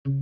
The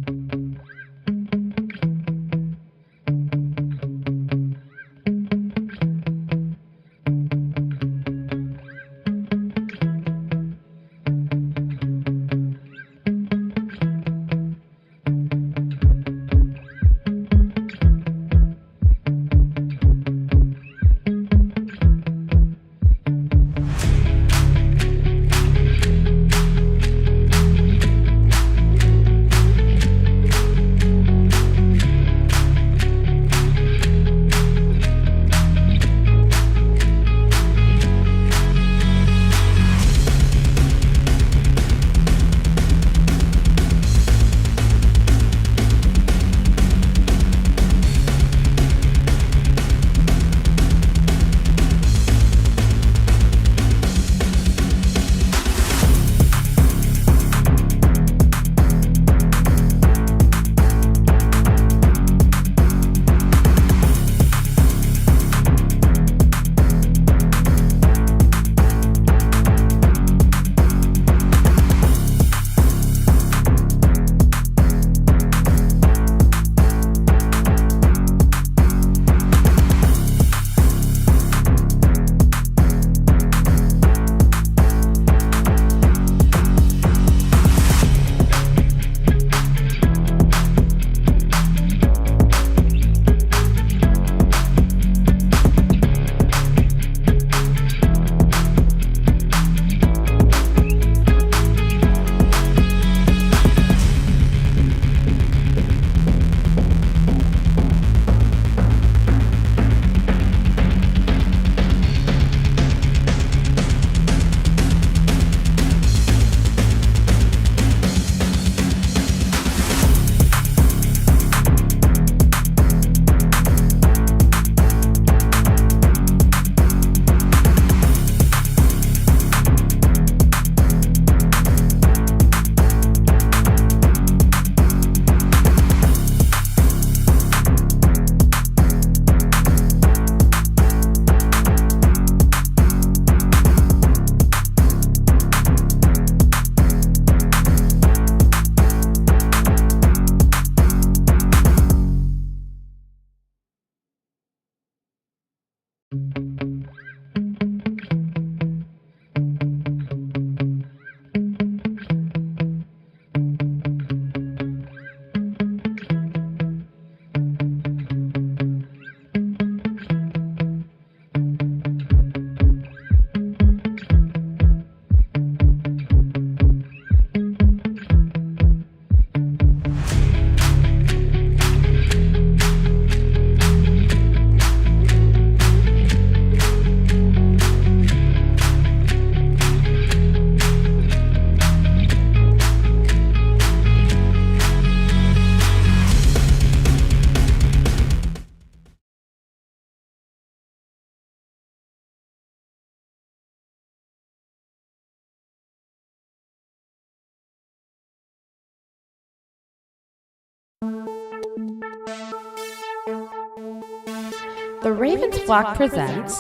Ravens Flock presents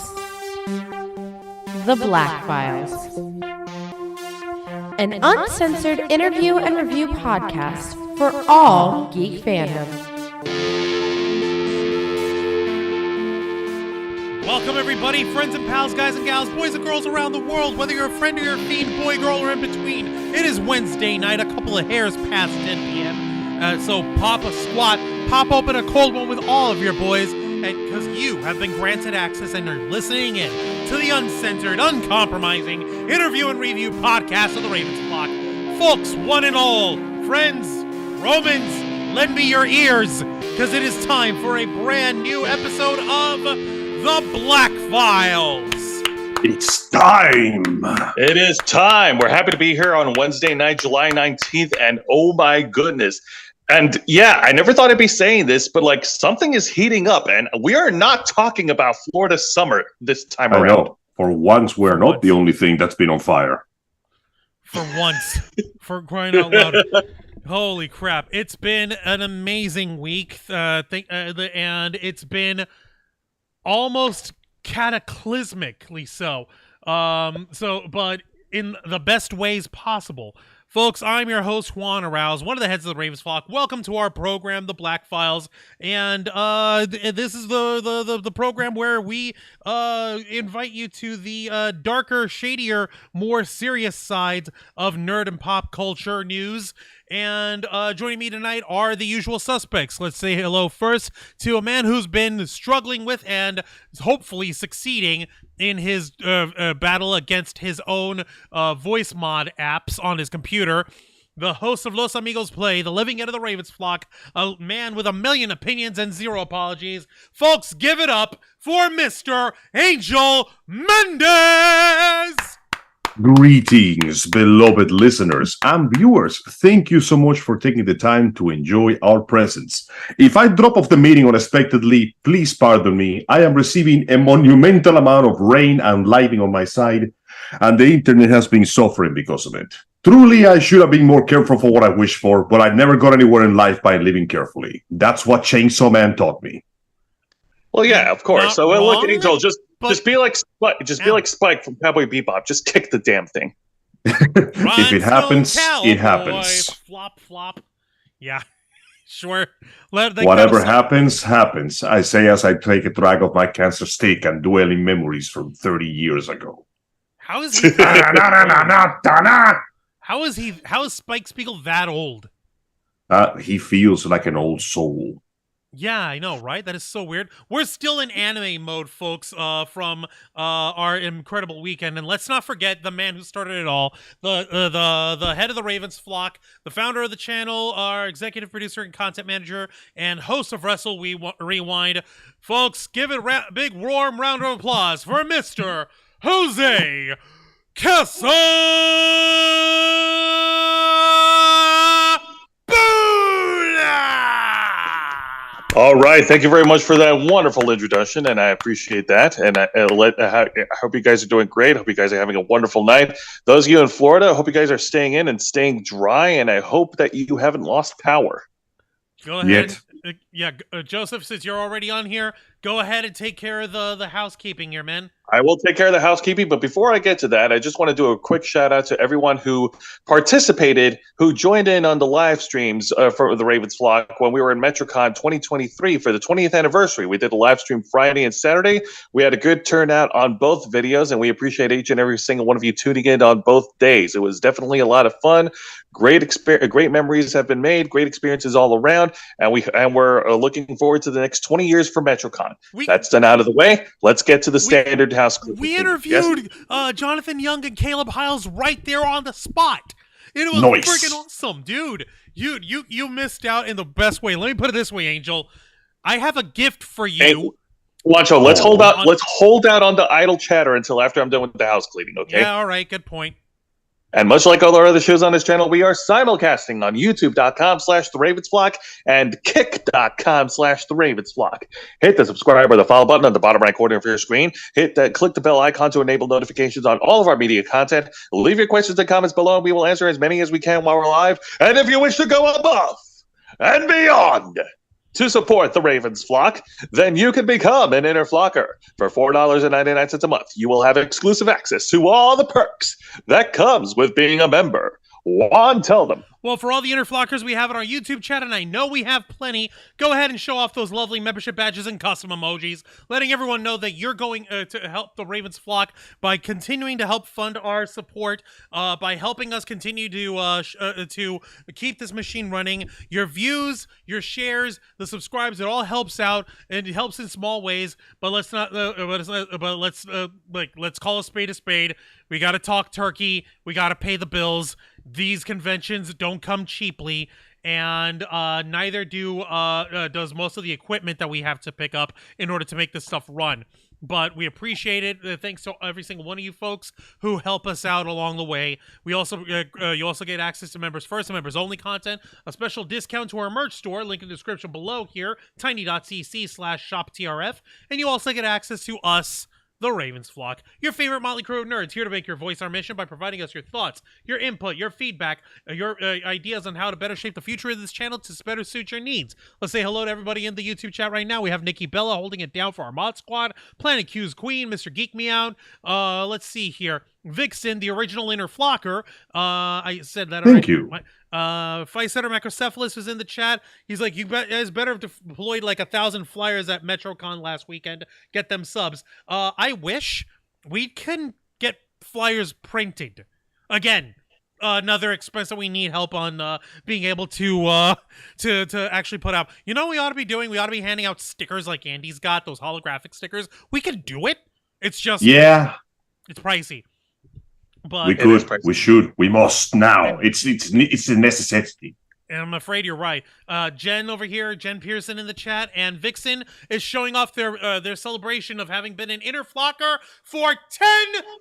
The Black Files, an uncensored interview and review podcast for all geek fandom. Welcome everybody, friends and pals, guys and gals, boys and girls around the world, whether you're a friend or you're a fiend, boy, girl, or in between. It is Wednesday night, a couple of hairs past 10 p.m. So pop a squat, pop open a cold one with all of your boys, because you have been granted access and are listening in to the uncensored, uncompromising interview and review podcast of the Ravens Flock. Folks, one and all, friends, Romans, lend me your ears, because it is time for a brand new episode of The Black Files. It's time. It is time. We're happy to be here on Wednesday night, July 19th, and oh my goodness. And yeah, I never thought I'd be saying this, but like something is heating up, and we are not talking about Florida summer this time around. I know. For once, we're not the only thing that's been on fire. For once. For crying out loud. Holy crap. It's been an amazing week, and it's been almost cataclysmically so. But in the best ways possible. Folks, I'm your host, Juan Arouse, one of the heads of the Ravens flock. Welcome to our program, The Black Files, and this is the program where we invite you to the darker, shadier, more serious sides of nerd and pop culture news. And joining me tonight are the usual suspects. Let's say hello first to a man who's been struggling with and hopefully succeeding in his battle against his own voice mod apps on his computer. The host of Los Amigos Play, the living end of the Ravens flock, a man with a million opinions and zero apologies. Folks, give it up for Mr. Angel Mendez! Greetings, beloved listeners and viewers. Thank you so much for taking the time to enjoy our presence. If I drop off the meeting unexpectedly, please pardon me. I am receiving a monumental amount of rain and lightning on my side, and the internet has been suffering because of it. Truly, I should have been more careful for what I wish for, but I never got anywhere in life by living carefully. That's what Chainsaw Man taught me. Well, yeah, of course. Not So, wrong, look, Angel, just be like Spike. Be Ow. like Spike from Cowboy Bebop. Just kick the damn thing. If it happens, it happens. Flop, flop. Yeah, sure. Whatever happens, happens. I say as I take a drag of my cancer stick and dwell in memories from 30 years ago. How is he? How is Spike Spiegel that old? He feels like an old soul. Yeah, I know, right? That is so weird. We're still in anime mode, folks, from our incredible weekend, and let's not forget the man who started it all, the head of the Ravens flock, the founder of the channel, our executive producer and content manager, and host of Wrestle Rewind. Folks, give it a big warm round of applause for Mr. Jose All right, thank you very much for that wonderful introduction, and I appreciate that. And I hope you guys are doing great. I hope you guys are having a wonderful night. Those of you in Florida, I hope you guys are staying in and staying dry, and I hope that you haven't lost power. Go ahead. Joseph, since you're already on here, go ahead and take care of the housekeeping here, man. I will take care of the housekeeping, but before I get to that, I just want to do a quick shout out to everyone who participated, who joined in on the live streams for the Ravens flock when we were in MetroCon 2023 for the 20th anniversary. We did a live stream Friday and Saturday. We had a good turnout on both videos, and we appreciate each and every single one of you tuning in on both days. It was definitely a lot of fun. Great memories have been made. Great experiences all around, and we're looking forward to the next 20 years for MetroCon. That's done out of the way. Let's get to the standard house. We interviewed Jonathan Young and Caleb Hiles right there on the spot. It was Nice. freaking awesome, dude. You missed out in the best way. Let me put it this way, Angel. I have a gift for you. Hey, Wancho, let's hold out. Let's hold out on the idle chatter until after I'm done with the house cleaning. Okay. Yeah. All right. Good point. And much like all our other shows on this channel, we are simulcasting on youtube.com/theravensflock and kick.com/theravensflock. Hit the subscribe or the follow button on the bottom right corner of your screen. Click the bell icon to enable notifications on all of our media content. Leave your questions and comments below, and we will answer as many as we can while we're live. And if you wish to go above and beyond to support the Ravens flock, then you can become an inner flocker. For $4.99 a month, you will have exclusive access to all the perks that comes with being a member. Juan, tell them. Well, for all the inner flockers we have on our YouTube chat, and I know we have plenty, go ahead and show off those lovely membership badges and custom emojis, letting everyone know that you're going to help the Ravens flock by continuing to help fund our support, by helping us continue to keep this machine running. Your views, your shares, the subscribes, it all helps out, and it helps in small ways. But let's not. Let's call a spade a spade. We got to talk turkey. We got to pay the bills. These conventions don't come cheaply, and neither does most of the equipment that we have to pick up in order to make this stuff run. But we appreciate it. Thanks to every single one of you folks who help us out along the way. We also you also get access to members first and members only content, a special discount to our merch store, link in the description below here, tiny.cc/shoptrf, and you also get access to us, the Ravens flock, your favorite motley crew of nerds, here to make your voice our mission by providing us your thoughts, your input, your feedback, your ideas on how to better shape the future of this channel to better suit your needs. Let's say hello to everybody in the YouTube chat right now. We have Nikki Bella holding it down for our mod squad, Planet Q's Queen, Mr. Geek Me Out. Let's see here. Vixen, the original inner flocker. I said that Thank already. you. Physetter Macrocephalus was in the chat. He's like, you guys better have deployed like 1,000 flyers at MetroCon last weekend. Get them subs. I wish we can get flyers printed. Again, another expense that we need help on being able to actually put out. You know what we ought to be doing? We ought to be handing out stickers like Andy's got, those holographic stickers. We can do it. It's just... Yeah. It's pricey. But We could, we should, we must now. It's a necessity. And I'm afraid you're right. Jen over here, Jen Pearson in the chat, and Vixen is showing off their celebration of having been an inner flocker for 10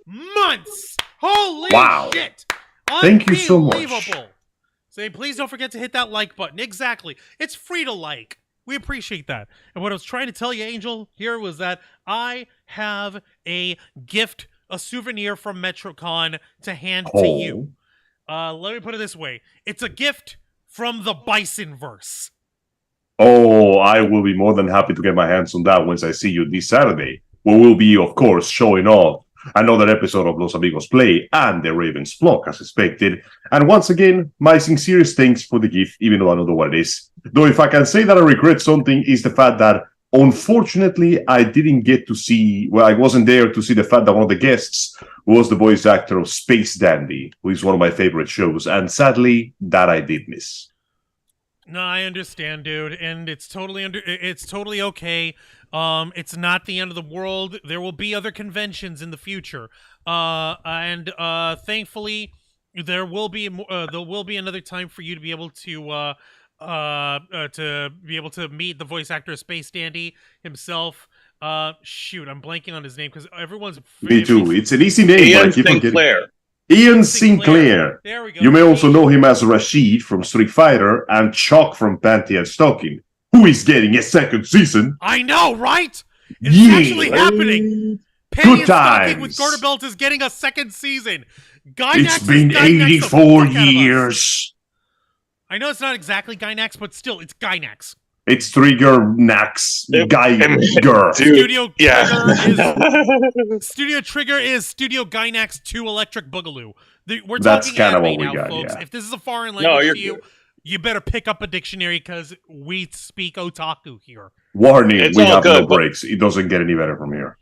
months. Holy shit! Thank you so much. Unbelievable. Say, please don't forget to hit that like button. Exactly. It's free to like. We appreciate that. And what I was trying to tell you, Angel, here was that I have a gift, a souvenir from MetroCon to hand to you. Let me put it this way. It's a gift from the Bisonverse. Oh, I will be more than happy to get my hands on that once I see you this Saturday. We will be, of course, showing off another episode of Los Amigos Play and the Ravens Flock, as expected. And once again, my sincerest thanks for the gift, even though I don't know what it is. Though if I can say that I regret something, is the fact that, unfortunately, I didn't get to see, I wasn't there to see the fact that one of the guests was the voice actor of Space Dandy, who is one of my favorite shows. And sadly, that I did miss. No, I understand, dude, and it's totally okay. It's not the end of the world. There will be other conventions in the future, and thankfully, there will be another time for you to be able to meet the voice actor of Space Dandy himself. Shoot, I'm blanking on his name because everyone's. Me too. It's an easy name. Ian Sinclair. Ian Sinclair. There we go. You may also know him as Rashid from Street Fighter and Chuck from Panty and Stocking, who is getting a second season. I know, right? It's actually happening. Panty and Stocking with Garter Belt is getting a second season. It's been 84 years. I know it's not exactly Gynax, but still, it's Gynax. It's Trigger Nax Geiger. Studio Trigger is Studio Gynax 2 Electric Boogaloo. We're That's talking kind of anime what we now, got, folks. yeah. If this is a foreign language to you, good. you better pick up a dictionary because we speak otaku here. Warning, It's we all have good, no breaks. It doesn't get any better from here.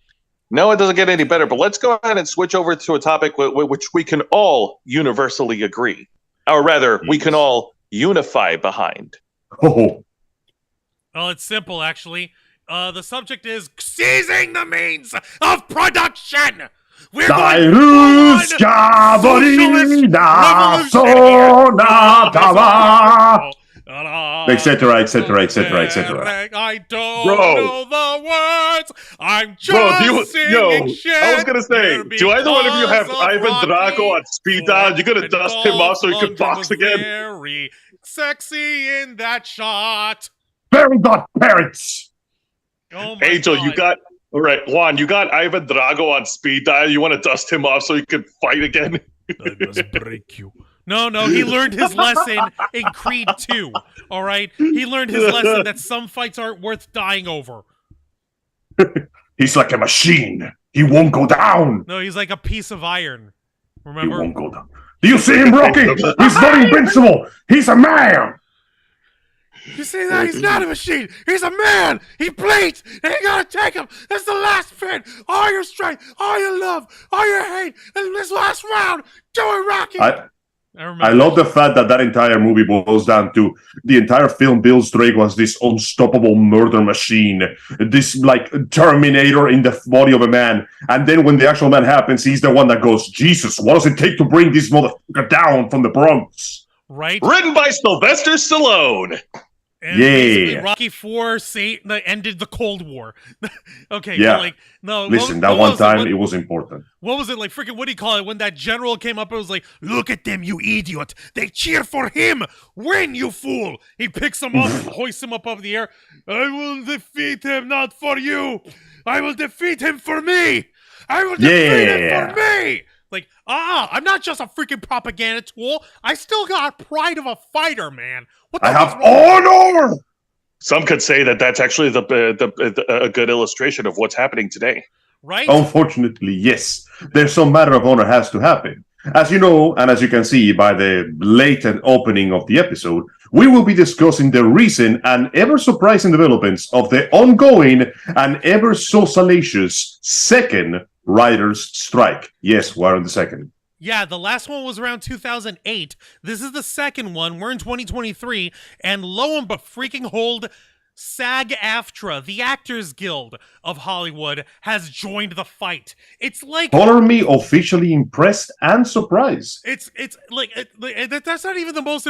No, it doesn't get any better, but let's go ahead and switch over to a topic which we can all universally agree. Or rather, we can all unify behind. Oh, Well, it's simple, actually. The subject is seizing the means of production. We're going Cyrus Cavalina Sonatava. Etc., etc., etc., etc. I don't Bro. know the words. I'm just singing shit. I was gonna say, do either one of you have because Ivan Rocky Drago on speed dial? You're gonna and dust him off so he can Gold box was again? Very sexy in that shot. Very good parents. Oh my Angel, God. you got all right, Juan. You got Ivan Drago on speed dial. You want to dust him off so he can fight again? I must break you. No, he learned his lesson in Creed 2, all right? He learned his lesson that some fights aren't worth dying over. He's like a machine. He won't go down. No, he's like a piece of iron. He Remember? won't go down. Do you see him, Rocky? He's not invincible. He's a man. You see that? He's not a machine. He's a man. He bleeds, and you gotta take him. That's the last fit. All your strength, all your love, all your hate, and this last round. Do it, Rocky. I love the fact that entire movie boils down to the entire film builds Drake was this unstoppable murder machine, this like Terminator in the body of a man. And then when the actual man happens, he's the one that goes, Jesus, what does it take to bring this motherfucker down from the Bronx? Right? Written by Sylvester Stallone. And Yeah. Rocky 4 ended the Cold War. Okay. Yeah. Like, no. Listen, what that one was time it was important. What was it like? Freaking, what do you call it? When that general came up and was like, "Look at them, you idiot! They cheer for him! Win, you fool!" He picks him up, hoists him up the air. I will defeat him, not for you. I will defeat him for me. I will defeat him for me. Like, I'm not just a freaking propaganda tool. I still got pride of a fighter, man. What the I have hell's wrong? honor. Some could say that that's actually a good illustration of what's happening today. right? Unfortunately, yes. There's some matter of honor has to happen. As you know, and as you can see by the blatant opening of the episode, we will be discussing the recent and ever surprising developments of the ongoing and ever so salacious second writers' strike. Yes, we're on the second. Yeah, the last one was around 2008. This is the second one. We're in 2023, and lo and freaking hold, SAG-AFTRA, the Actors Guild of Hollywood, has joined the fight. It's like Color me officially impressed and surprised. it's like that's not even the most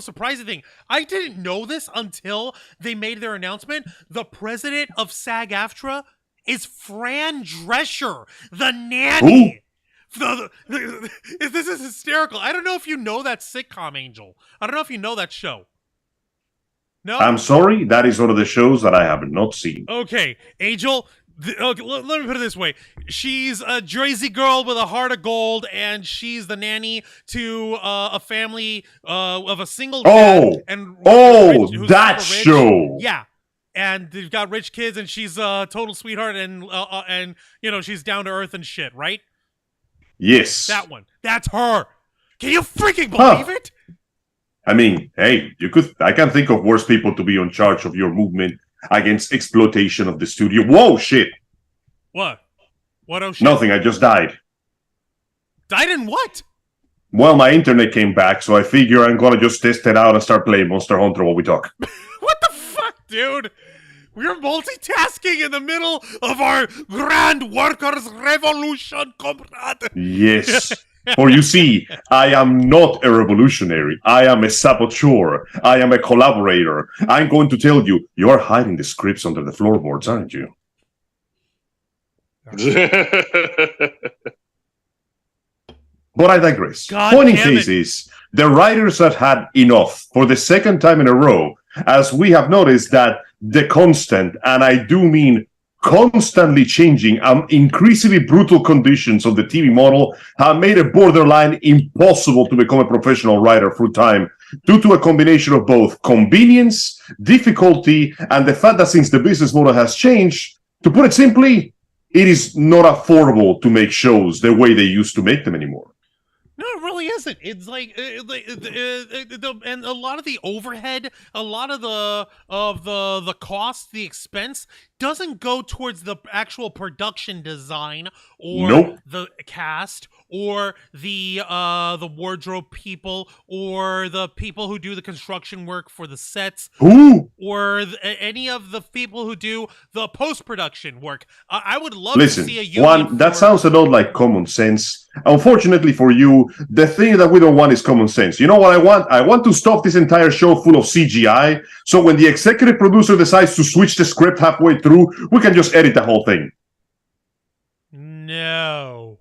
surprising thing. I didn't know this until they made their announcement. The president of SAG-AFTRA is Fran Drescher, the nanny. This is hysterical. I don't know if you know that sitcom, Angel. I don't know if you know that show. No? I'm sorry, that is one of the shows that I have not seen. Okay, Angel, okay, let me put it this way. She's a Jersey girl with a heart of gold, and she's the nanny to a family of a single dad. That show. Yeah. And they've got rich kids, and she's a total sweetheart, and you know, she's down to earth and shit, right? Yes. That one. That's her. Can you freaking believe it? I mean, hey, I can think of worse people to be in charge of your movement against exploitation of the studio. Whoa, shit. What? What, oh shit? Nothing, I just died. Died in what? Well, my internet came back, so I figure I'm gonna just test it out and start playing Monster Hunter while we talk. What the fuck, dude? We're multitasking in the middle of our grand workers' revolution, comrade. Yes. For you see, I am not a revolutionary. I am a saboteur. I am a collaborator. I'm going to tell you, you're hiding the scripts under the floorboards, aren't you? But I digress. Point in case is, the writers have had enough for the second time in a row, as we have noticed that the constant, and I do mean constantly changing and increasingly brutal conditions of the TV model have made it borderline impossible to become a professional writer full time due to a combination of both convenience, difficulty, and the fact that since the business model has changed, to put it simply, it is not affordable to make shows the way they used to make them anymore. No, it really isn't. It's like, and a lot of the overhead, a lot of the cost, the expense doesn't go towards the actual production design or the cast or the wardrobe people or the people who do the construction work for the sets or any of the people who do the post-production work. I would love to see a union. That sounds a lot like common sense. Unfortunately for you, the thing that we don't want is common sense. You know what I want? I want to stuff this entire show full of CGI, so when the executive producer decides to switch the script halfway through, we can just edit the whole thing. No.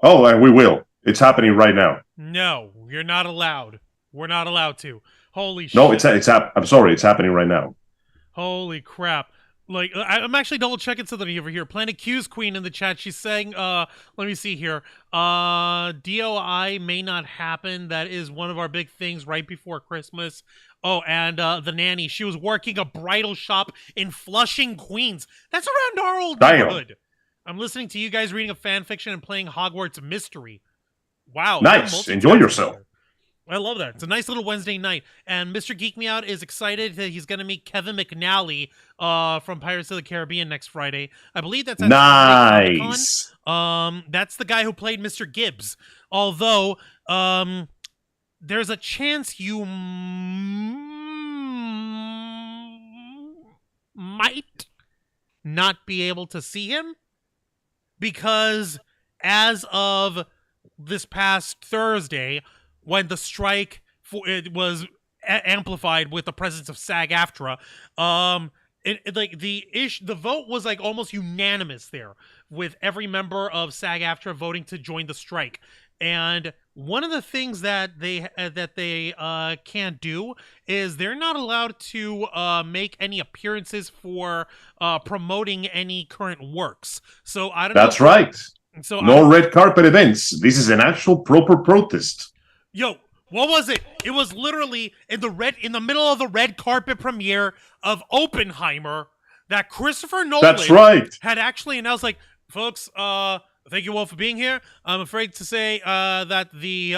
Oh, and we will. It's happening right now. No, you're not allowed. We're not allowed to. Holy shit. No, I'm sorry, it's happening right now. Holy crap. Like, I'm actually double checking something over here. Planet Q's Queen in the chat. She's saying, let me see here. DOI may not happen. That is one of our big things right before Christmas. Oh, and the nanny. She was working a bridal shop in Flushing, Queens. That's around our old neighborhood. I'm listening to you guys reading a fan fiction and playing Hogwarts Mystery. Wow. Nice. Enjoy yourself. I love that. It's a nice little Wednesday night. And Mr. Geek Me Out is excited that he's going to meet Kevin McNally from Pirates of the Caribbean next Friday. I believe that's at nice. That's the guy who played Mr. Gibbs. Although, there's a chance you might not be able to see him because as of this past Thursday, when the strike it was amplified with the presence of SAG-AFTRA, the vote was like almost unanimous there, with every member of SAG-AFTRA voting to join the strike. And one of the things that they can't do is they're not allowed to make any appearances for promoting any current works. So I don't know. That's right. So no red carpet events. This is an actual proper protest. Yo, what was it? It was literally in the middle of the red carpet premiere of Oppenheimer that Christopher Nolan That's right. had actually announced, like, folks, thank you all for being here. I'm afraid to say that the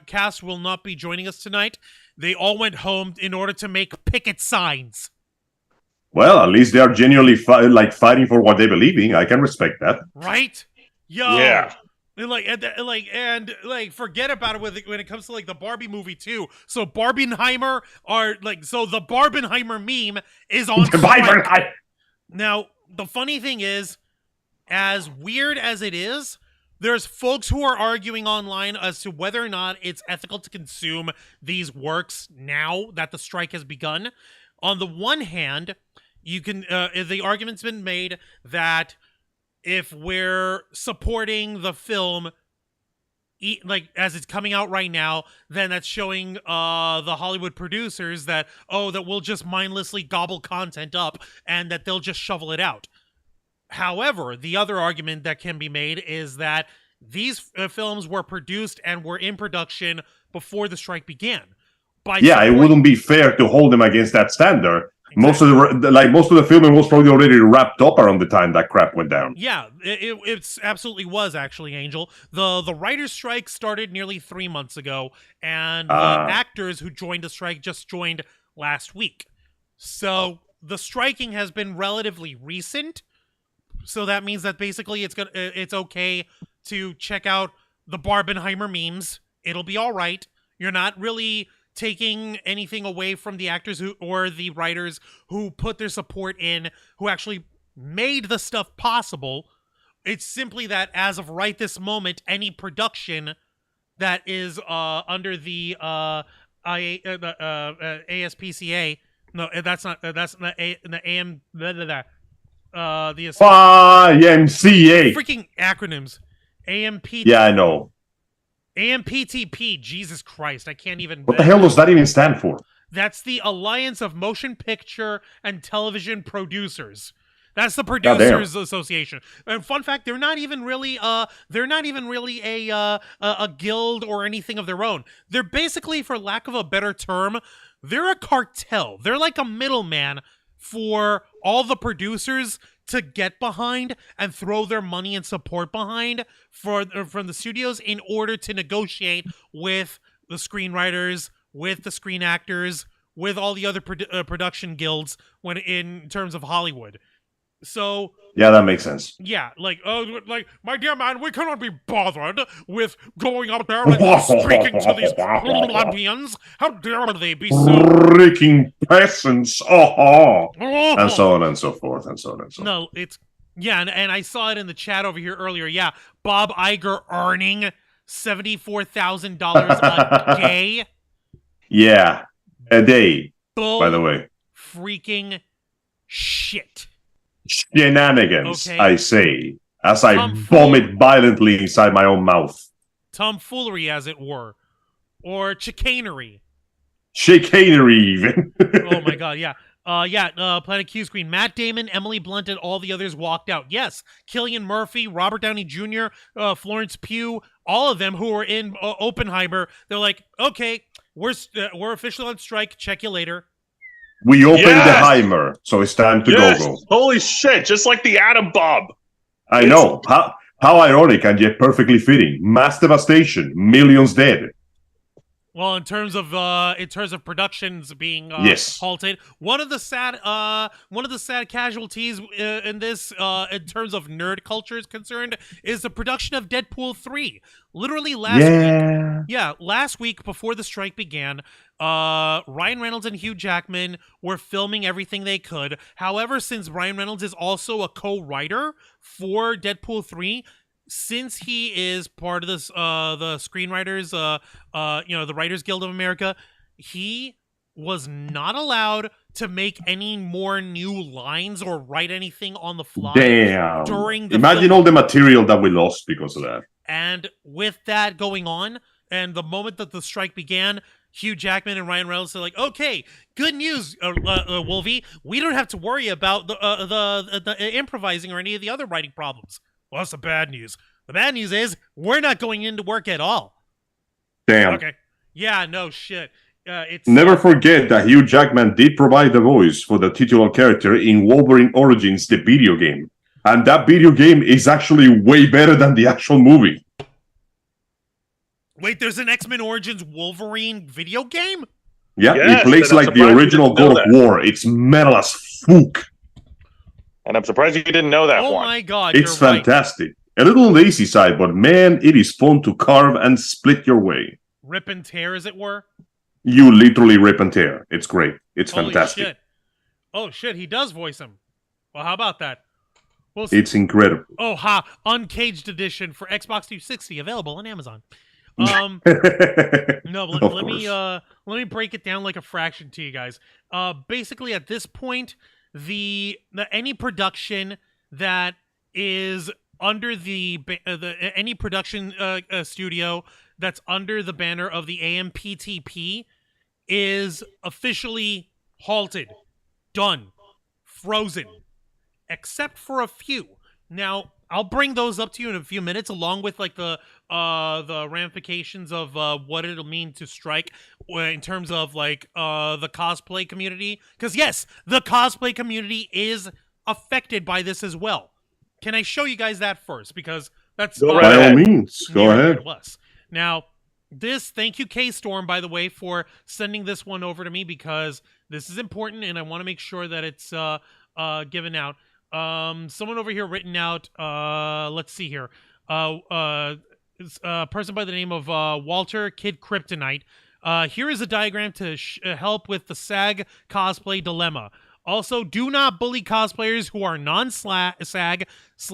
cast will not be joining us tonight. They all went home in order to make picket signs. Well, at least they are genuinely fighting for what they believe in. I can respect that. Right? Yo. Yeah. And forget about it when it comes to like the Barbie movie too. So Barbenheimer the Barbenheimer meme is on strike. Now, the funny thing is, as weird as it is, there's folks who are arguing online as to whether or not it's ethical to consume these works now that the strike has begun. On the one hand, you can the argument's been made that if we're supporting the film as it's coming out right now, then that's showing the Hollywood producers that we'll just mindlessly gobble content up and that they'll just shovel it out. However, the other argument that can be made is that these films were produced and were in production before the strike began. It wouldn't be fair to hold them against that standard. Exactly. Most of the filming was probably already wrapped up around the time that crap went down. Yeah, it absolutely was, actually, Angel. The writer's strike started nearly 3 months ago, and the actors who joined the strike just joined last week. So the striking has been relatively recent. So that means that basically it's okay to check out the Barbenheimer memes. It'll be all right. You're not really taking anything away from the actors or the writers who put their support in, who actually made the stuff possible. It's simply that as of right this moment, any production that is under the ASPCA, no, that's not the AM, the YMCA. Freaking acronyms. AMP. Yeah, I know. AMPTP, Jesus Christ, I can't even... What the hell does that even stand for? That's the Alliance of Motion Picture and Television Producers. That's the Producers Association. And fun fact, they're not even really a guild or anything of their own. They're basically, for lack of a better term, they're a cartel. They're like a middleman for all the producers to get behind and throw their money and support behind from the studios in order to negotiate with the screenwriters, with the screen actors, with all the other production guilds when in terms of Hollywood. So yeah, that makes sense. Yeah, like my dear man, we cannot be bothered with going out there and speaking to these Olympians. How dare they be so freaking peasants? And so on and so forth, and so on and so. No, it's and I saw it in the chat over here earlier. Yeah, Bob Iger earning $74,000 a day. Yeah, a day. By the way, freaking shit. Shenanigans, okay. I say, as I vomit violently inside my own mouth. Tomfoolery, as it were. Or chicanery. Chicanery, even. Oh my god, yeah. Planet Q screen. Matt Damon, Emily Blunt, and all the others walked out. Yes, Cillian Murphy, Robert Downey Jr., Florence Pugh, all of them who were in Oppenheimer. They're like, okay, we're officially on strike. Check you later. We opened the Heimer, so it's time to go. Holy shit, just like the atom bomb. I know. How ironic and yet perfectly fitting. Mass devastation, millions dead. Well, in terms of productions being halted, one of the sad casualties in this in terms of nerd culture is concerned is the production of Deadpool 3. Literally last week before the strike began, Ryan Reynolds and Hugh Jackman were filming everything they could. However, since Ryan Reynolds is also a co-writer for Deadpool 3, since he is part of this, the screenwriters, the Writers Guild of America, he was not allowed to make any more new lines or write anything on the fly. Damn. During the Imagine all the material that we lost because of that. And with that going on, and the moment that the strike began, Hugh Jackman and Ryan Reynolds are like, okay, good news, Wolvie. We don't have to worry about the improvising or any of the other writing problems. Well, that's the bad news. The bad news is we're not going into work at all. Damn. Okay. Yeah, no shit. Never forget that Hugh Jackman did provide the voice for the titular character in Wolverine Origins, the video game. And that video game is actually way better than the actual movie. Wait, there's an X-Men Origins Wolverine video game? Yeah, Yes, it plays and I'm like the surprised you original didn't know God of War. It's metal as fuck. And I'm surprised you didn't know that Oh one. my god, It's you're right. fantastic. A little on the easy side, but man, it is fun to carve and split your way. Rip and tear, as it were. You literally rip and tear. It's great. It's Holy fantastic. shit. Oh shit, he does voice him. Well, how about that? Well, It's incredible. oh ha, Uncaged edition for Xbox 360 available on Amazon. No, but Of let me course. let me break it down like a fraction to you guys. Basically at this point, the any production that is under the any production studio that's under the banner of the AMPTP is officially halted, done, frozen, except for a few. Now, I'll bring those up to you in a few minutes, along with like the ramifications of what it'll mean to strike in terms of like the cosplay community. Because yes, the cosplay community is affected by this as well. Can I show you guys that first? Because that's Go right By all ahead. means, go near and dear ahead. to us. Now, thank you, K Storm, by the way, for sending this one over to me because this is important and I want to make sure that it's given out. Someone over here written out, let's see here. It's a person by the name of Walter Kid Kryptonite. Here is a diagram to help with the SAG cosplay dilemma. Also, do not bully cosplayers who are non-SAG /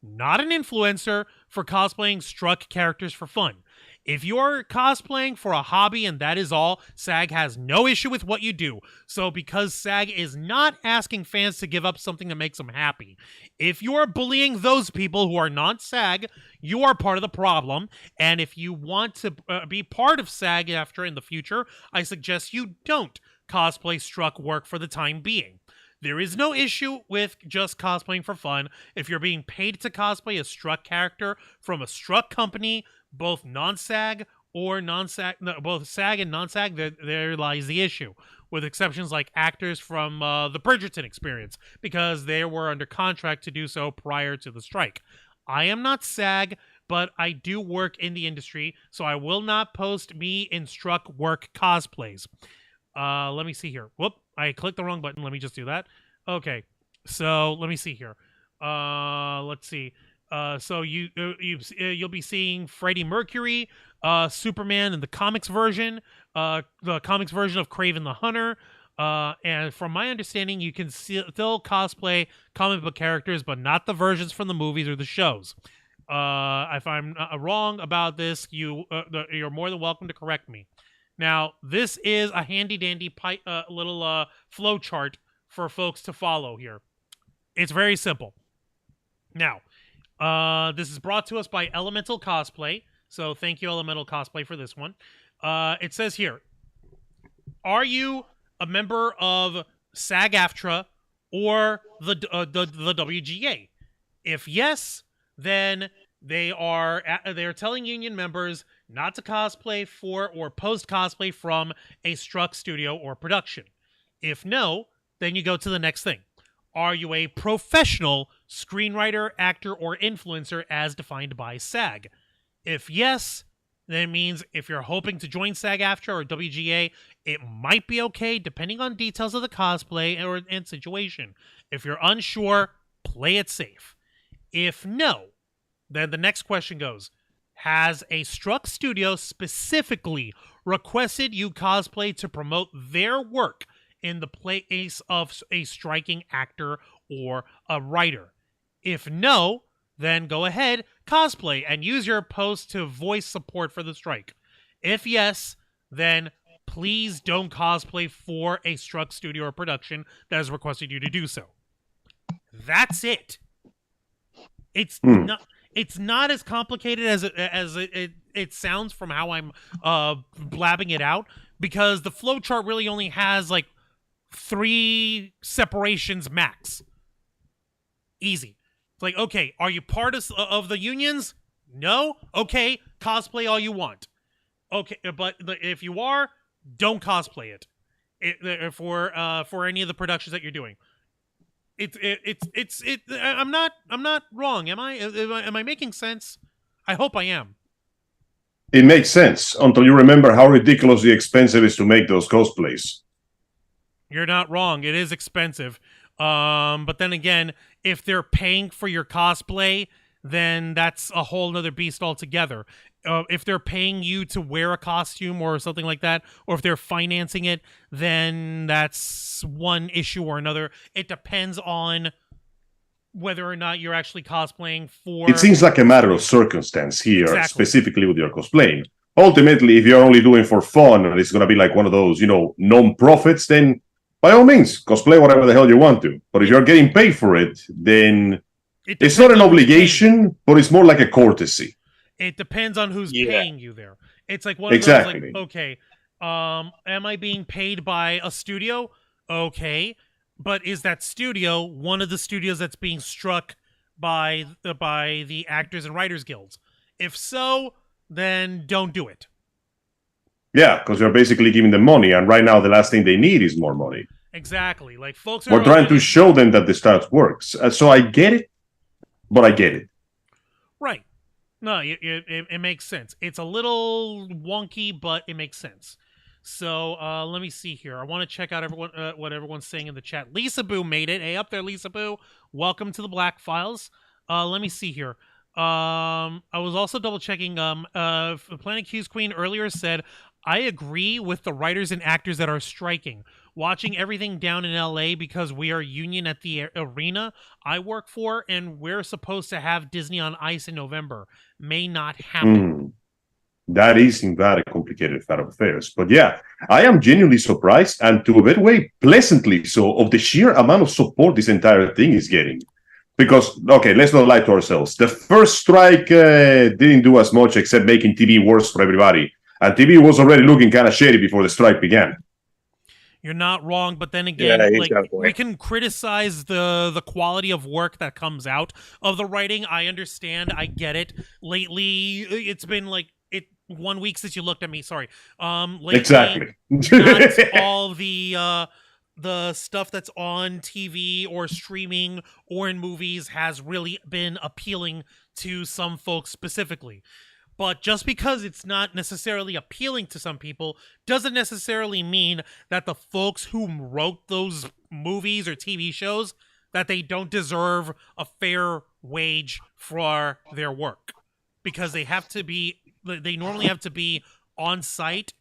not an influencer for cosplaying struck characters for fun. If you're cosplaying for a hobby and that is all, SAG has no issue with what you do. So because SAG is not asking fans to give up something that makes them happy, if you're bullying those people who are not SAG, you are part of the problem. And if you want to be part of SAG-AFTRA in the future, I suggest you don't cosplay struck work for the time being. There is no issue with just cosplaying for fun. If you're being paid to cosplay a struck character from a struck company, both non-SAG or non-SAG, both SAG and non-SAG, there lies the issue. With exceptions like actors from the Bridgerton experience, because they were under contract to do so prior to the strike. I am not SAG, but I do work in the industry, so I will not post me in struck work cosplays. Let me see here. Whoop, I clicked the wrong button. Let me just do that. Okay, so let me see here. Let's see. So you'll be seeing Freddie Mercury, Superman in the comics version of Kraven the Hunter. And from my understanding, you can still cosplay comic book characters, but not the versions from the movies or the shows. If I'm wrong about this, you're more than welcome to correct me. Now, this is a handy-dandy little flow chart for folks to follow here. It's very simple. Now, this is brought to us by Elemental Cosplay, so thank you, Elemental Cosplay, for this one. It says here, are you a member of SAG-AFTRA or the WGA? If yes, then they're telling union members not to cosplay for or post cosplay from a struck studio or production. If no, then you go to the next thing. Are you a professional screenwriter, actor, or influencer as defined by SAG? If yes, then it means if you're hoping to join SAG-AFTRA or WGA, it might be okay depending on details of the cosplay and situation. If you're unsure, play it safe. If no, then the next question goes, has a struck studio specifically requested you cosplay to promote their work in the place of a striking actor or a writer? If no, then go ahead, cosplay, and use your post to voice support for the strike. If yes, then please don't cosplay for a struck studio or production that has requested you to do so. That's it. It's not as complicated as it sounds from how I'm blabbing it out, because the flowchart really only has like 3 separations max. Easy. It's like, okay, are you part of the unions? No? Okay, cosplay all you want. Okay, but if you are, don't cosplay it for any of the productions that you're doing. I'm not wrong, am I? Am I making sense? I hope I am. It makes sense until you remember how ridiculously expensive it is to make those cosplays. You're not wrong. It is expensive. But then again, if they're paying for your cosplay, then that's a whole nother beast altogether. If they're paying you to wear a costume or something like that, or if they're financing it, then that's one issue or another. It depends on whether or not you're actually cosplaying for... It seems like a matter of circumstance here, Exactly. specifically with your cosplaying. Ultimately, if you're only doing for fun and it's going to be like one of those, non-profits, then by all means, cosplay whatever the hell you want to. But if you're getting paid for it, then it's not an obligation, but it's more like a courtesy. It depends on who's paying you there. It's like one of those, like, okay, am I being paid by a studio? Okay, but is that studio one of the studios that's being struck by the Actors and Writers Guilds? If so, then don't do it. Yeah, because you're basically giving them money, and right now the last thing they need is more money. Exactly. Like, folks We're trying to show them that the stuff works. So I get it, but I get it. Right. No, it makes sense. It's a little wonky, but it makes sense. So let me see here. I want to check out what everyone's saying in the chat. Lisa Boo made it. Hey, up there, Lisa Boo. Welcome to the Black Files. Let me see here. I was also double checking. Planet Q's Queen earlier said, I agree with the writers and actors that are striking. Watching everything down in LA because we are union at the arena I work for, and we're supposed to have Disney on Ice in November. May not happen. That is in fact a complicated state of affairs. But yeah, I am genuinely surprised, and to a better way, pleasantly so, of the sheer amount of support this entire thing is getting. Because, okay, let's not lie to ourselves. The first strike didn't do as much except making TV worse for everybody. And TV was already looking kind of shady before the strike began. You're not wrong, but then again, we can criticize the quality of work that comes out of the writing. I understand. I get it. Lately, it's been like 1 week since you looked at me. Sorry. Lately, exactly. Not all the stuff that's on TV or streaming or in movies has really been appealing to some folks specifically. But just because it's not necessarily appealing to some people doesn't necessarily mean that the folks who wrote those movies or TV shows, that they don't deserve a fair wage for their work. Because they normally have to be on site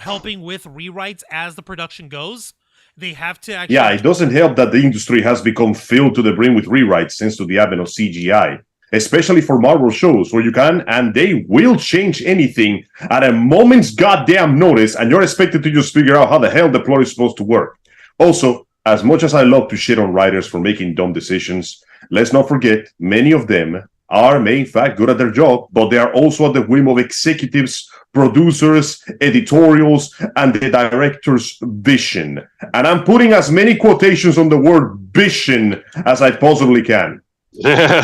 helping with rewrites as the production goes. They have to actually... Yeah, it doesn't help that the industry has become filled to the brim with rewrites thanks to the advent of CGI. Especially for Marvel shows where you can and they will change anything at a moment's goddamn notice, and you're expected to just figure out how the hell the plot is supposed to work. Also, as much as I love to shit on writers for making dumb decisions, let's not forget many of them are in fact good at their job, but they are also at the whim of executives, producers, editorials, and the director's vision. And I'm putting as many quotations on the word vision as I possibly can. That's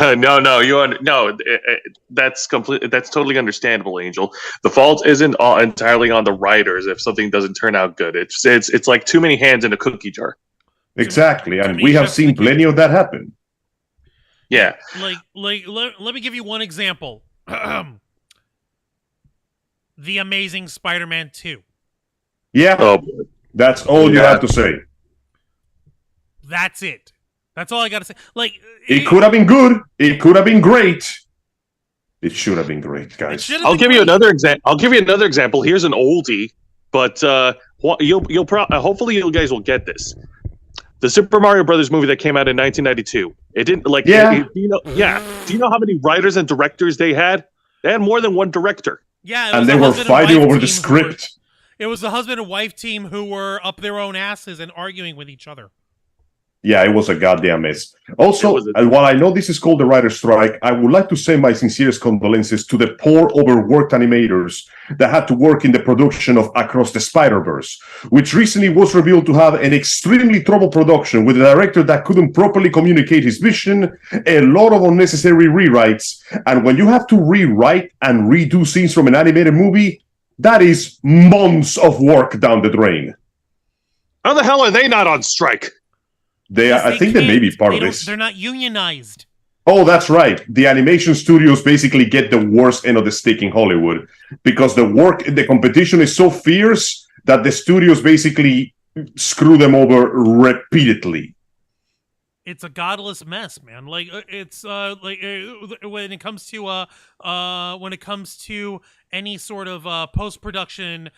totally understandable, Angel. The fault isn't entirely on the writers if something doesn't turn out good. It's like too many hands in a cookie jar. Exactly, and we have seen plenty of that happen. Yeah. Let me give you one example. The Amazing Spider-Man 2. Yeah. That's all you have to say. That's it. That's all I gotta say. It could have been good. It could have been great. It should have been great, guys. I'll give you another example. Here's an oldie, but hopefully you guys will get this. The Super Mario Brothers movie that came out in 1992. It didn't do you know how many writers and directors they had? They had more than one director. Yeah, and they were fighting over the script. It was the husband and wife team who were up their own asses and arguing with each other. Yeah, it was a goddamn mess. Also, and while I know this is called the writer's strike, I would like to send my sincerest condolences to the poor, overworked animators that had to work in the production of Across the Spider-Verse, which recently was revealed to have an extremely troubled production with a director that couldn't properly communicate his vision, a lot of unnecessary rewrites, and when you have to rewrite and redo scenes from an animated movie, that is months of work down the drain. How the hell are they not on strike? I think they may be part of this. They're not unionized. Oh, that's right. The animation studios basically get the worst end of the stick in Hollywood because the competition is so fierce that the studios basically screw them over repeatedly. It's a godless mess, man. Like it's when it comes to any sort of post-production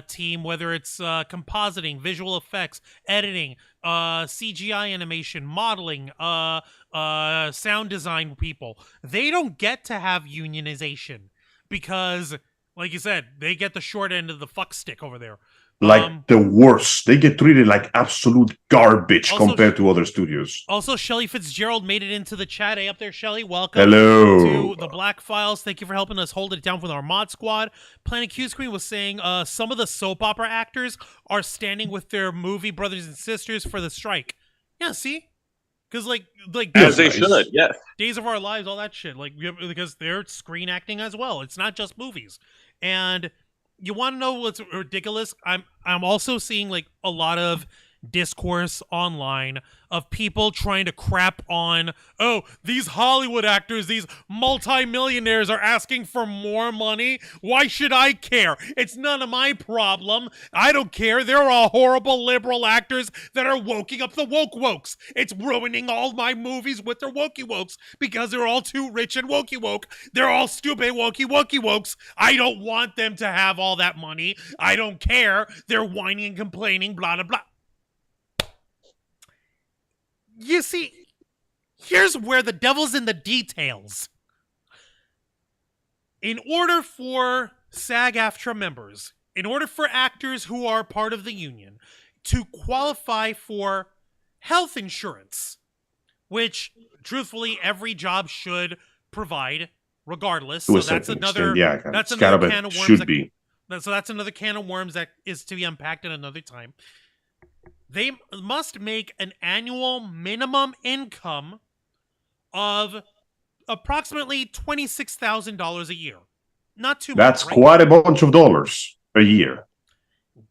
team, whether it's compositing, visual effects, editing, CGI animation, modeling, sound design people, they don't get to have unionization because, like you said, they get the short end of the fuck stick over there. Like the worst. They get treated like absolute garbage compared to other studios. Also, Shelly Fitzgerald made it into the chat. Hey, up there, Shelly. Welcome. Hello. To the Black Files. Thank you for helping us hold it down with our mod squad. Planet Q Screen was saying some of the soap opera actors are standing with their movie brothers and sisters for the strike. Yeah, see? Because like as they should, yes. Days of Our Lives, all that shit. Like because they're screen acting as well. It's not just movies. And you want to know what's ridiculous? I'm also seeing like a lot of discourse online of people trying to crap on, oh, these Hollywood actors, these multimillionaires are asking for more money. Why should I care? It's none of my problem. I don't care. There are horrible liberal actors that are woking up the wokes. It's ruining all my movies with their wokes because they're all too rich and woke. They're all stupid wokes. I don't want them to have all that money. I don't care. They're whining and complaining, blah, blah, blah. You see, here's where the devil's in the details. In order for SAG-AFTRA members, in order for actors who are part of the union to qualify for health insurance, which, truthfully, every job should provide, regardless. So that's another can of worms. Should be. So that's another can of worms that is to be unpacked at another time. They must make an annual minimum income of approximately $26,000 a year. Not too much. That's quite a bunch of dollars a year.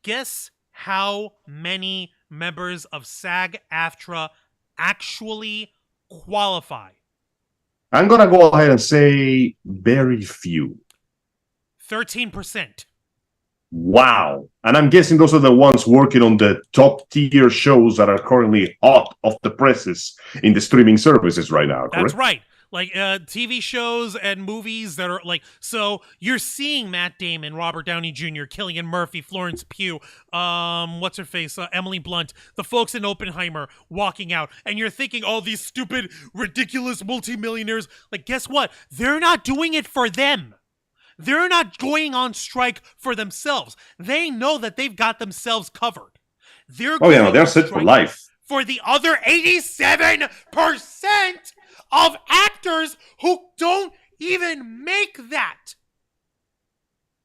Guess how many members of SAG-AFTRA actually qualify? I'm going to go ahead and say very few. 13%. Wow. And I'm guessing those are the ones working on the top tier shows that are currently hot off the presses in the streaming services right now, correct? That's right. Like TV shows and movies that are like, so you're seeing Matt Damon, Robert Downey Jr., Cillian Murphy, Florence Pugh, what's her face, Emily Blunt, the folks in Oppenheimer walking out, and you're thinking, oh, these stupid, ridiculous multimillionaires. Like, guess what? They're not doing it for them. They're not going on strike for themselves. They know that they've got themselves covered. They're set for life. For the other 87% of actors who don't even make that.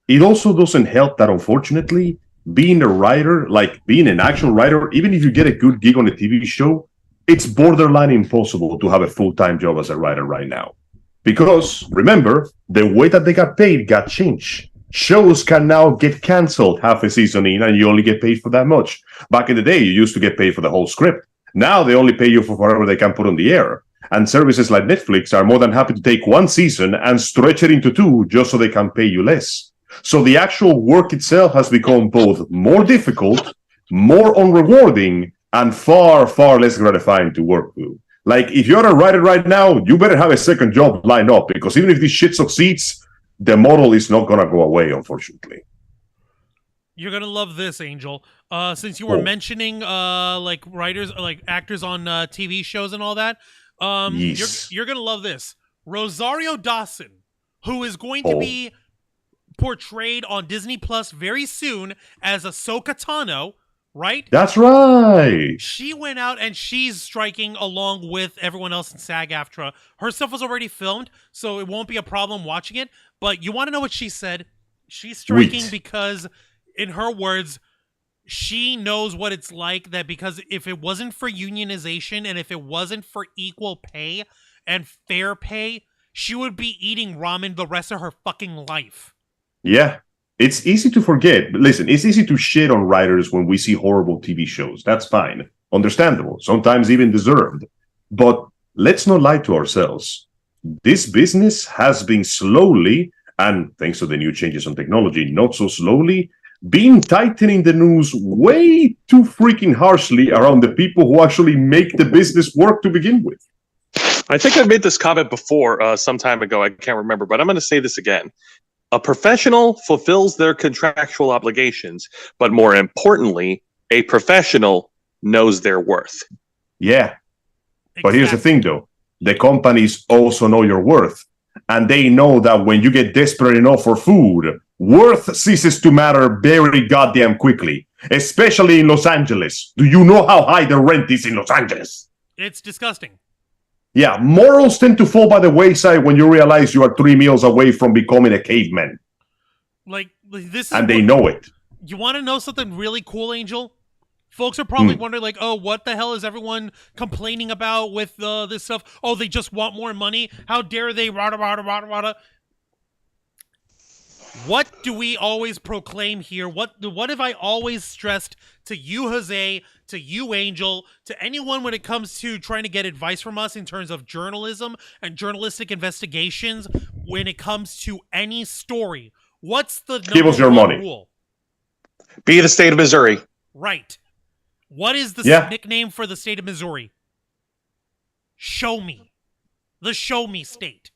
It also doesn't help that, unfortunately, being a writer, like being an actual writer, even if you get a good gig on a TV show, it's borderline impossible to have a full-time job as a writer right now. Because, remember, the way that they got paid got changed. Shows can now get canceled half a season in and you only get paid for that much. Back in the day, you used to get paid for the whole script. Now they only pay you for whatever they can put on the air. And services like Netflix are more than happy to take one season and stretch it into two just so they can pay you less. So the actual work itself has become both more difficult, more unrewarding, and far, far less gratifying to work with. Like, if you're a writer right now, you better have a second job lined up, because even if this shit succeeds, the model is not going to go away, unfortunately. You're going to love this, Angel. Since you were mentioning, like, writers, like, actors on TV shows and all that, yes. you're going to love this. Rosario Dawson, who is going to be portrayed on Disney Plus very soon as Ahsoka Tano, right? That's right. She went out and she's striking along with everyone else in SAG-AFTRA. Her stuff was already filmed, so it won't be a problem watching it. But you want to know what she said? She's striking because, in her words, she knows what it's like, that because if it wasn't for unionization and if it wasn't for equal pay and fair pay, she would be eating ramen the rest of her fucking life. Yeah. It's easy to forget. Listen, it's easy to shit on writers when we see horrible TV shows. That's fine. Understandable, sometimes even deserved. But let's not lie to ourselves. This business has been slowly, and thanks to the new changes on technology, not so slowly, been tightening the noose way too freaking harshly around the people who actually make the business work to begin with. I think I made this comment before some time ago. I can't remember, but I'm going to say this again. A professional fulfills their contractual obligations, but more importantly, a professional knows their worth. Yeah. But here's the thing, though. The companies also know your worth. And they know that when you get desperate enough for food, worth ceases to matter very goddamn quickly. Especially in Los Angeles. Do you know how high the rent is in Los Angeles? It's disgusting. Yeah, morals tend to fall by the wayside when you realize you are 3 meals away from becoming a caveman. Like, this is... And they know it. You want to know something really cool, Angel? Folks are probably wondering, like, oh, what the hell is everyone complaining about with this stuff? Oh, they just want more money? How dare they? Rada, rada, rada, rada. What do we always proclaim here? What have I always stressed to you, Jose, to you, Angel, to anyone when it comes to trying to get advice from us in terms of journalism and journalistic investigations when it comes to any story? What's the Give us your money. Rule? Be the state of Missouri. Right. What is the nickname for the state of Missouri? Show me. The show me state.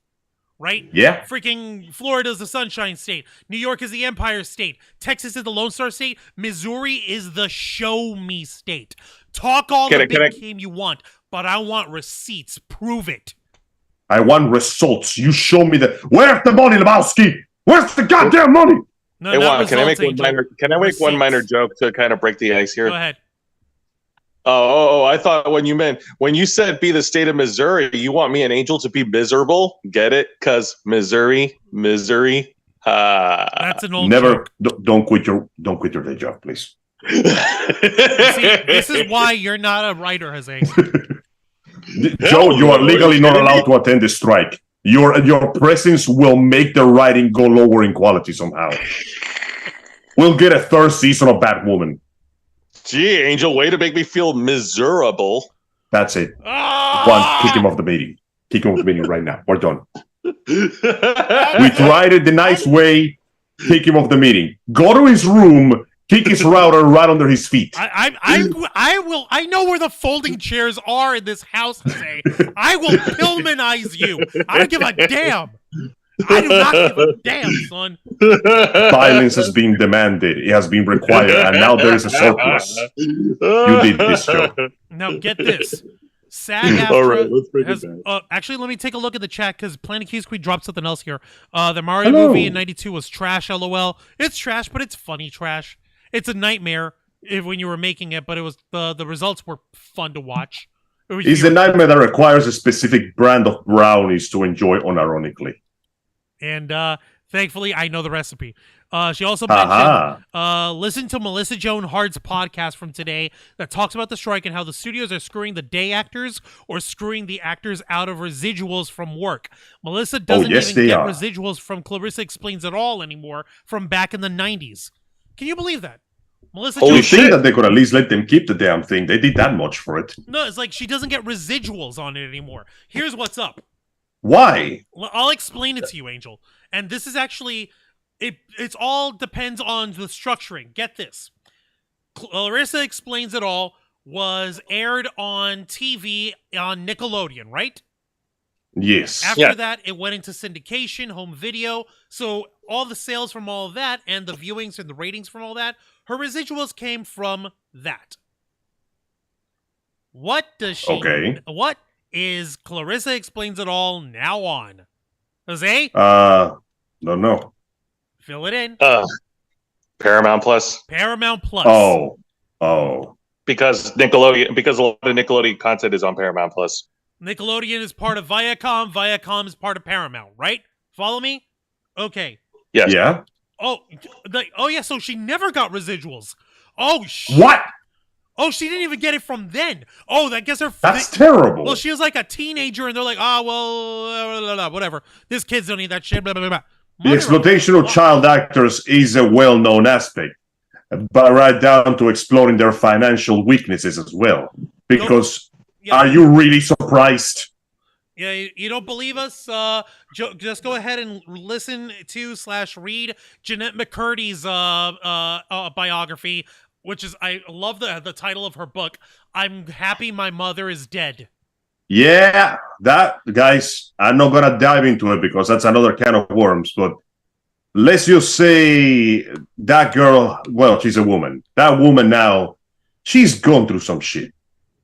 Right? Yeah. Freaking Florida's the Sunshine State. New York is the Empire State. Texas is the Lone Star State. Missouri is the show me state. Talk all the big game you want, but I want receipts. Prove it. I want results. You show me the... Where's the money, Lebowski? Where's the goddamn money? No, hey, Juan, can I make one minor joke to kind of break the ice here? Go ahead. Oh, I thought when you said be the state of Missouri, you want me and Angel to be miserable? Get it? Because Missouri. That's an old joke. Don't quit your day job, please. See, this is why you're not a writer, Jose. Joe, you are legally not allowed to attend the strike. Your presence will make the writing go lower in quality somehow. We'll get a third season of Batwoman. Gee, Angel, way to make me feel miserable. That's it. One, kick him off the meeting. Kick him off the meeting right now. We're done. We tried it the nice way. Kick him off the meeting. Go to his room. Kick his router right under his feet. I know where the folding chairs are in this house, Jose. I will Pillmanize you. I don't give a damn. I do not give a damn, son. Violence has been demanded. It has been required, and now there is a surplus. You did this, Joe. Now get this. SAG-AFTRA All right, let's break it down. Actually, let me take a look at the chat because Planet Q Squeak dropped something else here. The Mario movie in '92 was trash, LOL. It's trash, but it's funny trash. It's a nightmare when you were making it, but it was the results were fun to watch. It's a nightmare that requires a specific brand of brownies to enjoy unironically. And thankfully, I know the recipe. She also mentioned, listen to Melissa Joan Hart's podcast from today that talks about the strike and how the studios are screwing the day actors or screwing the actors out of residuals from work. Melissa doesn't even get residuals from Clarissa Explains It All anymore from back in the 90s. Can you believe that? Melissa Holy shit! That they could at least let them keep the damn thing. They did that much for it. No, it's like she doesn't get residuals on it anymore. Here's what's up. Why? Well, I'll explain it to you, Angel. And this is actually, it's all depends on the structuring. Get this. Clarissa Explains It All was aired on TV on Nickelodeon, right? Yes. After that, it went into syndication, home video. So all the sales from all of that and the viewings and the ratings from all that, her residuals came from that. What does she... Okay. What is Clarissa Explains It All now on? Jose? Don't know. Fill it in. Paramount Plus. Paramount Plus. Oh. Because a lot of Nickelodeon content is on Paramount Plus. Nickelodeon is part of Viacom. Viacom is part of Paramount, right? Follow me? Okay. Yes. Yeah. Yeah, so she never got residuals. Oh, shit. What? Oh, she didn't even get it from then. Oh, that gets her... That's terrible. Well, she was like a teenager, and they're like, whatever. These kids don't need that shit, blah, blah, blah. The exploitation of child actors is a well-known aspect. but right down to exploring their financial weaknesses as well. Because Yeah. are you really surprised? Yeah, you don't believe us? Just go ahead and listen to / read Jeanette McCurdy's biography, which is, I love the title of her book. I'm Happy My Mother is Dead. Yeah, that, guys, I'm not going to dive into it because that's another can of worms, but let's just say that girl, well, she's a woman. That woman now, she's gone through some shit.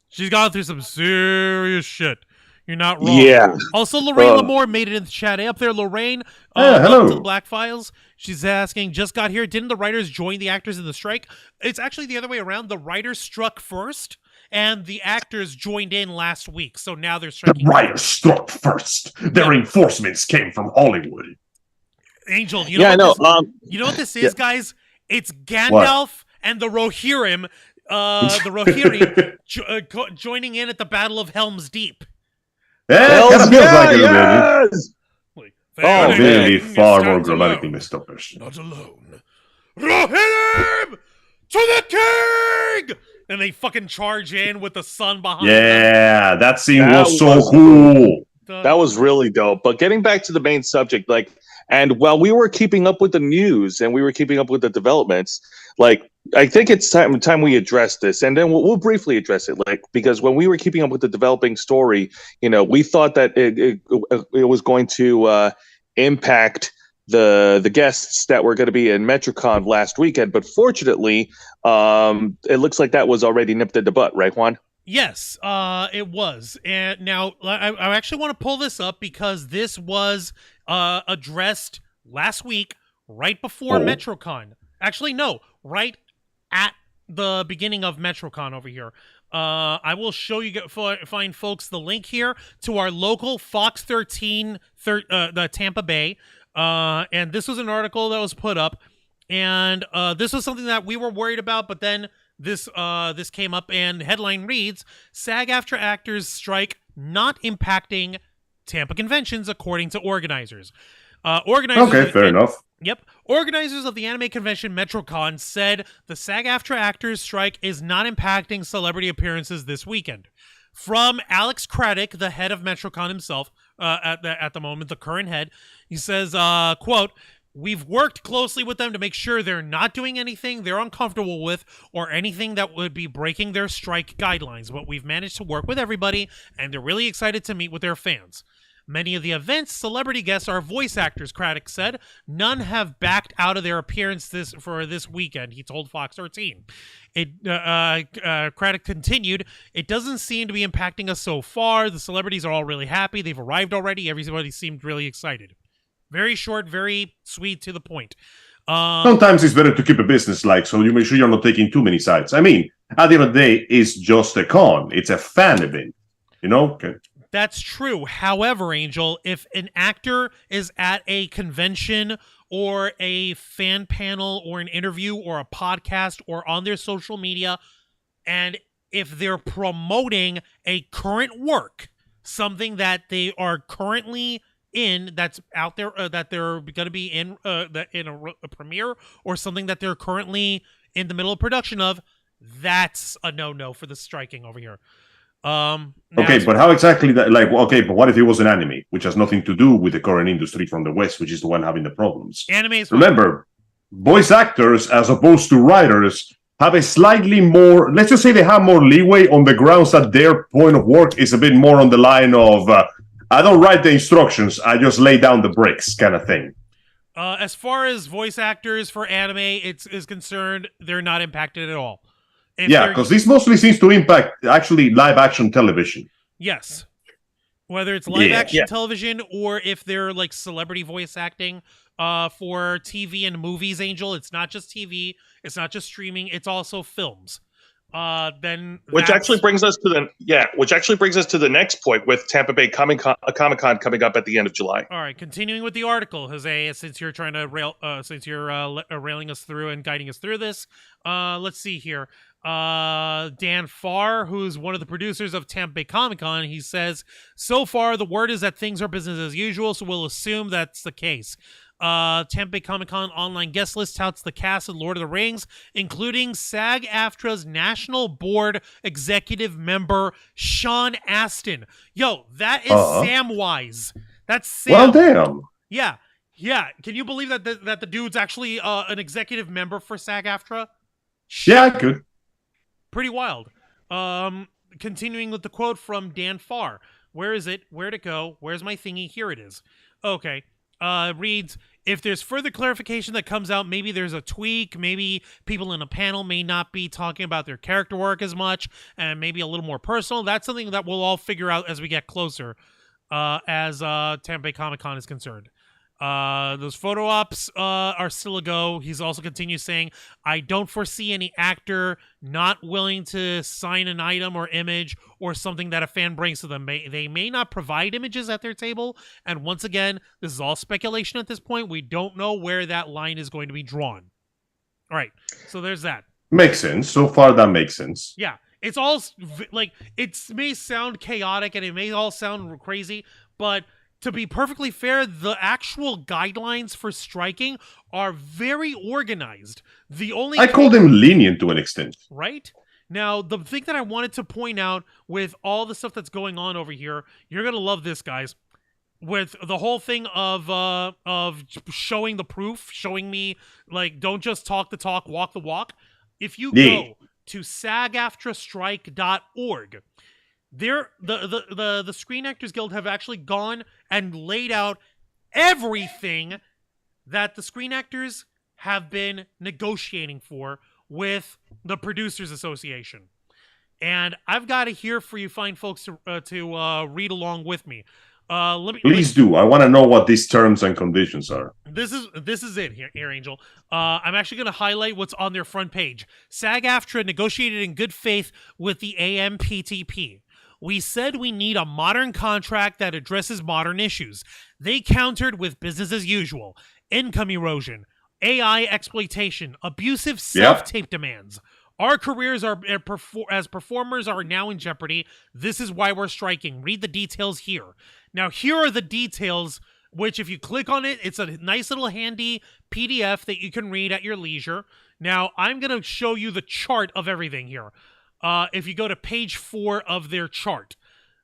She's gone through some serious shit. You're not wrong. Yeah. Also, Lorraine Lamore made it in the chat. Hey, up there, Lorraine. Hello. Welcome to the Black Files. She's asking, just got here. Didn't the writers join the actors in the strike? It's actually the other way around. The writers struck first, and the actors joined in last week. So now they're striking. The writers struck first. Their reinforcements came from Hollywood. Angel, you know you know what this is, Yeah. guys? It's Gandalf and the Rohirrim, joining in at the Battle of Helm's Deep. Yeah, it kind of feels like it, yes! Like, baby. Really Faraday far more stands grammatically alone, messed up person. not alone. Rohirrim to the king! And they fucking charge in with the sun behind them. Yeah, that scene That was so was cool. That was really dope. But getting back to the main subject, like, and while we were keeping up with the news and we were keeping up with the developments, like, I think it's time we address this, and then we'll briefly address it, like, because when we were keeping up with the developing story, you know, we thought that it was going to impact the guests that were going to be in MetroCon last weekend, but fortunately, it looks like that was already nipped in the butt, right, Juan? Yes, it was. And now I actually want to pull this up because this was addressed last week, right before MetroCon. Actually, no, right at the beginning of MetroCon over here. I will show you, find folks the link here to our local Fox 13, the Tampa Bay. And this was an article that was put up, and this was something that we were worried about, but then this came up, and headline reads, SAG-AFTRA actors strike not impacting Tampa conventions according to organizers. Okay, fair enough. Yep. Organizers of the anime convention MetroCon said the SAG-AFTRA actors strike is not impacting celebrity appearances this weekend. From Alex Craddock, the head of MetroCon himself, at the moment, the current head, he says, quote, "We've worked closely with them to make sure they're not doing anything they're uncomfortable with or anything that would be breaking their strike guidelines, but we've managed to work with everybody, and they're really excited to meet with their fans. Many of the event's celebrity guests are voice actors," Craddock said. "None have backed out of their appearance for this weekend," he told Fox 13. Craddock continued, "It doesn't seem to be impacting us so far. The celebrities are all really happy. They've arrived already. Everybody seemed really excited." Very short, very sweet, to the point. Sometimes it's better to keep a business-like, so you make sure you're not taking too many sides. I mean, at the end of the day, it's just a con. It's a fan event, you know? Okay. That's true. However, Angel, if an actor is at a convention or a fan panel or an interview or a podcast or on their social media, and if they're promoting a current work, something that they are currently in, that's out there, that they're going to be in a premiere, or something that they're currently in the middle of production of, that's a no-no for the striking over here. Okay, but how exactly that, like, okay, but what if it was an anime, which has nothing to do with the current industry from the West, which is the one having the problems? Anime is Remember, voice actors, as opposed to writers, have a slightly more, let's just say they have more leeway on the grounds that their point of work is a bit more on the line of, I don't write the instructions, I just lay down the bricks kind of thing. As far as voice actors for anime is concerned, they're not impacted at all. Yeah, because this mostly seems to impact actually live action television. Yes. Whether it's live action television or if they're like celebrity voice acting for TV and movies, Angel, it's not just TV, it's not just streaming, it's also films. Which actually brings us to the next point with Tampa Bay Comic-Con coming up at the end of July. All right, continuing with the article, Jose, since you're trying to railing us through and guiding us through this, let's see here. Dan Farr, who's one of the producers of Tampa Bay Comic-Con, he says, "So far, the word is that things are business as usual, so we'll assume that's the case. Tampa Bay Comic-Con online guest list touts the cast of Lord of the Rings, including SAG-AFTRA's National Board Executive Member Sean Astin. Yo, that is Samwise. That's Sam. Well, damn. Yeah. Yeah. Can you believe that the dude's actually an executive member for SAG-AFTRA? Yeah, I could. Pretty wild. Continuing with the quote from Dan Farr. Where is it? Where'd it go? Where's my thingy? Here it is. Okay. Reads, if there's further clarification that comes out, maybe there's a tweak, maybe people in a panel may not be talking about their character work as much, and maybe a little more personal. That's something that we'll all figure out as we get closer, as Tampa Bay Comic-Con is concerned. Those photo ops are still a go. He's also continues saying, I don't foresee any actor not willing to sign an item or image or something that a fan brings to them. They may not provide images at their table, and once again, this is all speculation at this point. We don't know where that line is going to be drawn. All right, so there's that. Makes sense. So far, that makes sense. Yeah, it's all like, it may sound chaotic and it may all sound crazy, but to be perfectly fair, the actual guidelines for striking are very organized. I call them lenient to an extent. Right? Now, the thing that I wanted to point out with all the stuff that's going on over here, you're going to love this, guys. With the whole thing of showing the proof, showing me, like, don't just talk the talk, walk the walk. If you go to sagaftrastrike.org, the Screen Actors Guild have actually gone and laid out everything that the screen actors have been negotiating for with the Producers Association. And I've got it here for you fine folks to read along with me. Please do. I want to know what these terms and conditions are. This is it here, Angel. I'm actually going to highlight what's on their front page. SAG-AFTRA negotiated in good faith with the AMPTP. We said we need a modern contract that addresses modern issues. They countered with business as usual, income erosion, AI exploitation, abusive self-tape demands. Our careers as performers are now in jeopardy. This is why we're striking. Read the details here. Now, here are the details, which if you click on it, it's a nice little handy PDF that you can read at your leisure. Now, I'm going to show you the chart of everything here. If you go to page 4 of their chart,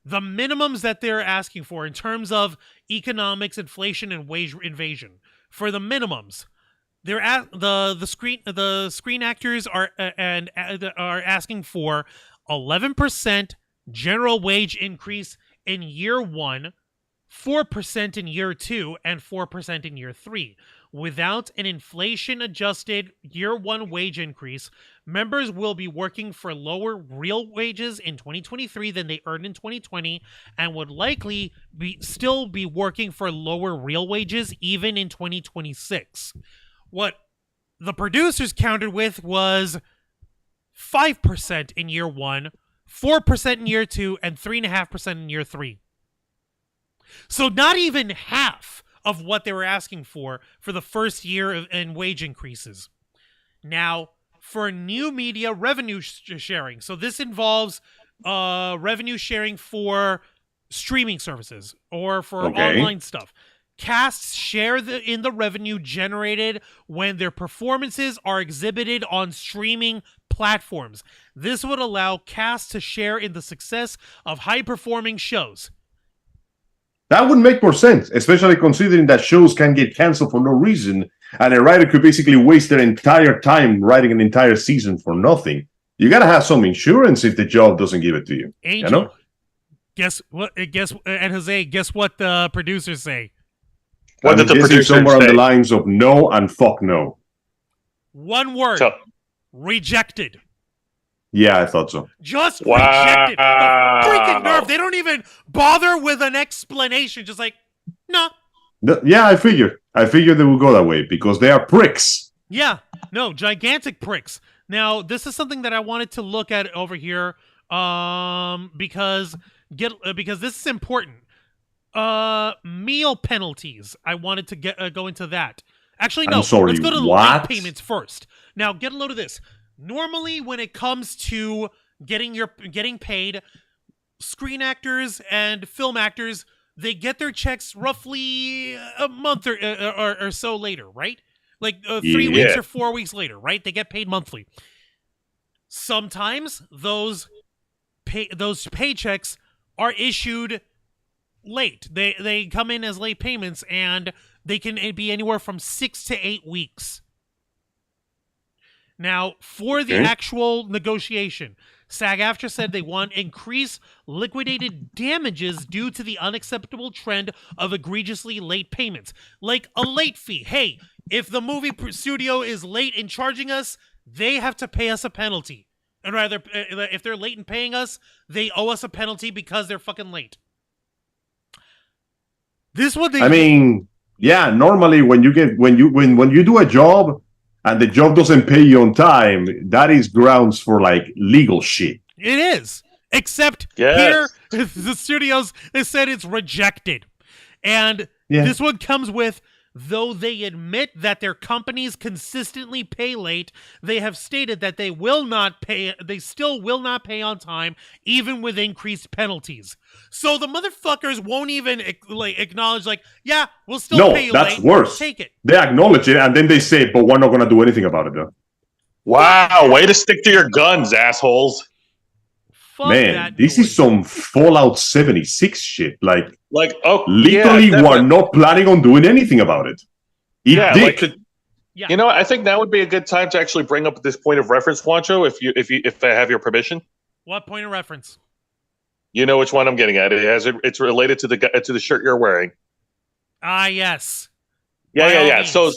the minimums that they're asking for in terms of economics, inflation, and wage invasion. For the minimums, they're the screen actors are asking for 11% general wage increase in year 1, 4% in year 2, and 4% in year 3. Without an inflation-adjusted year 1 wage increase, members will be working for lower real wages in 2023 than they earned in 2020 and would likely still be working for lower real wages even in 2026. What the producers countered with was 5% in year 1, 4% in year 2, and 3.5% in year 3. So not even half of what they were asking for the first year in wage increases. Now, for new media revenue sharing. So this involves revenue sharing for streaming services or for online stuff. Casts share in the revenue generated when their performances are exhibited on streaming platforms. This would allow casts to share in the success of high-performing shows. That would make more sense, especially considering that shows can get canceled for no reason, and a writer could basically waste their entire time writing an entire season for nothing. You gotta have some insurance if the job doesn't give it to you. Angel, you know? Guess what? And Jose, guess what the producers say? What did the producers somewhere say? On the lines of no and fuck no. One word. Rejected. Yeah, I thought so. Just rejected. The freaking nerve. They don't even bother with an explanation. Just like, no. Yeah, I figured. They would go that way because they are pricks. Yeah. No, gigantic pricks. Now, this is something that I wanted to look at over here because this is important. Meal penalties. I wanted to go into that. Actually, no. I'm sorry, let's go to what? late payments first. Now, get a load of this. Normally, when it comes to getting paid, screen actors and film actors they get their checks roughly a month or so later, right? Like 3 weeks or 4 weeks later, right? They get paid monthly. Sometimes those paychecks are issued late. They come in as late payments, and they can be anywhere from 6 to 8 weeks. Now, for the actual negotiation, SAG-AFTRA said they want increased liquidated damages due to the unacceptable trend of egregiously late payments, like a late fee. Hey, if the movie studio is late in charging us, they have to pay us a penalty. And rather, if they're late in paying us, they owe us a penalty because they're fucking late. This what they. I mean, yeah. Normally, when you do a job and the job doesn't pay you on time, that is grounds for like legal shit. It is, except here the studios they said it's rejected, and this one comes with. Though they admit that their companies consistently pay late, they have stated that they will not pay. They still will not pay on time, even with increased penalties. So the motherfuckers won't even acknowledge, yeah, we'll still pay you late. No, that's worse. Take it. They acknowledge it, and then they say, but we're not going to do anything about it, though. Wow, way to stick to your guns, assholes. Man, this is some Fallout 76 shit. Literally, we're not planning on doing anything about it. You know, I think now would be a good time to actually bring up this point of reference, Juancho, if I have your permission. What point of reference? You know which one I'm getting at. It's related to the shirt you're wearing. Ah, yes. Yeah. So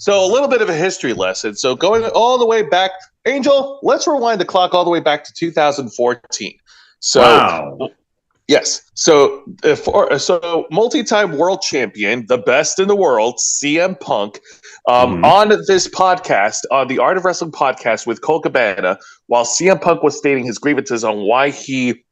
a little bit of a history lesson. So going all the way back, Angel, let's rewind the clock all the way back to 2014. So, wow. Yes. So multi-time world champion, the best in the world, CM Punk, on this podcast, on the Art of Wrestling podcast with Cole Cabana, while CM Punk was stating his grievances on why he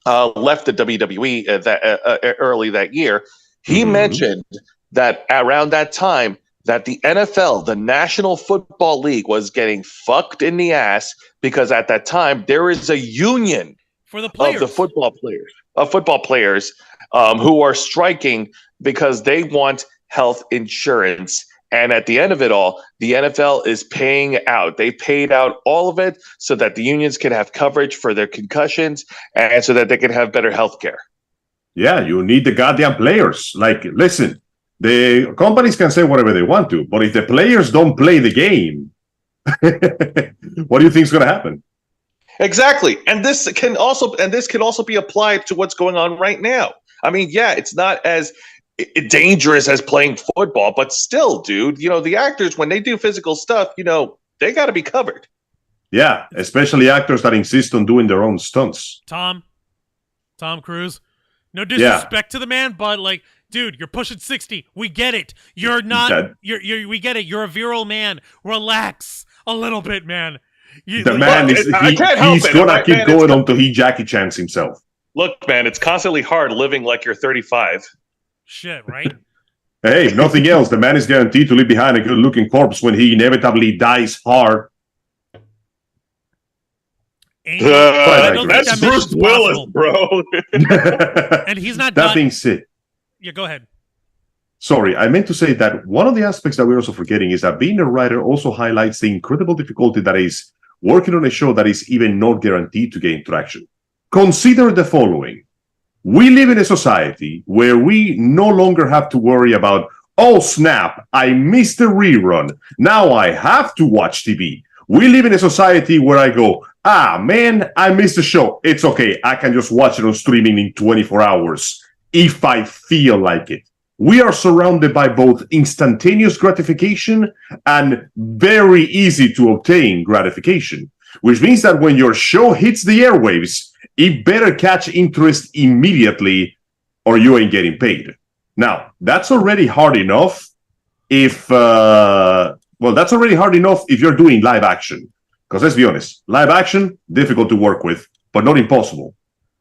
left the WWE early that year, he mentioned that around that time, that the NFL, the National Football League, was getting fucked in the ass because at that time there is a union for the players. Of the football players who are striking because they want health insurance. And at the end of it all, the NFL is paying out. They paid out all of it so that the unions can have coverage for their concussions and so that they can have better health care. Yeah, you need the goddamn players. Listen. The companies can say whatever they want to, but if the players don't play the game, what do you think is going to happen? Exactly, and this can also be applied to what's going on right now. I mean, yeah, it's not as dangerous as playing football, but still, dude, the actors when they do physical stuff, they got to be covered. Yeah, especially actors that insist on doing their own stunts. Tom Cruise. No disrespect to the man, but dude, you're pushing 60. We get it. You're not. We get it. You're a virile man. Relax a little bit, man. He's gonna keep going until he Jackie Chan's himself. Look, man, it's constantly hard living like you're 35. Shit, right? Hey, if nothing else, the man is guaranteed to leave behind a good-looking corpse when he inevitably dies hard. That's Bruce Willis, bro. And he's not. That being said. Yeah, go ahead. Sorry, I meant to say that one of the aspects that we're also forgetting is that being a writer also highlights the incredible difficulty that is working on a show that is even not guaranteed to gain traction. Consider the following. We live in a society where we no longer have to worry about, oh snap, I missed a rerun. Now I have to watch TV. We live in a society where I go, man, I missed the show. It's okay. I can just watch it on streaming in 24 hours. If I feel like it. We are surrounded by both instantaneous gratification and very easy to obtain gratification, which means that when your show hits the airwaves, it better catch interest immediately or you ain't getting paid. Now, that's already hard enough if you're doing live action. Because let's be honest, live action, difficult to work with, but not impossible.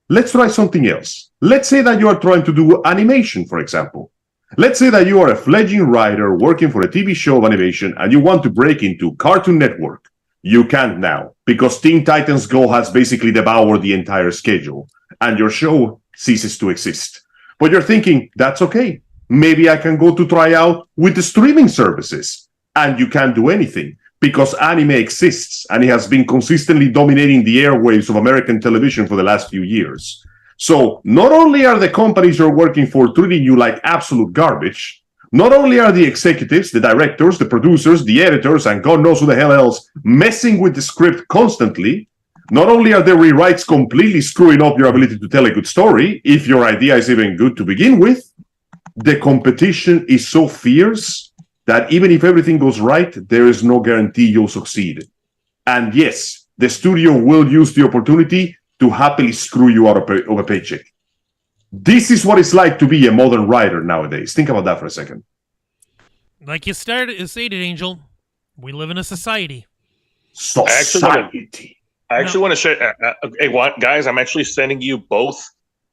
Let's try something else. Let's say that you are trying to do animation, for example. Let's say that you are a fledgling writer working for a TV show of animation and you want to break into Cartoon Network. You can't now because Teen Titans Go has basically devoured the entire schedule and your show ceases to exist. But you're thinking, that's okay. Maybe I can go to try out with the streaming services. And you can't do anything because anime exists and it has been consistently dominating the airwaves of American television for the last few years. So not only are the companies you're working for treating you like absolute garbage, not only are the executives, the directors, the producers, the editors, and God knows who the hell else messing with the script constantly, not only are the rewrites completely screwing up your ability to tell a good story, if your idea is even good to begin with, the competition is so fierce that even if everything goes right, there is no guarantee you'll succeed. And yes, the studio will use the opportunity to happily screw you out of a paycheck. This is what it's like to be a modern writer nowadays. Think about that for a second. Like you stated, Angel, we live in a society. Society. I actually want to share. Hey, guys? I'm actually sending you both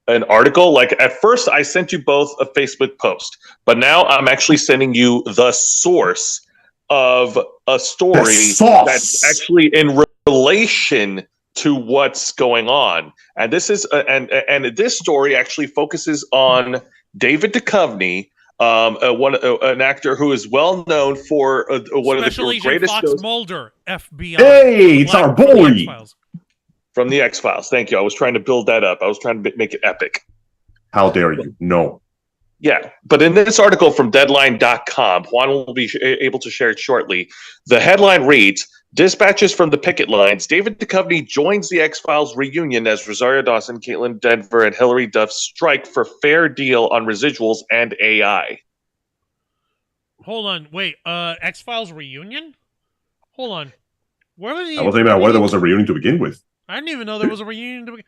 an article. Like at first, I sent you both a Facebook post, but now I'm actually sending you the source of a story that's actually in relation to what's going on. And this is and this story actually focuses on David Duchovny, an actor who is well known for one of the greatest Fox shows. Mulder, FBI. Hey, it's our boy from the X-Files. Thank you. I was trying to build that up. I was trying to make it epic. How dare you? No. Yeah, but in this article from Deadline.com, Juan will be able to share it shortly. The headline reads, "Dispatches from the picket lines. David Duchovny joins the X-Files reunion as Rosario Dawson, Caitlin Denver, and Hilary Duff strike for fair deal on residuals and AI." Hold on, wait. X-Files reunion? Hold on. Where was he? I wasn't even aware there was a reunion to begin with. I didn't even know there was a reunion to begin.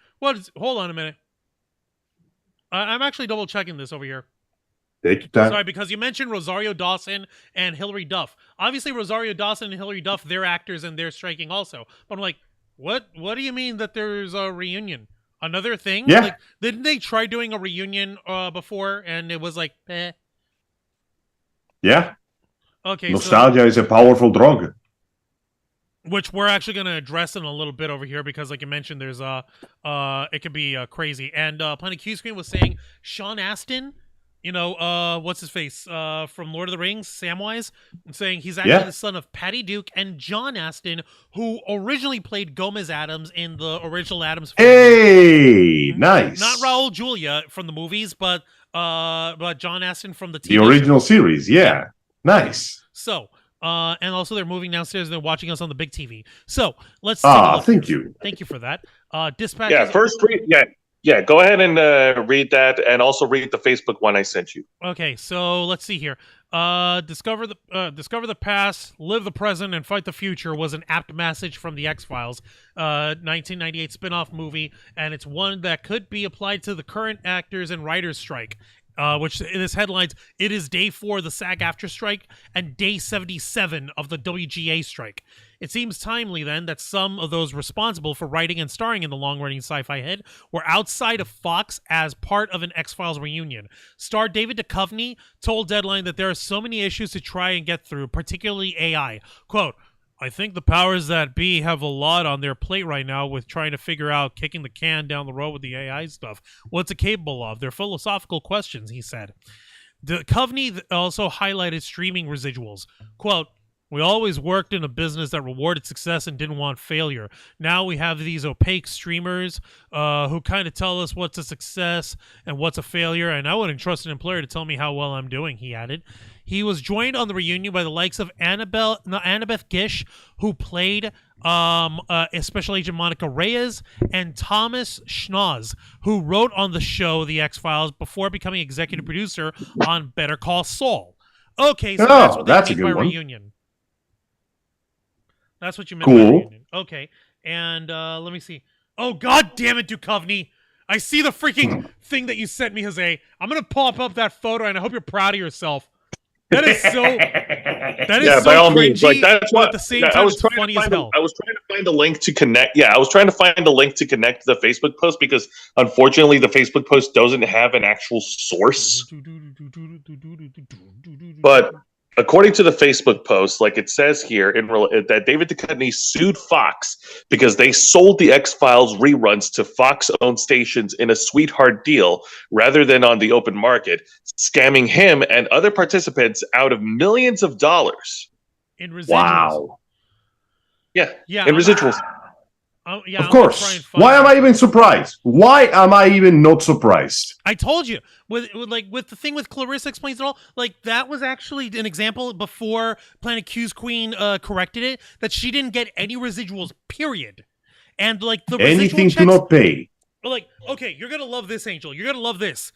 Hold on a minute. I'm actually double checking this over here. Take your time. Sorry, because you mentioned Rosario Dawson and Hilary Duff. Obviously, Rosario Dawson and Hilary Duff, they're actors and they're striking also. But I'm like, what do you mean that there's a reunion? Another thing? Yeah. Like, didn't they try doing a reunion before and it was like, eh? Yeah. Okay. Nostalgia is a powerful drug. Which we're actually going to address in a little bit over here because, like you mentioned, there's it could be crazy. And Planet Q Screen was saying Sean Astin, you know, what's his face from Lord of the Rings, Samwise, saying he's actually the son of Patty Duke and John Astin, who originally played Gomez Addams in the original Addams film. Hey, nice. Not Raul Julia from the movies, but John Astin from the TV the original series. Yeah, nice. So. And also they're moving downstairs and they're watching us on the big TV. So let's take a look. Thank you. Thank you for that. Dispatch. Yeah, first read. Yeah. Go ahead and read that, and also read the Facebook one I sent you. Okay, so let's see here. Discover the past, live the present, and fight the future was an apt message from the X-Files, 1998 spin-off movie, and it's one that could be applied to the current actors and writers strike. Which in this headlines, it is day 4 of the SAG-AFTRA strike and day 77 of the WGA strike. It seems timely then that some of those responsible for writing and starring in the long-running sci-fi hit were outside of Fox as part of an X-Files reunion. Star David Duchovny told Deadline that there are so many issues to try and get through, particularly AI. Quote, "I think the powers that be have a lot on their plate right now with trying to figure out kicking the can down the road with the AI stuff. What's it capable of? They're philosophical questions," he said. Duchovny also highlighted streaming residuals. Quote, "We always worked in a business that rewarded success and didn't want failure. Now we have these opaque streamers who kind of tell us what's a success and what's a failure, and I wouldn't trust an employer to tell me how well I'm doing," he added. He was joined on the reunion by the likes of Annabeth Gish, who played Special Agent Monica Reyes, and Thomas Schnoz, who wrote on the show The X-Files before becoming executive producer on Better Call Saul. Okay, so that's what they mean by reunion. That's what you meant by reunion. Okay, and let me see. Oh, God damn it, Duchovny. I see the freaking thing that you sent me, Jose. I'm going to pop up that photo, and I hope you're proud of yourself. That is so. That is so by all cringy, means. Like that's what. at the same time, it's funny as hell. I was trying to find a link to connect. Yeah, I was trying to find a link to connect to the Facebook post because unfortunately the Facebook post doesn't have an actual source. But According to the Facebook post, like it says here, that David Duchovny sued Fox because they sold the X-Files reruns to Fox-owned stations in a sweetheart deal rather than on the open market, scamming him and other participants out of millions of dollars. In residuals. Wow. Yeah, in residuals. Of course. Why am I even surprised? Why am I even not surprised? I told you with the thing with Clarissa Explains It All, like that was actually an example before Planet Q's Queen corrected it, that she didn't get any residuals, period. And like the anything checks, to not pay. Like, okay, you're gonna love this, Angel. You're gonna love this.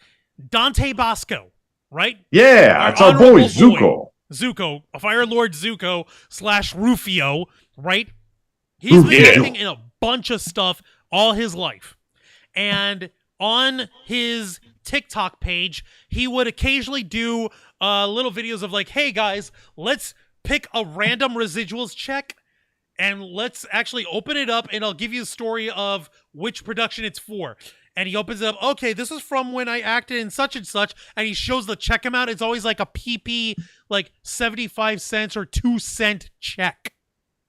Dante Bosco, right? Yeah, it's our boy Zuko. Zuko, Fire Lord Zuko / Rufio, right? He's been acting in a bunch of stuff all his life. And on his TikTok page, he would occasionally do little videos of like, hey guys, let's pick a random residuals check and let's actually open it up and I'll give you a story of which production it's for. And he opens it up, okay, this is from when I acted in such and such, and he shows the check amount. It's always like a PP, like 75 cents or 2-cent check.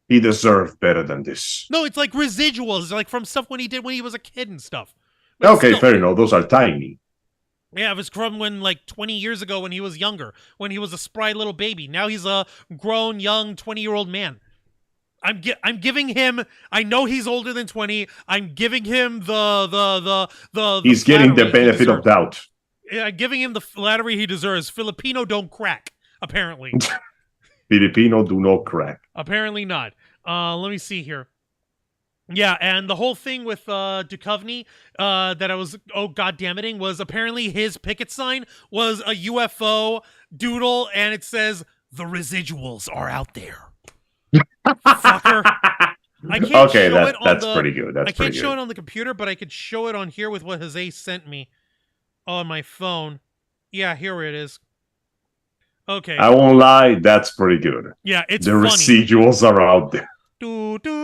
He deserved better than this. No, it's like residuals, like from stuff when he did when he was a kid and stuff. But okay, fair enough. Those are tiny. Yeah, it was from when like 20 years ago when he was younger, when he was a spry little baby. Now he's a grown, young 20-year-old man. I'm giving him. I know he's older than 20. I'm giving him the He's getting the benefit of doubt. Yeah, I'm giving him the flattery he deserves. Filipino don't crack, apparently. Filipino do not crack. Apparently not. Let me see here. Yeah, and the whole thing with Duchovny that I was goddamming was apparently his picket sign was a UFO doodle, and it says the residuals are out there. Fucker. I can't show it on that's pretty good. I can't show it on the computer, but I could show it on here with what Jose sent me on my phone. Yeah, here it is. Okay. I won't lie, that's pretty good. Yeah, it's the funny. Residuals are out there. Do the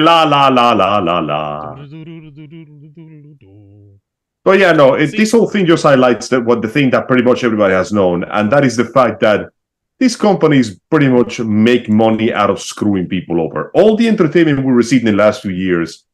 la la la la la la. But yeah, no, this whole thing just highlights the thing that pretty much everybody has known, and that is the fact that these companies pretty much make money out of screwing people over. All the entertainment we received in the last few years,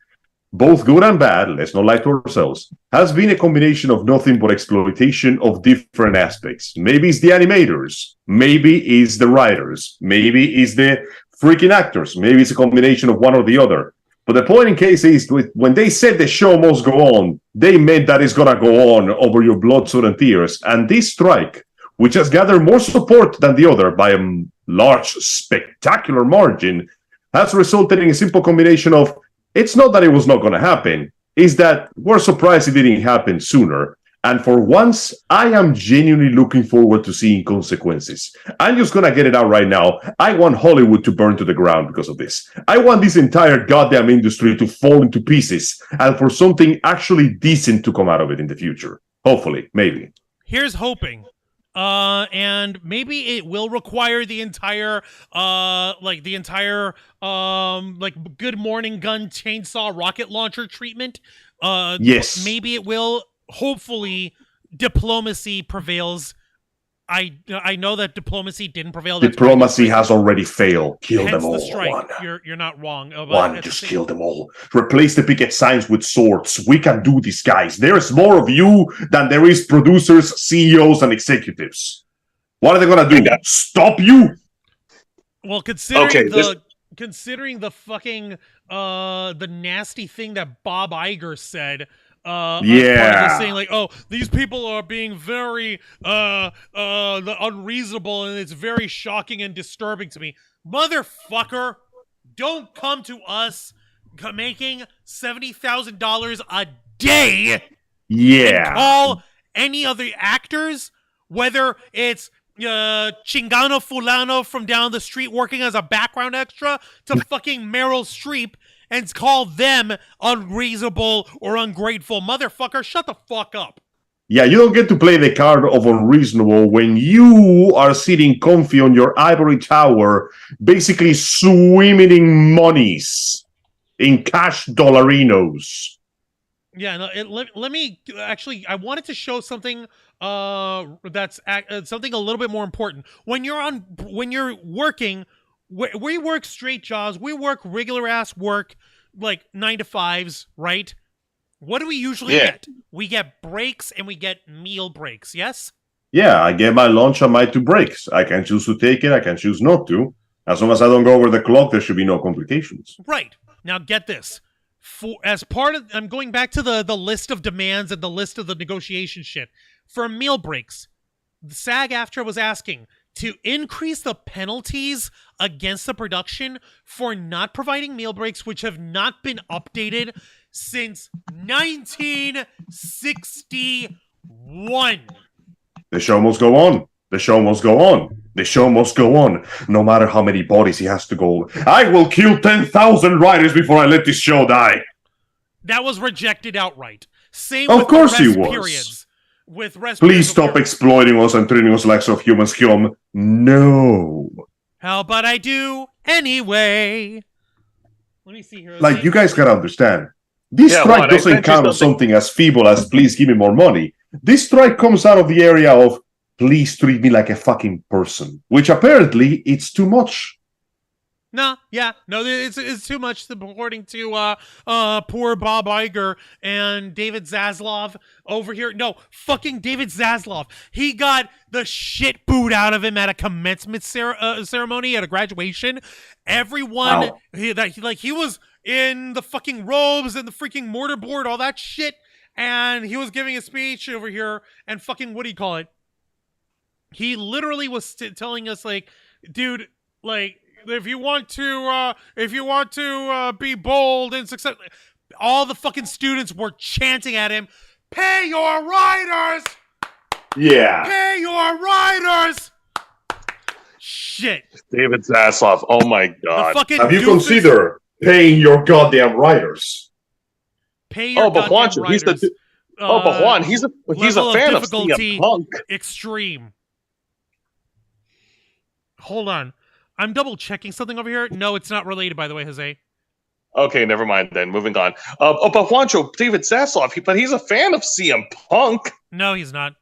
both good and bad, let's not lie to ourselves, has been a combination of nothing but exploitation of different aspects. Maybe it's the animators, maybe it's the writers, maybe it's the freaking actors, maybe it's a combination of one or the other. But the point in case is, when they said the show must go on, they meant that it's gonna go on over your blood, sweat, and tears. And this strike, which has gathered more support than the other by a large, spectacular margin, has resulted in a simple combination of, it's not that it was not going to happen, it's that we're surprised it didn't happen sooner. And for once, I am genuinely looking forward to seeing consequences. I'm just going to get it out right now. I want Hollywood to burn to the ground because of this. I want this entire goddamn industry to fall into pieces and for something actually decent to come out of it in the future. Hopefully, maybe. Here's hoping. And maybe it will require the entire Good Morning Gun chainsaw rocket launcher treatment. Yes. Maybe it will. Hopefully, diplomacy prevails. I know that diplomacy didn't prevail. Diplomacy has already failed. Kill them all. The strike. One. You're not wrong. Just kill them all. Replace the picket signs with swords. We can do this, guys. There's more of you than there is producers, CEOs, and executives. What are they gonna do? Stop you? Well, considering the fucking the nasty thing that Bob Iger said. Saying like, oh, these people are being very unreasonable, and it's very shocking and disturbing to me. Motherfucker, don't come to us making $70,000 a day. Yeah. And call any other actors, whether it's Chingano Fulano from down the street working as a background extra to fucking Meryl Streep, and call them unreasonable or ungrateful. Motherfucker, shut the fuck up. Yeah, you don't get to play the card of unreasonable when you are sitting comfy on your ivory tower, basically swimming in monies, in cash dollarinos. Yeah, no, let me actually. I wanted to show something. That's something a little bit more important. When you're working, we work straight jobs. We work regular ass work, like 9 to 5s, right? What do we usually get? We get breaks and we get meal breaks. Yes. Yeah, I get my lunch and my 2 breaks. I can choose to take it. I can choose not to. As long as I don't go over the clock, there should be no complications. Right. Now get this. As part of, I'm going back to the list of demands and the list of the negotiation shit. For meal breaks, the SAG-AFTRA was asking to increase the penalties against the production for not providing meal breaks, which have not been updated since 1961. The show must go on. The show must go on. The show must go on, no matter how many bodies he has to go. I will kill 10,000 writers before I let this show die. That was rejected outright. Same Of with course the rest he was. periods. With rest Please periods stop exploiting us and treating us like subhuman scum. No. How about I do anyway? Let me see here. Like, you guys gotta understand. This strike doesn't count as something as feeble as please give me more money. This strike comes out of the area of please treat me like a fucking person, which apparently it's too much. No, it's too much, according to poor Bob Iger and David Zaslav over here. No, fucking David Zaslav. He got the shit booed out of him at a commencement ceremony at a graduation. Everyone, he was in the fucking robes and the freaking mortarboard, all that shit, and he was giving a speech over here, and fucking, what do you call it? He literally was telling us, like, dude, like, if you want to be bold and successful, all the fucking students were chanting at him, "Pay your writers! Yeah. Pay your writers!" Shit. David Zaslav. Oh my god. Have you considered paying your goddamn writers? Pay your goddamn Juancho, writers. but Juan, he's a fan of CM Punk. Extreme. Hold on. I'm double checking something over here. No, it's not related, by the way, Jose. Okay, never mind then. Moving on. But Juancho, David Zaslav, but he's a fan of CM Punk. No, he's not.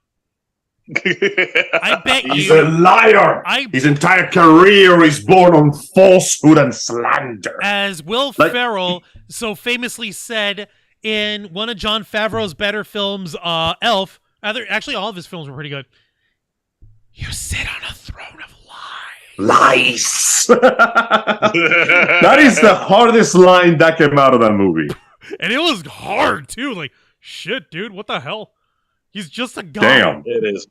I bet He's a liar. His entire career is born on falsehood and slander. As Will Ferrell so famously said in one of Jon Favreau's better films, Elf. Actually, all of his films were pretty good. You sit on a throne of lies. That is the hardest line that came out of that movie. And it was hard, too. Like, shit, dude, what the hell? He's just a guy. Damn. It is.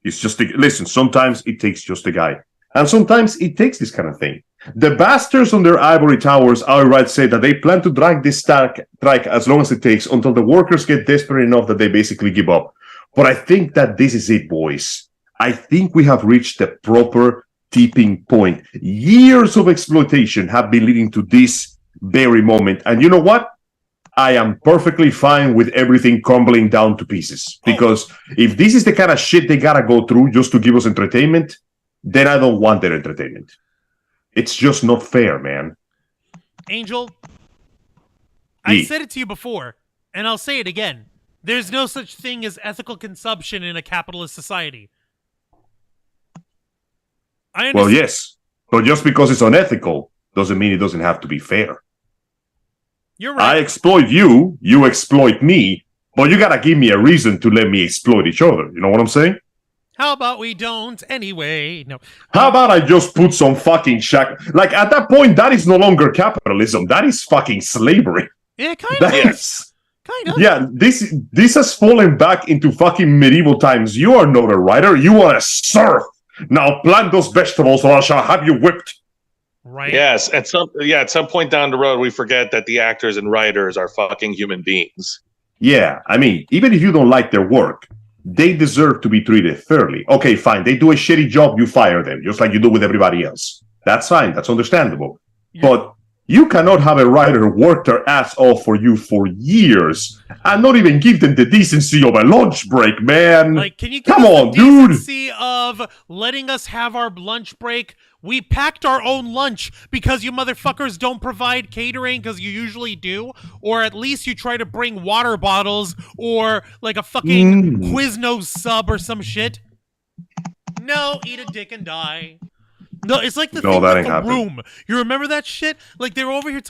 He's just listen, sometimes it takes just a guy. And sometimes it takes this kind of thing. The bastards on their ivory towers outright say that they plan to drag this strike as long as it takes until the workers get desperate enough that they basically give up. But I think that this is it, boys. I think we have reached the proper tipping point. Years of exploitation have been leading to this very moment. And you know what? I am perfectly fine with everything crumbling down to pieces. Because if this is the kind of shit they gotta go through just to give us entertainment, then I don't want their entertainment. It's just not fair, man. Angel, I said it to you before, and I'll say it again. There's no such thing as ethical consumption in a capitalist society. Well, yes, but just because it's unethical doesn't mean it doesn't have to be fair. You're right. I exploit you, you exploit me, but you gotta give me a reason to let me exploit each other. You know what I'm saying? How about we don't anyway? No. How about I just put some fucking Like, at that point, that is no longer capitalism. That is fucking slavery. Yeah, kind of. Yes. Kind of. Yeah, this has fallen back into fucking medieval times. You are not a writer. You are a serf. Now plant those vegetables or I shall have you whipped. Right. Yes. At some point down the road, we forget that the actors and writers are fucking human beings. Yeah, I mean, even if you don't like their work, they deserve to be treated fairly. Okay, fine. They do a shitty job, you fire them, just like you do with everybody else. That's fine. That's understandable. Yeah. But you cannot have a writer work their ass off for you for years and not even give them the decency of a lunch break, man. Like, can you give Come us on, the dude. decency of letting us have our lunch break We packed our own lunch because you motherfuckers don't provide catering because you usually do, or at least you try to bring water bottles or like a fucking Quiznos sub or some shit. No, eat a dick and die. No, it's like the thing with the room. You remember that shit? Like they were over here,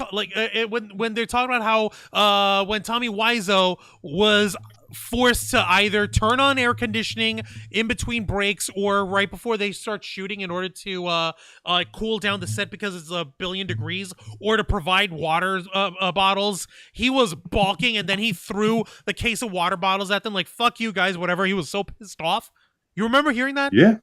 when they're talking about how when Tommy Wiseau was forced to either turn on air conditioning in between breaks or right before they start shooting in order to cool down the set because it's 1 billion degrees, or to provide water bottles. He was balking, and then he threw the case of water bottles at them like, fuck you guys, whatever. He was so pissed off. You remember hearing that? Yeah.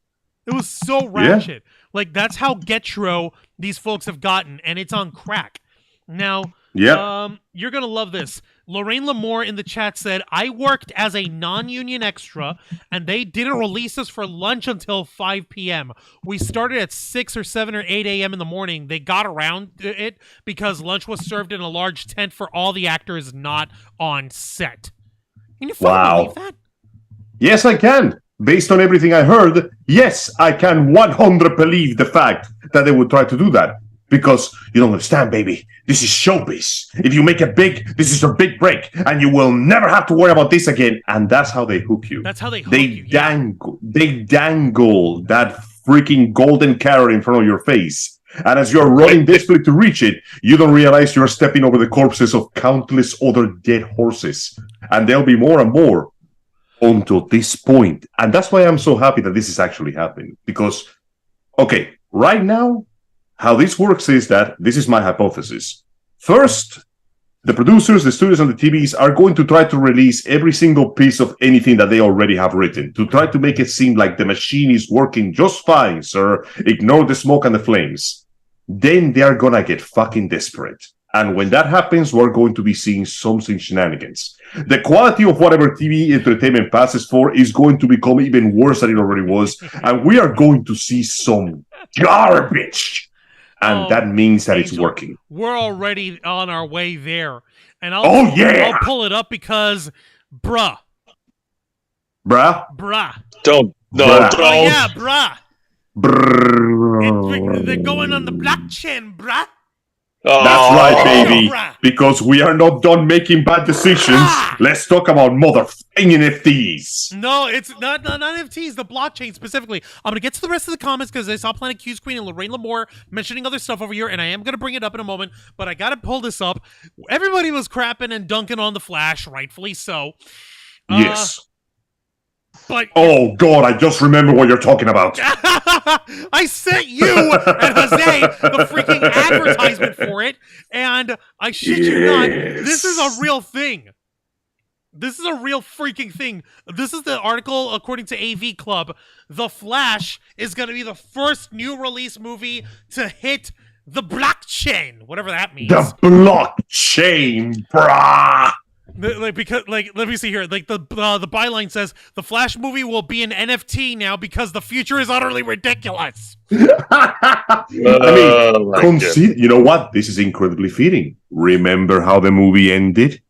It was so ratchet. Yeah. Like, that's how getro these folks have gotten, and it's on crack. Now, you're going to love this. Lorraine Lamore in the chat said, I worked as a non-union extra, and they didn't release us for lunch until 5 p.m. We started at 6 or 7 or 8 a.m. in the morning. They got around it because lunch was served in a large tent for all the actors not on set. Can you fucking believe that? Yes, I can. Based on everything I heard, yes, I can 100% believe the fact that they would try to do that. Because you don't understand, baby. This is showbiz. If you make it big, this is your big break, and you will never have to worry about this again. And that's how they hook you. That's how they hook you. They dangle that freaking golden carrot in front of your face. And as you're running desperately to reach it, you don't realize you're stepping over the corpses of countless other dead horses. And there'll be more and more until this point. And that's why I'm so happy that this is actually happening. Because, okay, right now, how this works is that, this is my hypothesis. First, the producers, the studios, and the TVs are going to try to release every single piece of anything that they already have written, to try to make it seem like the machine is working just fine, sir. Ignore the smoke and the flames. Then they are gonna get fucking desperate. And when that happens, we're going to be seeing something shenanigans. The quality of whatever TV entertainment passes for is going to become even worse than it already was. And we are going to see some garbage. And that means that it's working. We're already on our way there. And I'll pull it up because, bruh. Don't. Oh, yeah, bruh. They're going on the blockchain, bruh. Oh, that's right, baby. Because we are not done making bad decisions. Let's talk about motherfucking NFTs. No, it's not NFTs, the blockchain specifically. I'm going to get to the rest of the comments because I saw Planet Q's Queen and Lorraine Lamore mentioning other stuff over here, and I am going to bring it up in a moment, but I got to pull this up. Everybody was crapping and dunking on the Flash, rightfully so. Yes. But oh, God, I just remember what you're talking about. I sent you and Jose the freaking advertisement for it, and I shit you not, this is a real thing. This is a real freaking thing. This is the article, according to AV Club. The Flash is going to be the first new release movie to hit the blockchain, whatever that means. The blockchain, brah. Let me see here. Like the byline says, the Flash movie will be an NFT now because the future is utterly ridiculous. I mean, you know what? This is incredibly fitting. Remember how the movie ended?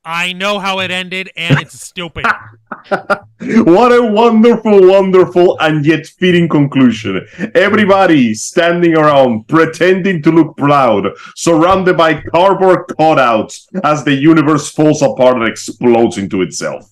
I know how it ended, and it's stupid. What a wonderful, wonderful, and yet fitting conclusion. Everybody standing around, pretending to look proud, surrounded by cardboard cutouts as the universe falls apart and explodes into itself.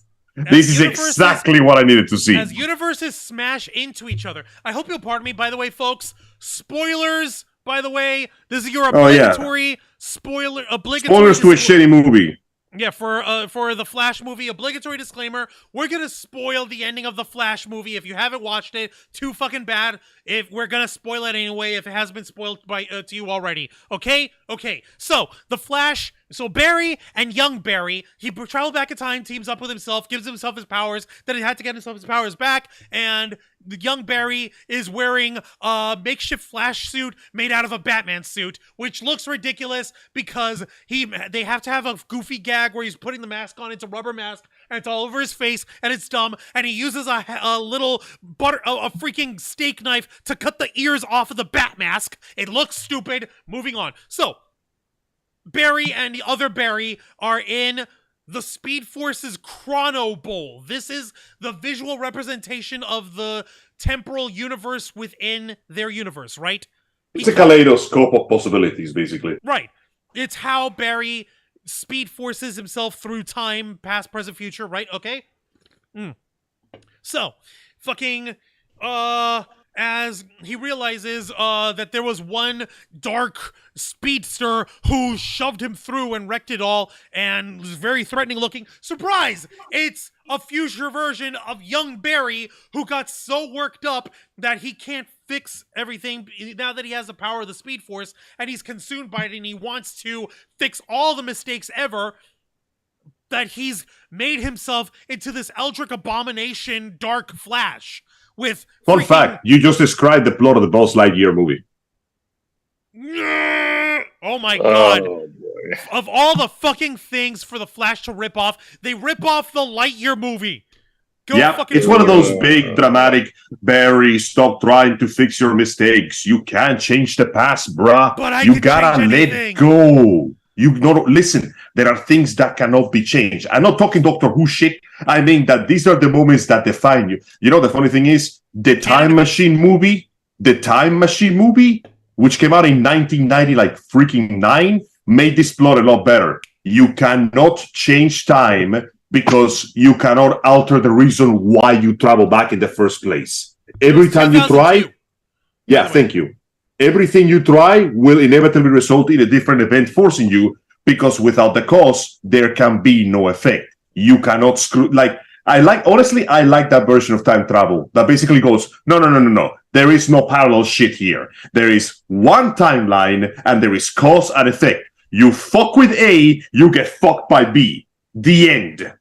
This is exactly what I needed to see. As universes smash into each other. I hope you'll pardon me, by the way, folks. Spoilers, by the way. This is your obligatory spoilers to a shitty movie. Yeah, for the Flash movie, obligatory disclaimer, we're going to spoil the ending of the Flash movie. If you haven't watched it, too fucking bad. If we're going to spoil it anyway, if it has been spoiled to you already. Okay? Okay. So, the Flash, Barry and young Barry, he traveled back in time, teams up with himself, gives himself his powers, then he had to get himself his powers back, and the young Barry is wearing a makeshift Flash suit made out of a Batman suit, which looks ridiculous because they have to have a goofy gag where he's putting the mask on. It's a rubber mask, and it's all over his face, and it's dumb, and he uses a little a freaking steak knife to cut the ears off of the Bat mask. It looks stupid. Moving on. So, Barry and the other Barry are in the Speed Force's Chrono Bowl. This is the visual representation of the temporal universe within their universe, right? It's a kaleidoscope of possibilities, basically. Right. It's how Barry Speed Forces himself through time, past, present, future, right? Okay? So, fucking, as he realizes that there was one dark speedster who shoved him through and wrecked it all and was very threatening looking. Surprise! It's a future version of young Barry who got so worked up that he can't fix everything now that he has the power of the Speed Force, and he's consumed by it, and he wants to fix all the mistakes ever, that he's made himself into this eldritch abomination dark Flash with Fun fact, you just described the plot of the Buzz Lightyear movie. Oh my god. Oh, boy. Of all the fucking things for the Flash to rip off, they rip off the Lightyear movie. Yeah, it's one of those big, dramatic, Barry, stop trying to fix your mistakes. You can't change the past, bruh. But you gotta let go. Listen, there are things that cannot be changed. I'm not talking Doctor Who shit. I mean that these are the moments that define you. You know, the funny thing is, the Time Machine movie, which came out in 1990, like freaking 9, made this plot a lot better. You cannot change time because you cannot alter the reason why you travel back in the first place. Every time you try, thank you. Everything you try will inevitably result in a different event forcing you, because without the cause, there can be no effect. You cannot I like that version of time travel that basically goes, no. There is no parallel shit here. There is one timeline and there is cause and effect. You fuck with A, you get fucked by B. The end.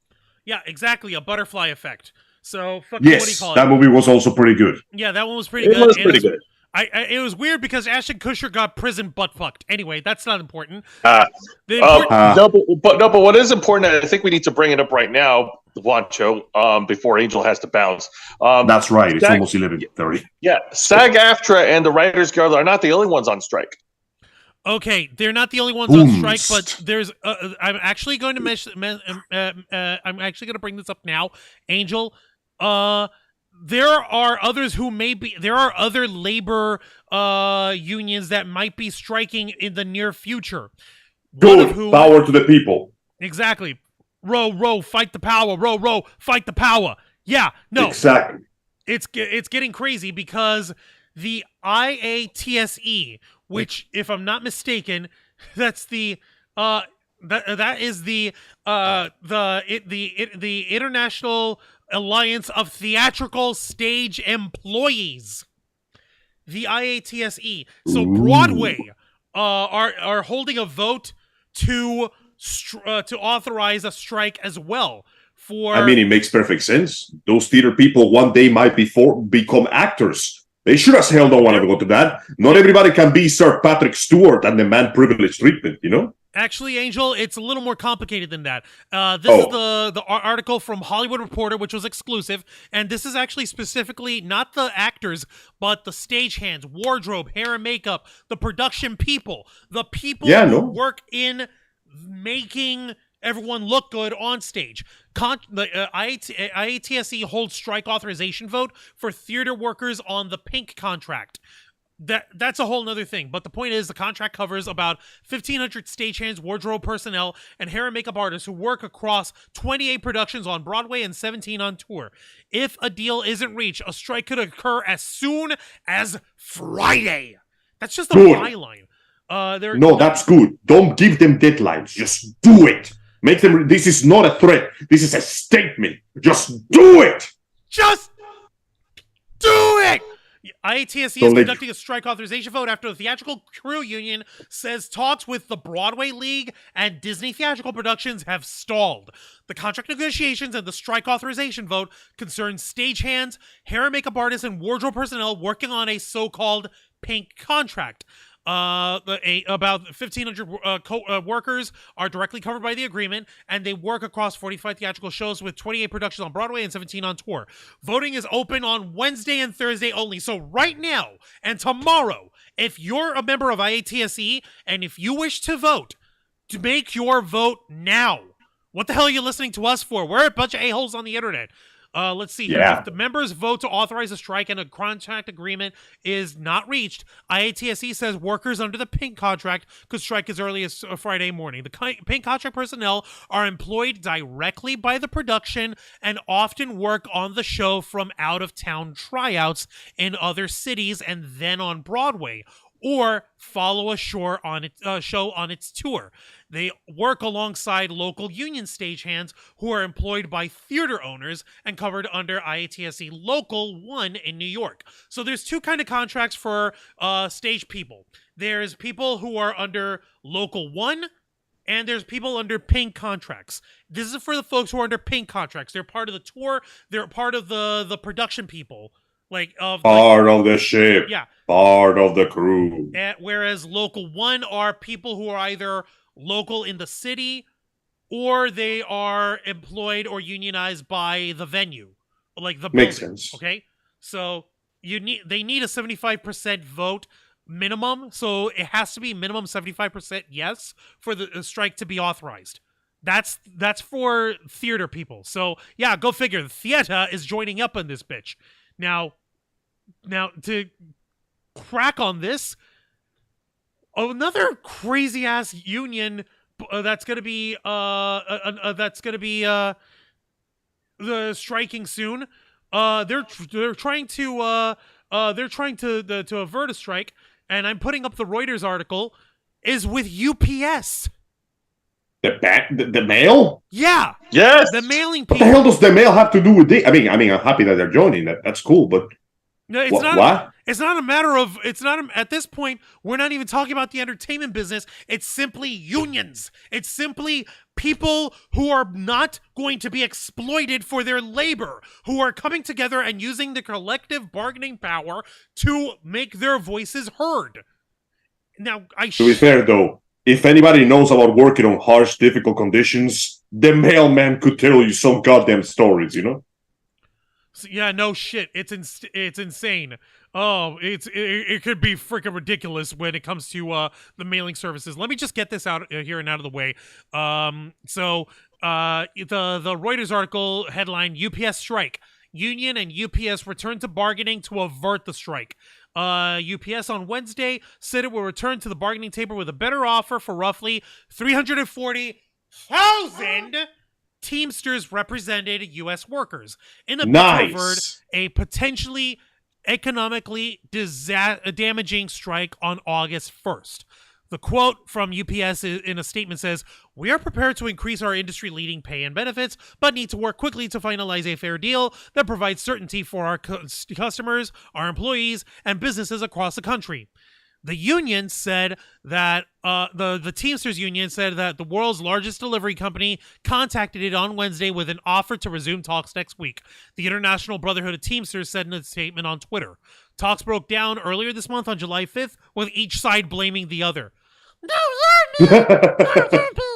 Yeah, exactly. A butterfly effect. So, what do you call it? That movie was also pretty good. Yeah, that one was pretty good. It was pretty good. It was weird because Ashton Kutcher got prison butt fucked. Anyway, that's not important. But what is important, and I think we need to bring it up right now, Juancho, before Angel has to bounce. That's right. It's almost 11:30. Yeah, SAG-AFTRA and the Writers Guild are not the only ones on strike. Okay, they're not the only ones on strike, but there's. I'm actually going to I'm actually going to bring this up now, Angel. There are others who may be. There are other labor unions that might be striking in the near future. Good. Power to the people. Exactly. Row, fight the power. Row, fight the power. Yeah, no. Exactly. It's getting crazy because the IATSE, which, if I'm not mistaken, that's the that is the International Alliance of Theatrical Stage Employees, the IATSE. So Broadway are holding a vote to authorize a strike as well. I mean, it makes perfect sense. Those theater people one day might become actors. They sure as hell don't want to go to that. Not everybody can be Sir Patrick Stewart and demand privileged treatment, you know? Actually, Angel, it's a little more complicated than that. This is the article from Hollywood Reporter, which was exclusive, and this is actually specifically not the actors, but the stagehands, wardrobe, hair and makeup, the production people, the people who work in making everyone look good on stage. The IATSE holds strike authorization vote for theater workers on the Pink contract. That's a whole nother thing. But the point is, the contract covers about 1,500 stagehands, wardrobe personnel, and hair and makeup artists who work across 28 productions on Broadway and 17 on tour. If a deal isn't reached, a strike could occur as soon as Friday. That's just a byline. That's good. Don't give them deadlines. Just do it. Make them. This is not a threat. This is a statement. Just do it. Just do it. IATSE is conducting a strike authorization vote after the Theatrical Crew Union says talks with the Broadway League and Disney Theatrical Productions have stalled. The contract negotiations and the strike authorization vote concern stagehands, hair and makeup artists, and wardrobe personnel working on a so-called Pink contract. About 1,500 workers are directly covered by the agreement, and they work across 45 theatrical shows with 28 productions on Broadway and 17 on tour. Voting is open on Wednesday and Thursday only. So right now and tomorrow, if you're a member of IATSE and if you wish to vote, to make your vote now. What the hell are you listening to us for? We're a bunch of a-holes on the internet. Let's see here. Yeah. If the members vote to authorize a strike and a contract agreement is not reached, IATSE says workers under the pink contract could strike as early as Friday morning. The pink contract personnel are employed directly by the production and often work on the show from out-of-town tryouts in other cities and then on Broadway, or follow a show on its tour. They work alongside local union stagehands who are employed by theater owners and covered under IATSE Local 1 in New York. So there's two kind of contracts for stage people. There's people who are under Local 1, and there's people under pink contracts. This is for the folks who are under pink contracts. They're part of the tour. They're part of the production people. Of the ship. Yeah. Part of the crew. Whereas Local 1 are people who are either local in the city or they are employed or unionized by the venue. Like the building. Makes sense. Okay? So they need a 75% vote minimum. So it has to be minimum 75% yes for the strike to be authorized. That's for theater people. So yeah, go figure. The theater is joining up on this bitch. Now to crack on this, another crazy ass union that's gonna be the striking soon. They're trying to avert a strike, and I'm putting up the Reuters article. Is with UPS. The mail? Yeah. Yes. The mailing What people. the hell does the mail have to do with it? I mean, I'm happy that they're joining. That's cool, but No, it's what? not. What? It's not a matter of. It's not at this point. We're not even talking about the entertainment business. It's simply unions. It's simply people who are not going to be exploited for their labor, who are coming together and using the collective bargaining power to make their voices heard. Now, To be fair, though, if anybody knows about working on harsh, difficult conditions, the mailman could tell you some goddamn stories, you know? Yeah, no shit. It's insane. Oh, it could be freaking ridiculous when it comes to the mailing services. Let me just get this out here and out of the way. So the Reuters article headline: UPS strike. Union and UPS return to bargaining to avert the strike. UPS on Wednesday said it will return to the bargaining table with a better offer for roughly 340,000 Teamsters represented U.S. workers in a bid to avert a potentially economically damaging strike on August 1st. The quote from UPS in a statement says, "We are prepared to increase our industry-leading pay and benefits, but need to work quickly to finalize a fair deal that provides certainty for our customers, our employees, and businesses across the country." The union said that the Teamsters union said that the world's largest delivery company contacted it on Wednesday with an offer to resume talks next week. The International Brotherhood of Teamsters said in a statement on Twitter. Talks broke down earlier this month on July 5th, with each side blaming the other.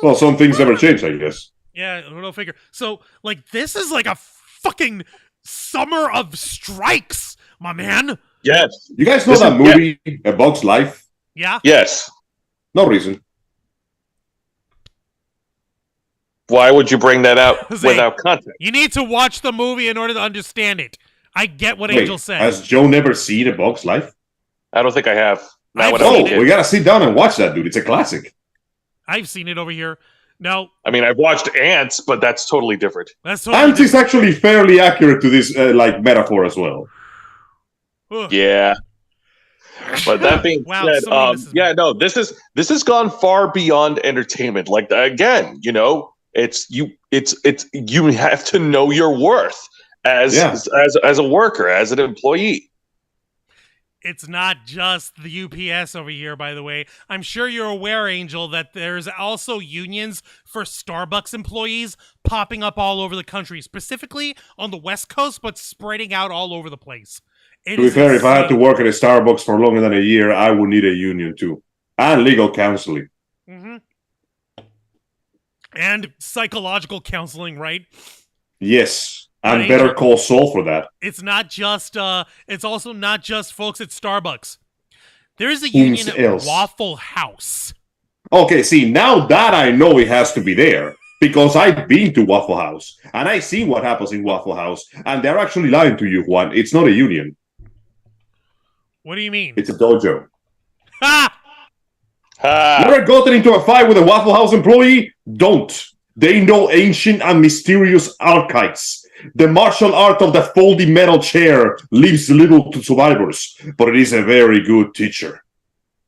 Well, some things never change, I guess. Yeah, no figure. So, this is like a fucking summer of strikes, my man. Yes. You guys know that movie, A Bug's Life? Yeah? Yes. No reason. Why would you bring that out without context? You need to watch the movie in order to understand it. I get what Angel said. Has Joe never seen A Bug's Life? I don't think I have. We gotta sit down and watch that, dude. It's a classic. I've seen it over here. No. I mean, I've watched Ants, but that's totally different. Ants is actually fairly accurate to this metaphor as well. Ugh. Yeah. But that being said, this has gone far beyond entertainment. Like, again, you have to know your worth as a worker, as an employee. It's not just the UPS over here, by the way. I'm sure you're aware, Angel, that there's also unions for Starbucks employees popping up all over the country, specifically on the West Coast, but spreading out all over the place. To be fair, if I had to work at a Starbucks for longer than a year, I would need a union too. And legal counseling. Mm-hmm. And psychological counseling, right? Yes. And Better Call Saul for that. It's not just it's also not just folks at Starbucks. There is a union at Waffle House. Okay, see, now that I know it has to be there. Because I've been to Waffle House, and I see what happens in Waffle House, and they're actually lying to you, Juan. It's not a union. What do you mean? It's a dojo. Ha! Never gotten into a fight with a Waffle House employee? Don't. They know ancient and mysterious archives. The martial art of the folding metal chair leaves little to survivors, but it is a very good teacher.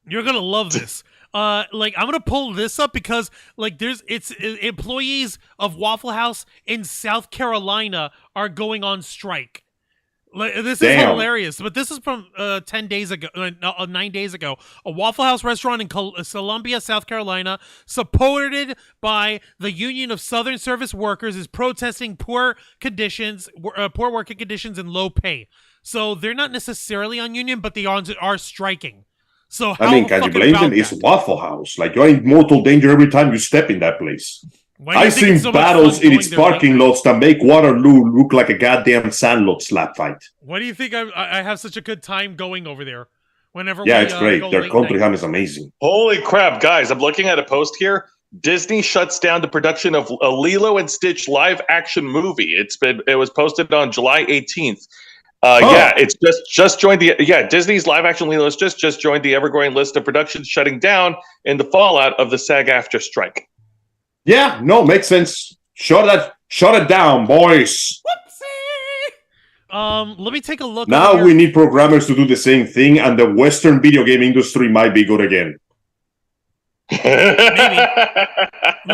You're gonna love this. I'm gonna pull this up because employees of Waffle House in South Carolina are going on strike. This is hilarious, but this is from 9 days ago. A Waffle House restaurant in Columbia, South Carolina, supported by the Union of Southern Service Workers, is protesting poor working conditions and low pay. So they're not necessarily on union, but they are striking. So can you blame them? It's Waffle House. Like, you're in mortal danger every time you step in that place. I've seen battles in its parking lots that make Waterloo look like a goddamn Sandlot slap fight. Why do you think I have such a good time going over there? It's great. Their country ham is amazing. Holy crap, guys. I'm looking at a post here. Disney shuts down the production of a Lilo and Stitch live-action movie. It was posted on July 18th. It's just joined Disney's live-action Lilo just joined the ever-growing list of productions shutting down in the fallout of the SAG-AFTRA strike. Yeah, no, makes sense. Shut it down, boys. Whoopsie! Let me take a look. Now we need programmers to do the same thing, and the Western video game industry might be good again. Maybe.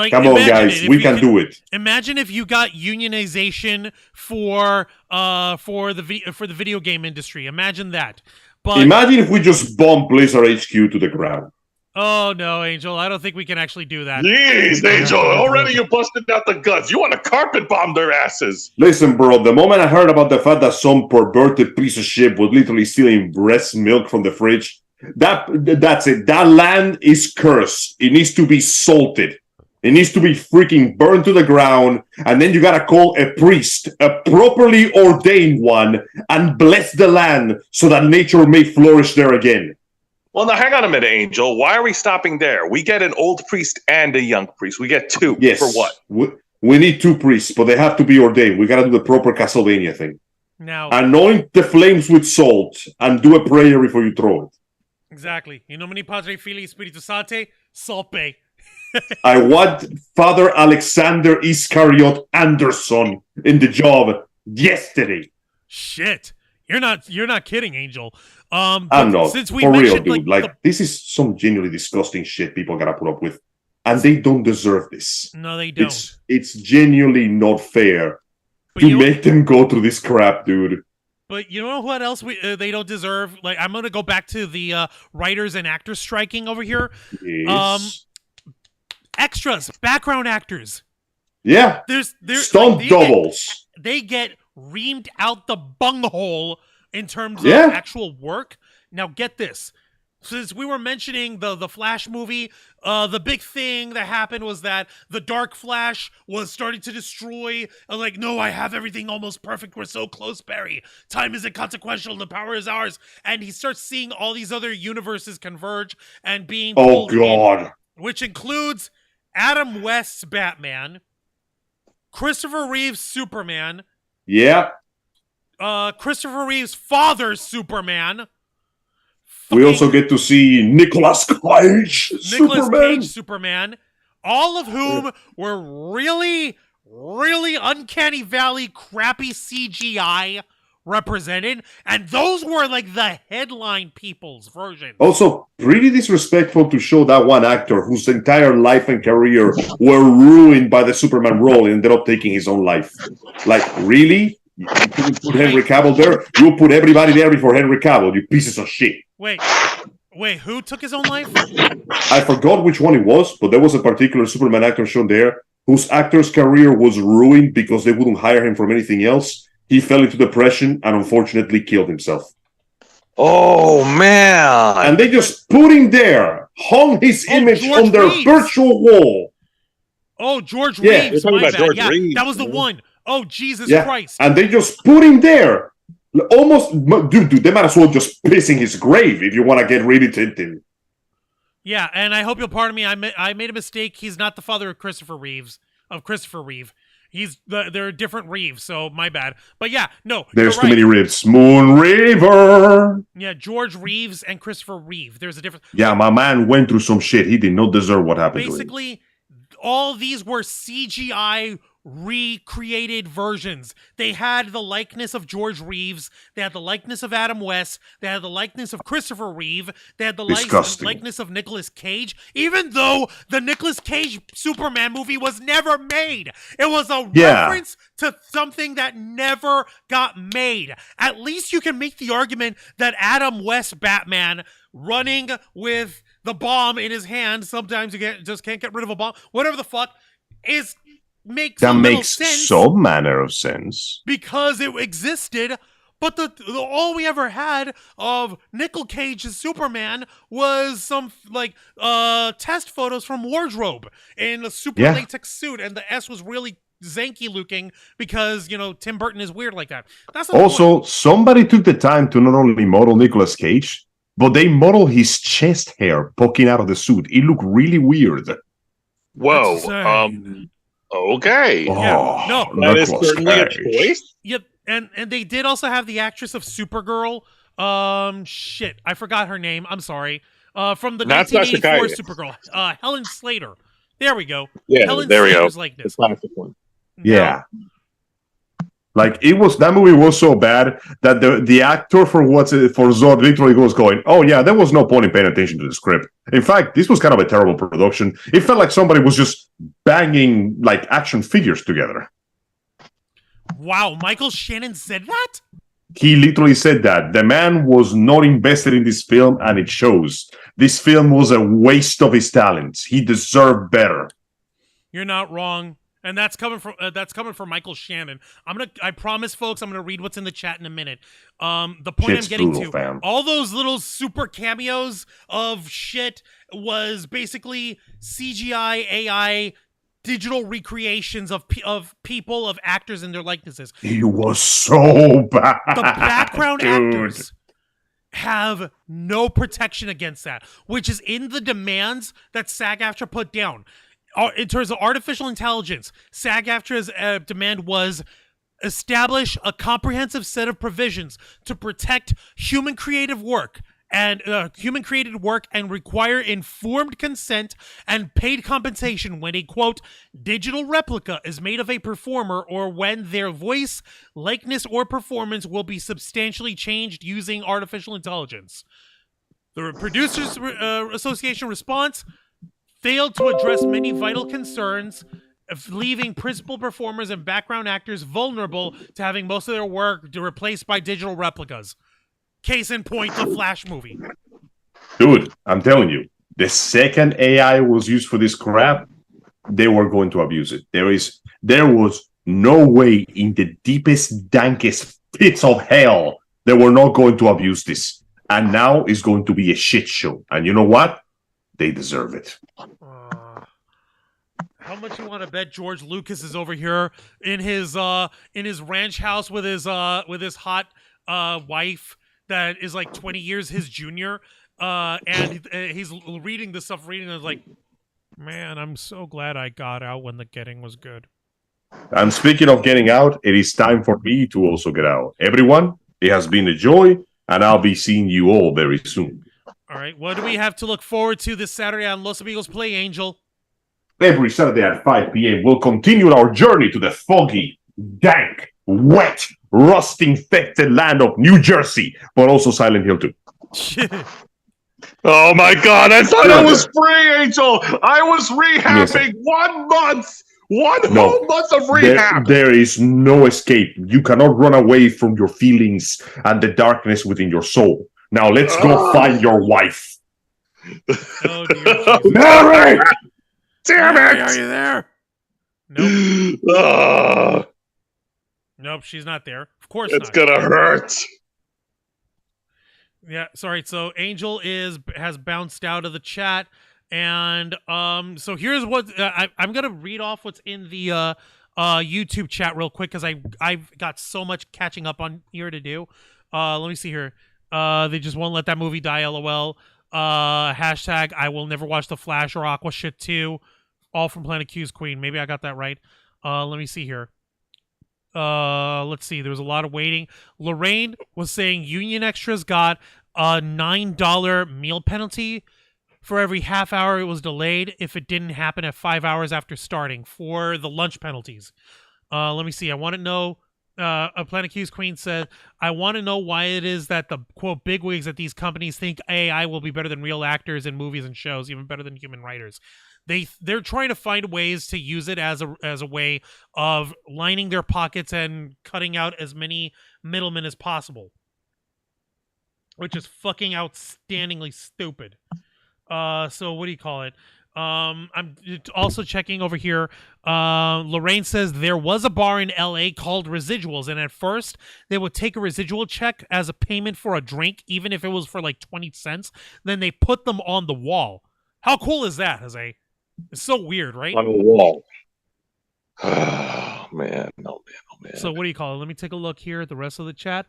Come on, guys, we can do it. Imagine if you got unionization for the video game industry. Imagine that. But imagine if we just bomb Blizzard HQ to the ground. Oh, no, Angel. I don't think we can actually do that. Jeez, Angel. Already you busted out the guts. You want to carpet bomb their asses. Listen, bro. The moment I heard about the fact that some perverted piece of shit was literally stealing breast milk from the fridge, that's it. That land is cursed. It needs to be salted. It needs to be freaking burned to the ground. And then you got to call a priest, a properly ordained one, and bless the land so that nature may flourish there again. Well, now, hang on a minute, Angel. Why are we stopping there? We get an old priest and a young priest. We get two. Yes. For what? We need two priests, but they have to be ordained. We got to do the proper Castlevania thing. Now, anoint the flames with salt and do a prayer before you throw it. Exactly. In nomine Padre, Filii, Spiritus Sancti, Salpe. I want Father Alexander Iscariot Anderson in the job yesterday. Shit. You're not kidding, Angel. I'm not. Since we for real, dude. This is some genuinely disgusting shit people gotta put up with. And they don't deserve this. No, they don't. It's genuinely not fair to make them go through this crap, dude. But you know what else they don't deserve? Like, I'm going to go back to the writers and actors striking over here. Yes. Extras, background actors. Yeah. There's stunt doubles. They get reamed out the bunghole in terms of actual work. Now, get this. Since we were mentioning the Flash movie, the big thing that happened was that the Dark Flash was starting to destroy. No, I have everything almost perfect. We're so close, Barry. Time is inconsequential. The power is ours. And he starts seeing all these other universes converge and being pulled in, which includes Adam West's Batman, Christopher Reeve's Superman. Yeah. Christopher Reeve's father's Superman. We also get to see Nicolas Cage Superman, all of whom were really, really Uncanny Valley crappy CGI represented, and those were like the headline people's version. Also, pretty disrespectful to show that one actor whose entire life and career were ruined by the Superman role and ended up taking his own life. Like, really? You couldn't put Henry Cavill there? You put everybody there before Henry Cavill, you pieces of shit. Wait, who took his own life? I forgot which one it was, but there was a particular Superman actor shown there whose actor's career was ruined because they wouldn't hire him from anything else. He fell into depression and unfortunately killed himself. Oh, man. And they just put him there, hung his image on their virtual wall. Oh, George Reeves. My bad. George Reeves, that was the one. Oh, Jesus Christ. And they just put him there. Almost, dude, they might as well just piss in his grave if you want to get really tinted. Yeah, and I hope you'll pardon me. I made a mistake. He's not the father of Christopher Reeves. of Christopher Reeve. There are different Reeves, so my bad. But yeah, no, There's you're too right. many Reeves. Moon River. Yeah, George Reeves and Christopher Reeve. There's a difference. Yeah, my man went through some shit. He did not deserve what happened to him. Basically, all these were CGI recreated versions. They had the likeness of George Reeves. They had the likeness of Adam West. They had the likeness of Christopher Reeve. They had the likeness of Nicolas Cage. Even though the Nicolas Cage Superman movie was never made. It was a reference to something that never got made. At least you can make the argument that Adam West Batman running with the bomb in his hand, sometimes you just can't get rid of a bomb, whatever the fuck, makes some manner of sense because it existed. But the all we ever had of Nicolas Cage's Superman was some test photos from wardrobe in a super latex suit, and the S was really zanky looking because Tim Burton is weird like that. That's also somebody took the time to not only model Nicolas Cage, but they model his chest hair poking out of the suit. It looked really weird. Whoa. Okay. Yeah, no, that is certainly a choice. Yep, and they did also have the actress of Supergirl. Shit, I forgot her name. I'm sorry. From the 1984 Supergirl, Helen Slater. There we go. Yeah, Helen there we go. Likeness. It's not a good one. Yeah. Like that movie was so bad that the actor for Zod literally was going, "Oh yeah, there was no point in paying attention to the script." In fact, this was kind of a terrible production. It felt like somebody was just banging like action figures together. Wow, Michael Shannon said that? He literally said that. The man was not invested in this film, and it shows. This film was a waste of his talents. He deserved better. You're not wrong. And that's coming from Michael Shannon. I promise, folks, I'm gonna read what's in the chat in a minute. The point I'm getting to, fam. All those little super cameos of shit was basically CGI, AI, digital recreations of people, of actors and their likenesses. He was so bad. The background actors have no protection against that, which is in the demands that SAG-AFTRA put down. In terms of artificial intelligence, SAG-AFTRA's demand was establish a comprehensive set of provisions to protect human created work and require informed consent and paid compensation when a, quote, digital replica is made of a performer or when their voice, likeness, or performance will be substantially changed using artificial intelligence. The Producers Association response failed to address many vital concerns, leaving principal performers and background actors vulnerable to having most of their work replaced by digital replicas. Case in point, the Flash movie. Dude, I'm telling you, the second AI was used for this crap, they were going to abuse it. There was no way in the deepest, dankest pits of hell they were not going to abuse this. And now it's going to be a shit show. And you know what? They deserve it. How much you want to bet George Lucas is over here in his ranch house with his hot wife that is like 20 years his junior, and he's reading this stuff, and is like, man, I'm so glad I got out when the getting was good. And speaking of getting out, it is time for me to also get out. Everyone, it has been a joy, and I'll be seeing you all very soon. All right, what do we have to look forward to this Saturday on Los Amigos Play, Angel? Every Saturday at 5 p.m., we'll continue our journey to the foggy, dank, wet, rust-infected land of New Jersey, but also Silent Hill too. Oh my God, I thought I was free, Angel! I was rehabbing 1 month! Whole month of rehab! There is no escape. You cannot run away from your feelings and the darkness within your soul. Now let's go find your wife. Oh, dear. Mary! Damn Mary, it! are you there? Nope. Nope, she's not there. Of course it's not. Gonna hurt. Yeah, sorry. So Angel has bounced out of the chat, and so here's what I'm gonna read off what's in the YouTube chat real quick because I've got so much catching up on here to do. Let me see here. They just won't let that movie die. LOL. Hashtag I will never watch The Flash or Aqua shit too. all from Planet Q's Queen. Maybe I got that right. Let me see here. Let's see. There was a lot of waiting. Lorraine was saying union extras got a $9 meal penalty for every half hour it was delayed if it didn't happen at 5 hours after starting for the lunch penalties. Let me see. I want to know. Planet Q's Queen said, I want to know why it is that the quote bigwigs at these companies think AI will be better than real actors in movies and shows, even better than human writers. They're trying to find ways to use it as a way of lining their pockets and cutting out as many middlemen as possible, which is fucking outstandingly stupid. So what do you call it? I'm also checking over here. Lorraine says there was a bar in LA called Residuals, and at first they would take a residual check as a payment for a drink, even if it was for like 20 cents. Then they put them on the wall. How cool is that, Jose? It's so weird, right? On the wall. Oh man, oh man. So what do you call it? Let me take a look here at the rest of the chat.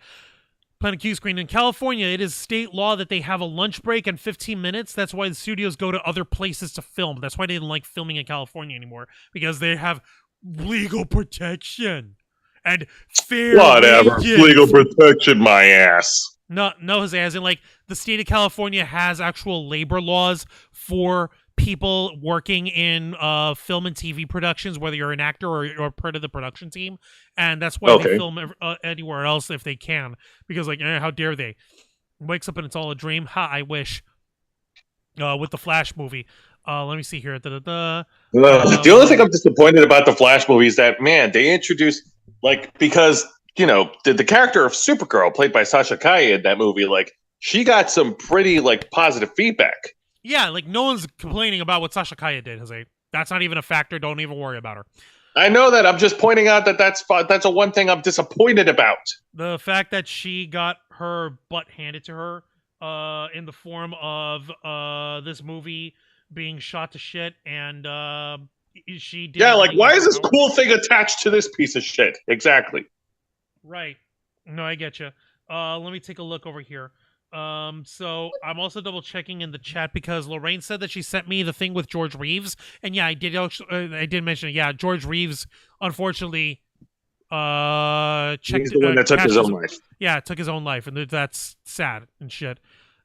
Planet Q Screen. In California, it is state law that they have a lunch break and 15 minutes. That's why the studios go to other places to film. That's why they didn't like filming in California anymore, because they have legal protection and fair Whatever. wages. Legal protection, my ass. No, Jose, as in, like, the state of California has actual labor laws for people working in film and TV productions, whether you're an actor or part of the production team, and that's why they film anywhere else if they can, because, like, how dare they? Wakes up and it's all a dream. Ha, I wish. With the Flash movie. Let me see here. The only thing I'm disappointed about the Flash movie is that, man, they introduced, like, because, you know, the character of Supergirl, played by Sasha Calle in that movie, like, she got some pretty, like, positive feedback. Yeah, like, no one's complaining about what Sasha Calle did, Jose. That's not even a factor. Don't even worry about her. I know that. I'm just pointing out that that's a one thing I'm disappointed about. The fact that she got her butt handed to her in the form of this movie being shot to shit, and she did. Yeah, like, why is this cool thing attached to this piece of shit? Exactly. Right. No, I get you. Let me take a look over here. So I'm also double checking in the chat because Lorraine said that she sent me the thing with George Reeves, and yeah, I did mention it. Yeah, George Reeves, unfortunately, checked. He's the one that took his own life. Yeah, took his own life, and that's sad and shit.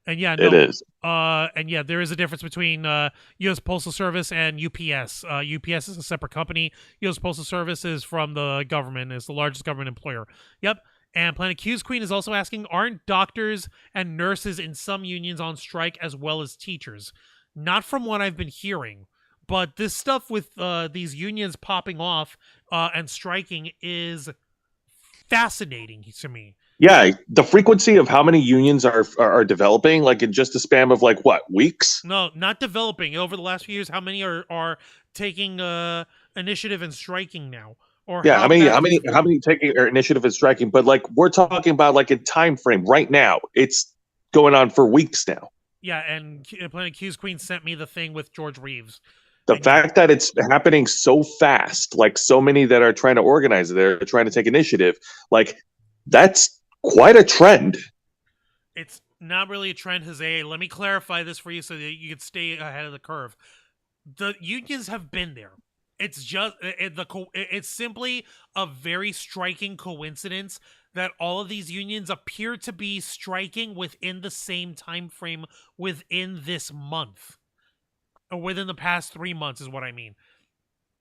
And yeah, it is. And yeah, there is a difference between U.S. Postal Service and UPS. UPS is a separate company. U.S. Postal Service is from the government. It's the largest government employer. Yep. And Planet Q's Queen is also asking, aren't doctors and nurses in some unions on strike as well as teachers? Not from what I've been hearing, but this stuff with these unions popping off and striking is fascinating to me. Yeah, the frequency of how many unions are developing, like, in just a span of, like, what, weeks? No, not developing. Over the last few years, how many are taking initiative and striking now? Or yeah, how many taking initiative and striking? But, like, we're talking about, like, a time frame right now. It's going on for weeks now. Yeah, and Planet Q's Queen sent me the thing with George Reeves. The fact that it's happening so fast, like, so many that are trying to organize it, they're trying to take initiative, like, that's quite a trend. It's not really a trend, Jose. Let me clarify this for you so that you can stay ahead of the curve. The unions have been there. It's just it's simply a very striking coincidence that all of these unions appear to be striking within the same time frame within this month, or within the past 3 months is what I mean.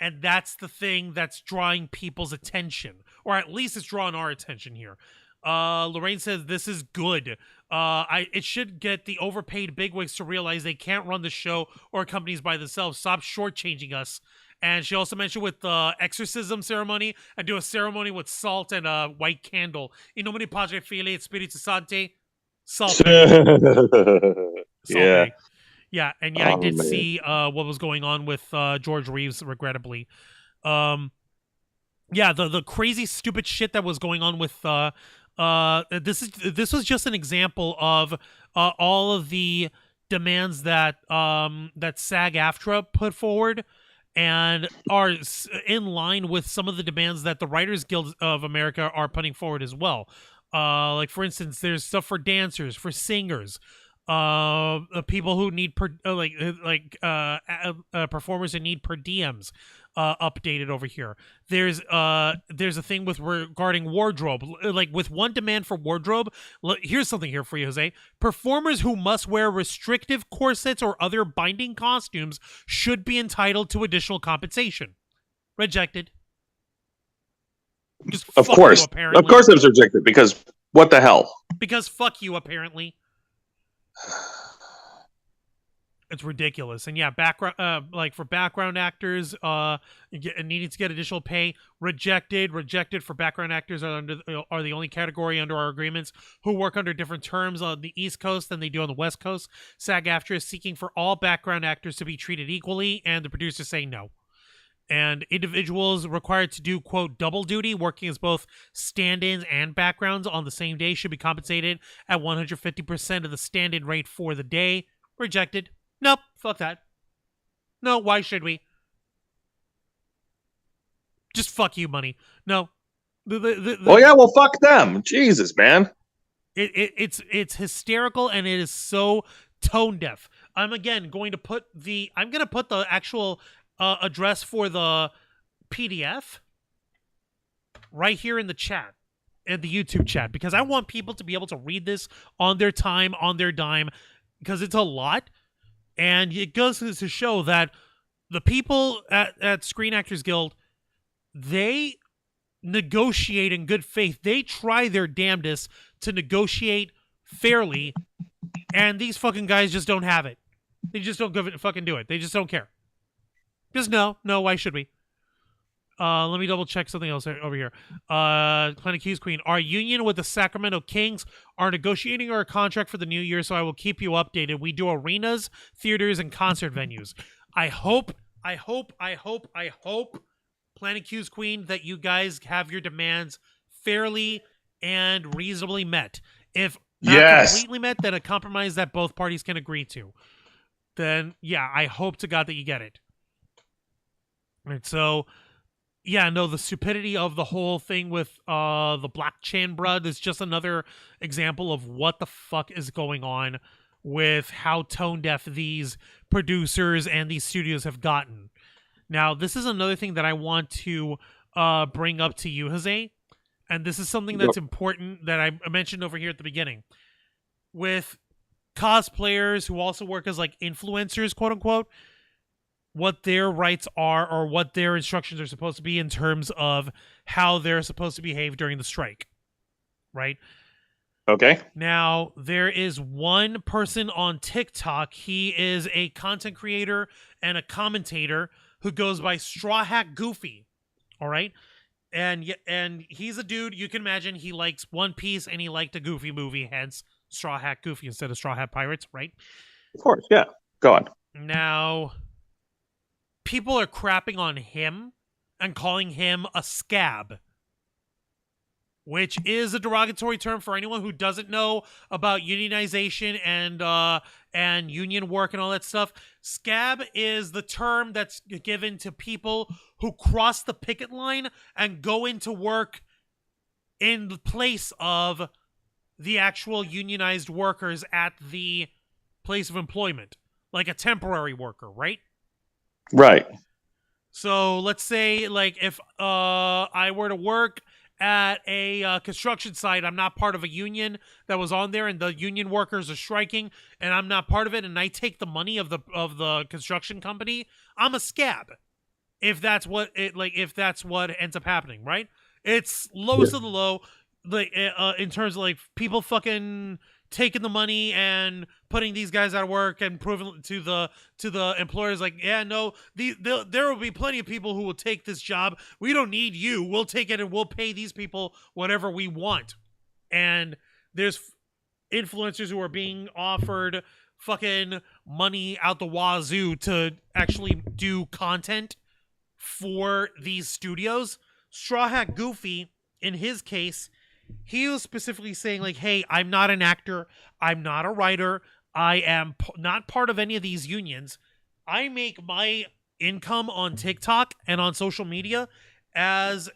And that's the thing that's drawing people's attention, or at least it's drawing our attention here. Lorraine says this is good. It should get the overpaid bigwigs to realize they can't run the show or companies by themselves. Stop shortchanging us. And she also mentioned with the exorcism ceremony, and do a ceremony with salt and a white candle. In nomine Padre, Filii, et Spiritus Sancti. Salt. Yeah. Yeah, and yeah, I did see what was going on with George Reeves, regrettably. Yeah, the crazy, stupid shit that was going on with this was just an example of all of the demands that that SAG-AFTRA put forward, and are in line with some of the demands that the Writers Guild of America are putting forward as well. Like, for instance, there's stuff for dancers, for singers, people who need performers who need per diems updated over here. There's a thing with regarding wardrobe, like with one demand for wardrobe. Here's something here for you, Jose. Performers who must wear restrictive corsets or other binding costumes should be entitled to additional compensation. Rejected. Just Of fuck course. you, apparently. Of course it was rejected, because what the hell? Because fuck you, apparently. It's ridiculous. And yeah, background for background actors needing to get additional pay, rejected for background actors are the only category under our agreements who work under different terms on the East Coast than they do on the West Coast. SAG-AFTRA is seeking for all background actors to be treated equally, and the producers say no. And individuals required to do, quote, double duty, working as both stand-ins and backgrounds on the same day, should be compensated at 150% of the stand-in rate for the day. Rejected. Nope, fuck that. No, why should we? Just fuck you, money. No. Oh yeah, well, fuck them. Jesus, man. It's hysterical, and it is so tone deaf. I'm going to put the actual address for the PDF right here in the chat, in the YouTube chat, because I want people to be able to read this on their time, on their dime, because it's a lot. And it goes to show that the people at Screen Actors Guild, they negotiate in good faith. They try their damnedest to negotiate fairly, and these fucking guys just don't have it. They just don't fucking do it. They just don't care. Just no, why should we? Let me double check something else over here. Planet Q's Queen, our union with the Sacramento Kings are negotiating our contract for the new year, so I will keep you updated. We do arenas, theaters, and concert venues. I hope, Planet Q's Queen, that you guys have your demands fairly and reasonably met. If not completely met, then a compromise that both parties can agree to. Then, yeah, I hope to God that you get it. And so... yeah, no, the stupidity of the whole thing with the Black Chanbrud is just another example of what the fuck is going on with how tone deaf these producers and these studios have gotten. Now, this is another thing that I want to bring up to you, Jose, and this is something that's important that I mentioned over here at the beginning. With cosplayers who also work as like influencers, quote unquote, what their rights are or what their instructions are supposed to be in terms of how they're supposed to behave during the strike, right? Okay. Now, there is one person on TikTok. He is a content creator and a commentator who goes by Straw Hat Goofy, all right? And he's a dude, you can imagine he likes One Piece and he liked a Goofy movie, hence Straw Hat Goofy instead of Straw Hat Pirates, right? Of course, yeah. Go on. Now... people are crapping on him and calling him a scab, which is a derogatory term for anyone who doesn't know about unionization and union work and all that stuff. Scab is the term that's given to people who cross the picket line and go into work in the place of the actual unionized workers at the place of employment, like a temporary worker, right? Right. So let's say, like, if I were to work at a construction site, I'm not part of a union that was on there, and the union workers are striking, and I'm not part of it, and I take the money of the construction company, I'm a scab. If that's what ends up happening, right? It's lowest of the low, like in terms of like people fucking taking the money and putting these guys out of work and proving to the employers like, yeah, no, there will be plenty of people who will take this job. We don't need you. We'll take it and we'll pay these people whatever we want. And there's influencers who are being offered fucking money out the wazoo to actually do content for these studios. Straw Hat Goofy, in his case, he was specifically saying, like, hey, I'm not an actor. I'm not a writer. I am not part of any of these unions. I make my income on TikTok and on social media as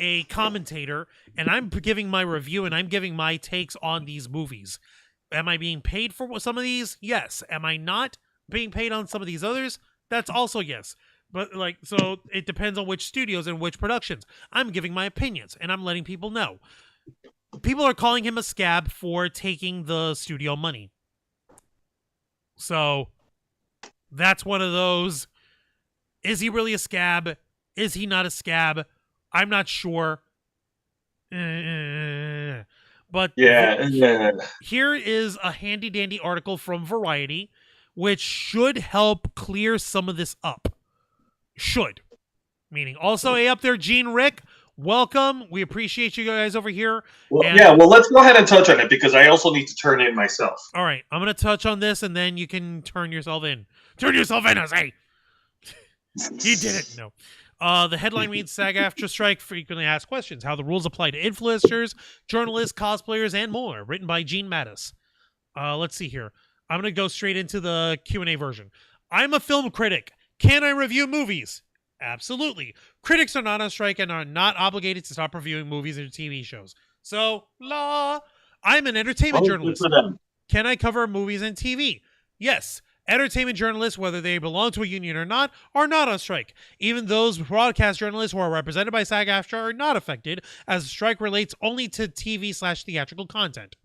a commentator, and I'm giving my review and I'm giving my takes on these movies. Am I being paid for some of these? Yes. Am I not being paid on some of these others? That's also yes. But so it depends on which studios and which productions. I'm giving my opinions and I'm letting people know. People are calling him a scab for taking the studio money. So that's one of those. Is he really a scab? Is he not a scab? I'm not sure. But here is a handy dandy article from Variety, which should help clear some of this up. Should. Meaning also, hey, up there, Gene Rick, welcome. We appreciate you guys over here. Well, let's go ahead and touch on it because I also need to turn in myself. All right, I'm going to touch on this and then you can turn yourself in. Turn yourself in, Jose. He did it. No. The headline reads, SAG-AFTRA strike frequently asked questions. How the rules apply to influencers, journalists, cosplayers, and more. Written by Gene Mattis. Let's see here. I'm going to go straight into the Q&A version. I'm a film critic. Can I review movies? Absolutely. Critics are not on strike and are not obligated to stop reviewing movies or TV shows. So, I'm an entertainment journalist. Can I cover movies and TV? Yes. Entertainment journalists, whether they belong to a union or not, are not on strike. Even those broadcast journalists who are represented by SAG-AFTRA are not affected, as the strike relates only to TV/theatrical content.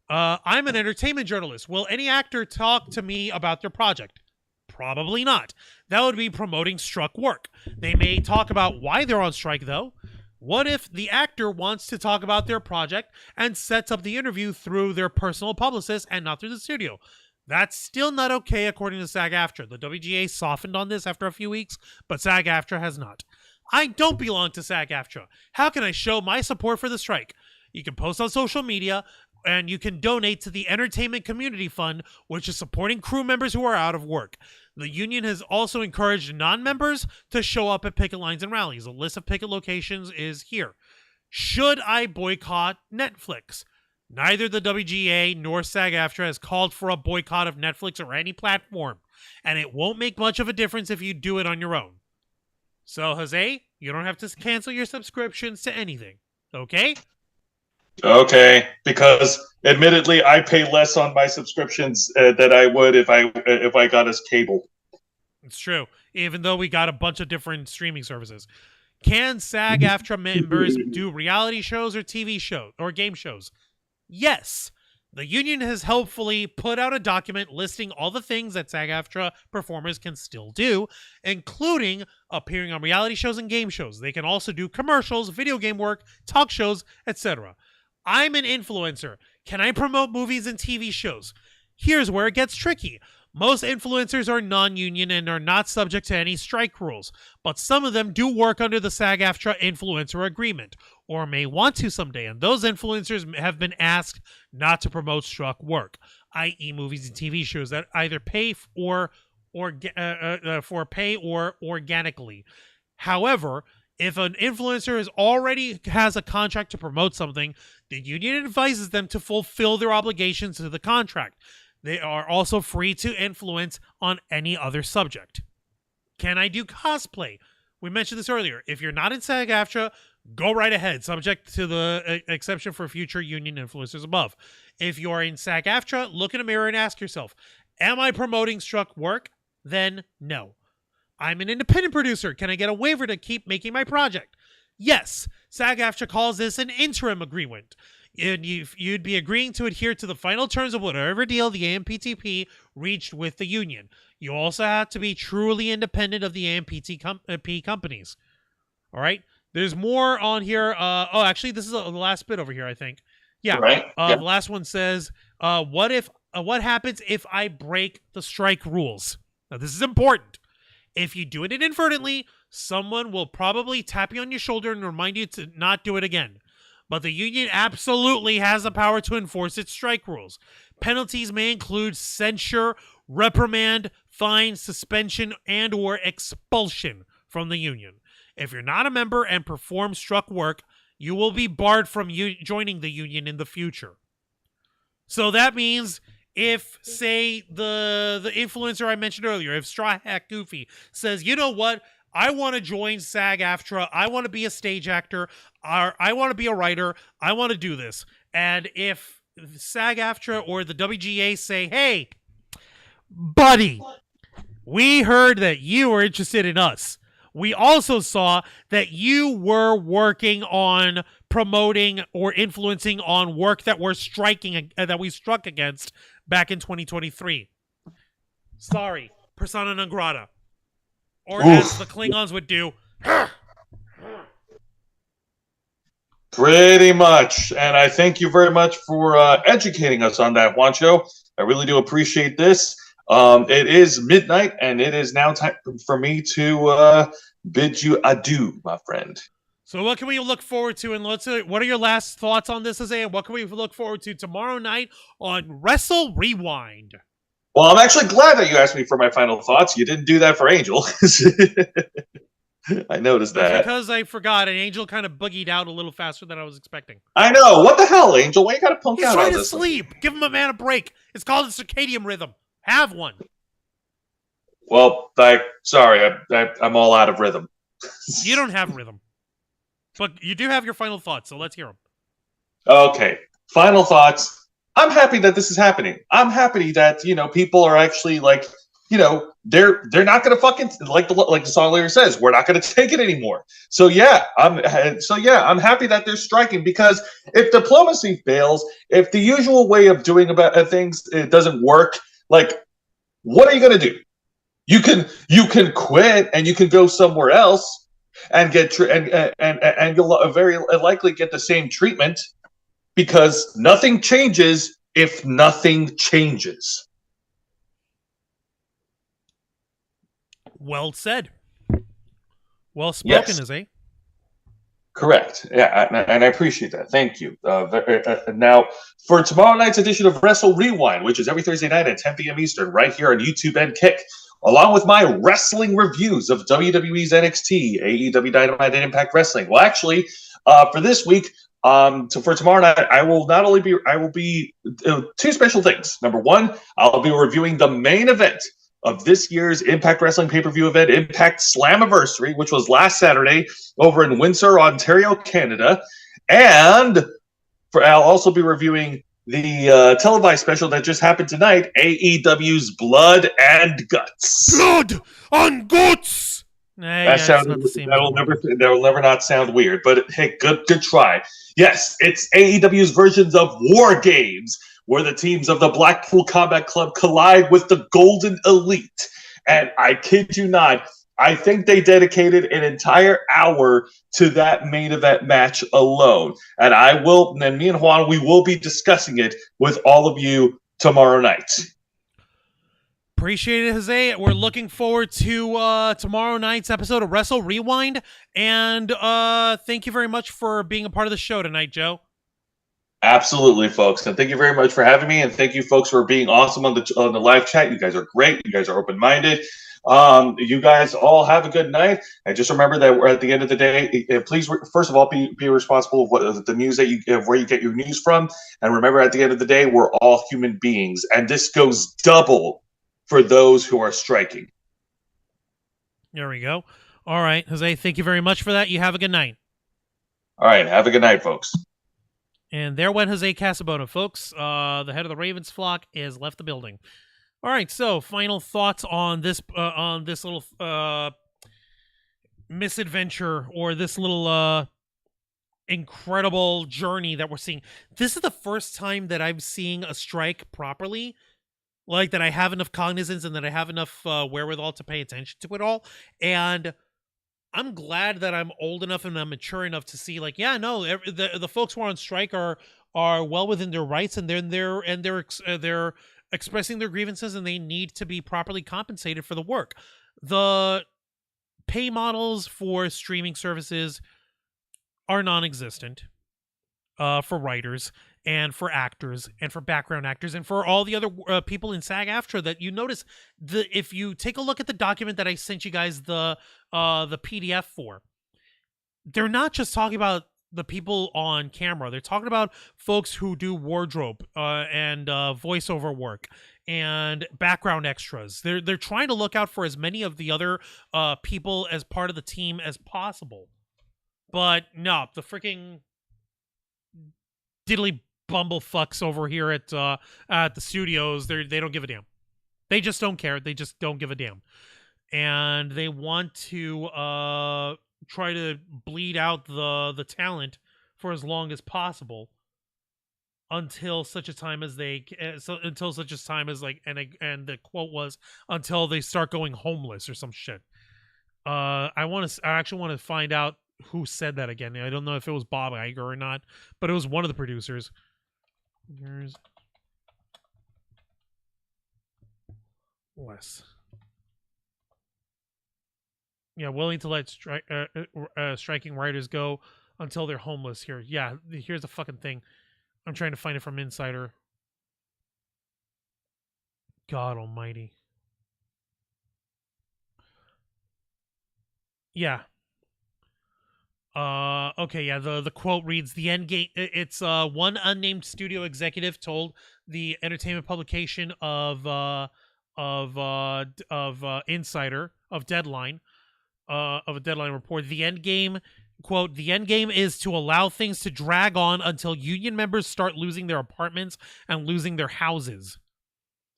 I'm an entertainment journalist. Will any actor talk to me about their project? Probably not. That would be promoting struck work. They may talk about why they're on strike, though. What if the actor wants to talk about their project and sets up the interview through their personal publicist and not through the studio? That's still not okay, according to SAG-AFTRA. The WGA softened on this after a few weeks, but SAG-AFTRA has not. I don't belong to SAG-AFTRA. How can I show my support for the strike? You can post on social media, and you can donate to the Entertainment Community Fund, which is supporting crew members who are out of work. The union has also encouraged non-members to show up at picket lines and rallies. A list of picket locations is here. Should I boycott Netflix? Neither the WGA nor SAG-AFTRA has called for a boycott of Netflix or any platform, and it won't make much of a difference if you do it on your own. So, Jose, you don't have to cancel your subscriptions to anything, okay? Okay, because admittedly, I pay less on my subscriptions than I would if I got us cable. It's true, even though we got a bunch of different streaming services. Can SAG-AFTRA members do reality shows or TV shows or game shows? Yes. The union has helpfully put out a document listing all the things that SAG-AFTRA performers can still do, including appearing on reality shows and game shows. They can also do commercials, video game work, talk shows, etc. I'm an influencer. Can I promote movies and TV shows? Here's where it gets tricky. Most influencers are non-union and are not subject to any strike rules, but some of them do work under the SAG-AFTRA influencer agreement, or may want to someday, and those influencers have been asked not to promote struck work, i.e. movies and TV shows that either pay for pay or organically. However, if an influencer already has a contract to promote something, the union advises them to fulfill their obligations to the contract. They are also free to influence on any other subject. Can I do cosplay? We mentioned this earlier. If you're not in SAG-AFTRA, go right ahead, subject to the exception for future union influencers above. If you're in SAG-AFTRA, look in a mirror and ask yourself, am I promoting struck work? Then no. I'm an independent producer. Can I get a waiver to keep making my project? Yes. SAG-AFTRA calls this an interim agreement. And you'd be agreeing to adhere to the final terms of whatever deal the AMPTP reached with the union. You also have to be truly independent of the AMPTP companies. All right? There's more on here. Actually, this is the last bit over here, I think. Yeah. Right. The last one says, what happens if I break the strike rules? Now, this is important. If you do it inadvertently, someone will probably tap you on your shoulder and remind you to not do it again. But the union absolutely has the power to enforce its strike rules. Penalties may include censure, reprimand, fine, suspension, and or expulsion from the union. If you're not a member and perform struck work, you will be barred from joining the union in the future. So that means if, say, the influencer I mentioned earlier, if Straw Hat Goofy says, you know what, I want to join SAG-AFTRA, I want to be a stage actor, or I want to be a writer, I want to do this. And if SAG-AFTRA or the WGA say, hey, buddy, we heard that you were interested in us. We also saw that you were working on promoting or influencing on work that we're that we struck against back in 2023. Sorry, persona non grata. Or as the Klingons would do, Pretty much. And I thank you very much for educating us on that, Juancho. I really do appreciate this. It is midnight, and it is now time for me to bid you adieu, my friend. So what can we look forward to? And what are your last thoughts on this, Isaiah? What can we look forward to tomorrow night on Wrestle Rewind? Well, I'm actually glad that you asked me for my final thoughts. You didn't do that for Angel. I noticed that. Because I forgot, and Angel kind of boogied out a little faster than I was expecting. I know. What the hell, Angel? Why you gotta punk He's out trying on to this? sleep. Give him a break. It's called a circadian rhythm. Have one. Well, sorry, I'm all out of rhythm. You don't have rhythm. But you do have your final thoughts, so let's hear them. Okay. Final thoughts. I'm happy that this is happening. I'm happy that, people are actually they're not gonna fucking like the song lyric says, we're not gonna take it anymore. So yeah, I'm happy that they're striking, because if diplomacy fails, if the usual way of doing about things it doesn't work, what are you gonna do? You can quit and you can go somewhere else and get and you'll very likely get the same treatment, because nothing changes if nothing changes. Well said. Well spoken, Yes. Isaiah. Correct. Yeah, and I appreciate that. Thank you. Now, for tomorrow night's edition of Wrestle Rewind, which is every Thursday night at 10 p.m. Eastern, right here on YouTube and Kick, along with my wrestling reviews of WWE's NXT, AEW Dynamite, and Impact Wrestling. Well, actually, for this week, for tomorrow night, I will be two special things. Number one, I'll be reviewing the main event of this year's Impact Wrestling pay-per-view event, Impact Slammiversary, which was last Saturday over in Windsor, Ontario, Canada. And I'll also be reviewing the televised special that just happened tonight, AEW's Blood and Guts. Blood and Guts! That will never not sound weird, but hey, good try. Yes, it's AEW's versions of War Games, where the teams of the Blackpool Combat Club collide with the Golden Elite. And I kid you not, I think they dedicated an entire hour to that main event match alone. And me and Juan, we will be discussing it with all of you tomorrow night. Appreciate it, Jose. We're looking forward to tomorrow night's episode of Wrestle Rewind. And thank you very much for being a part of the show tonight, Joe. Absolutely, folks. And thank you very much for having me. And thank you, folks, for being awesome on the live chat. You guys are great. You guys are open-minded. You guys all have a good night. And just remember that we're at the end of the day. Please, first of all, be responsible of what the news where you get your news from. And remember, at the end of the day, we're all human beings. And this goes double for those who are striking. There we go. All right, Jose, thank you very much for that. You have a good night. All right, have a good night, folks. And there went Jose Casabona, folks. The head of the Ravens flock has left the building. All right, so final thoughts on this little misadventure, or this little incredible journey that we're seeing. This is the first time that I'm seeing a strike properly, like that I have enough cognizance and that I have enough wherewithal to pay attention to it all. And I'm glad that I'm old enough and I'm mature enough to see, the folks who are on strike are well within their rights, and they're expressing their grievances, and they need to be properly compensated for the work. The pay models for streaming services are non-existent for writers and for actors and for background actors and for all the other people in SAG-AFTRA that you notice. If you take a look at the document that I sent you guys the PDF for, they're not just talking about the people on camera. They're talking about folks who do wardrobe and voiceover work and background extras. They're trying to look out for as many of the other people as part of the team as possible. But no, the freaking diddly bumblefucks over here at the studios, they don't give a damn. They just don't care. They just don't give a damn. And they want to try to bleed out the talent for as long as possible until such a time as and the quote was until they start going homeless or some shit. I actually want to find out who said that again. I don't know if it was Bob Iger or not, but it was one of the producers. Here's Wes. Yeah, willing to let striking writers go until they're homeless here. Yeah, here's the fucking thing. I'm trying to find it from Insider. God almighty. Yeah. Okay, yeah, the quote reads, the end game, it's one unnamed studio executive told the entertainment publication of Insider, of Deadline, of a Deadline report, the end game, quote, the end game is to allow things to drag on until union members start losing their apartments and losing their houses.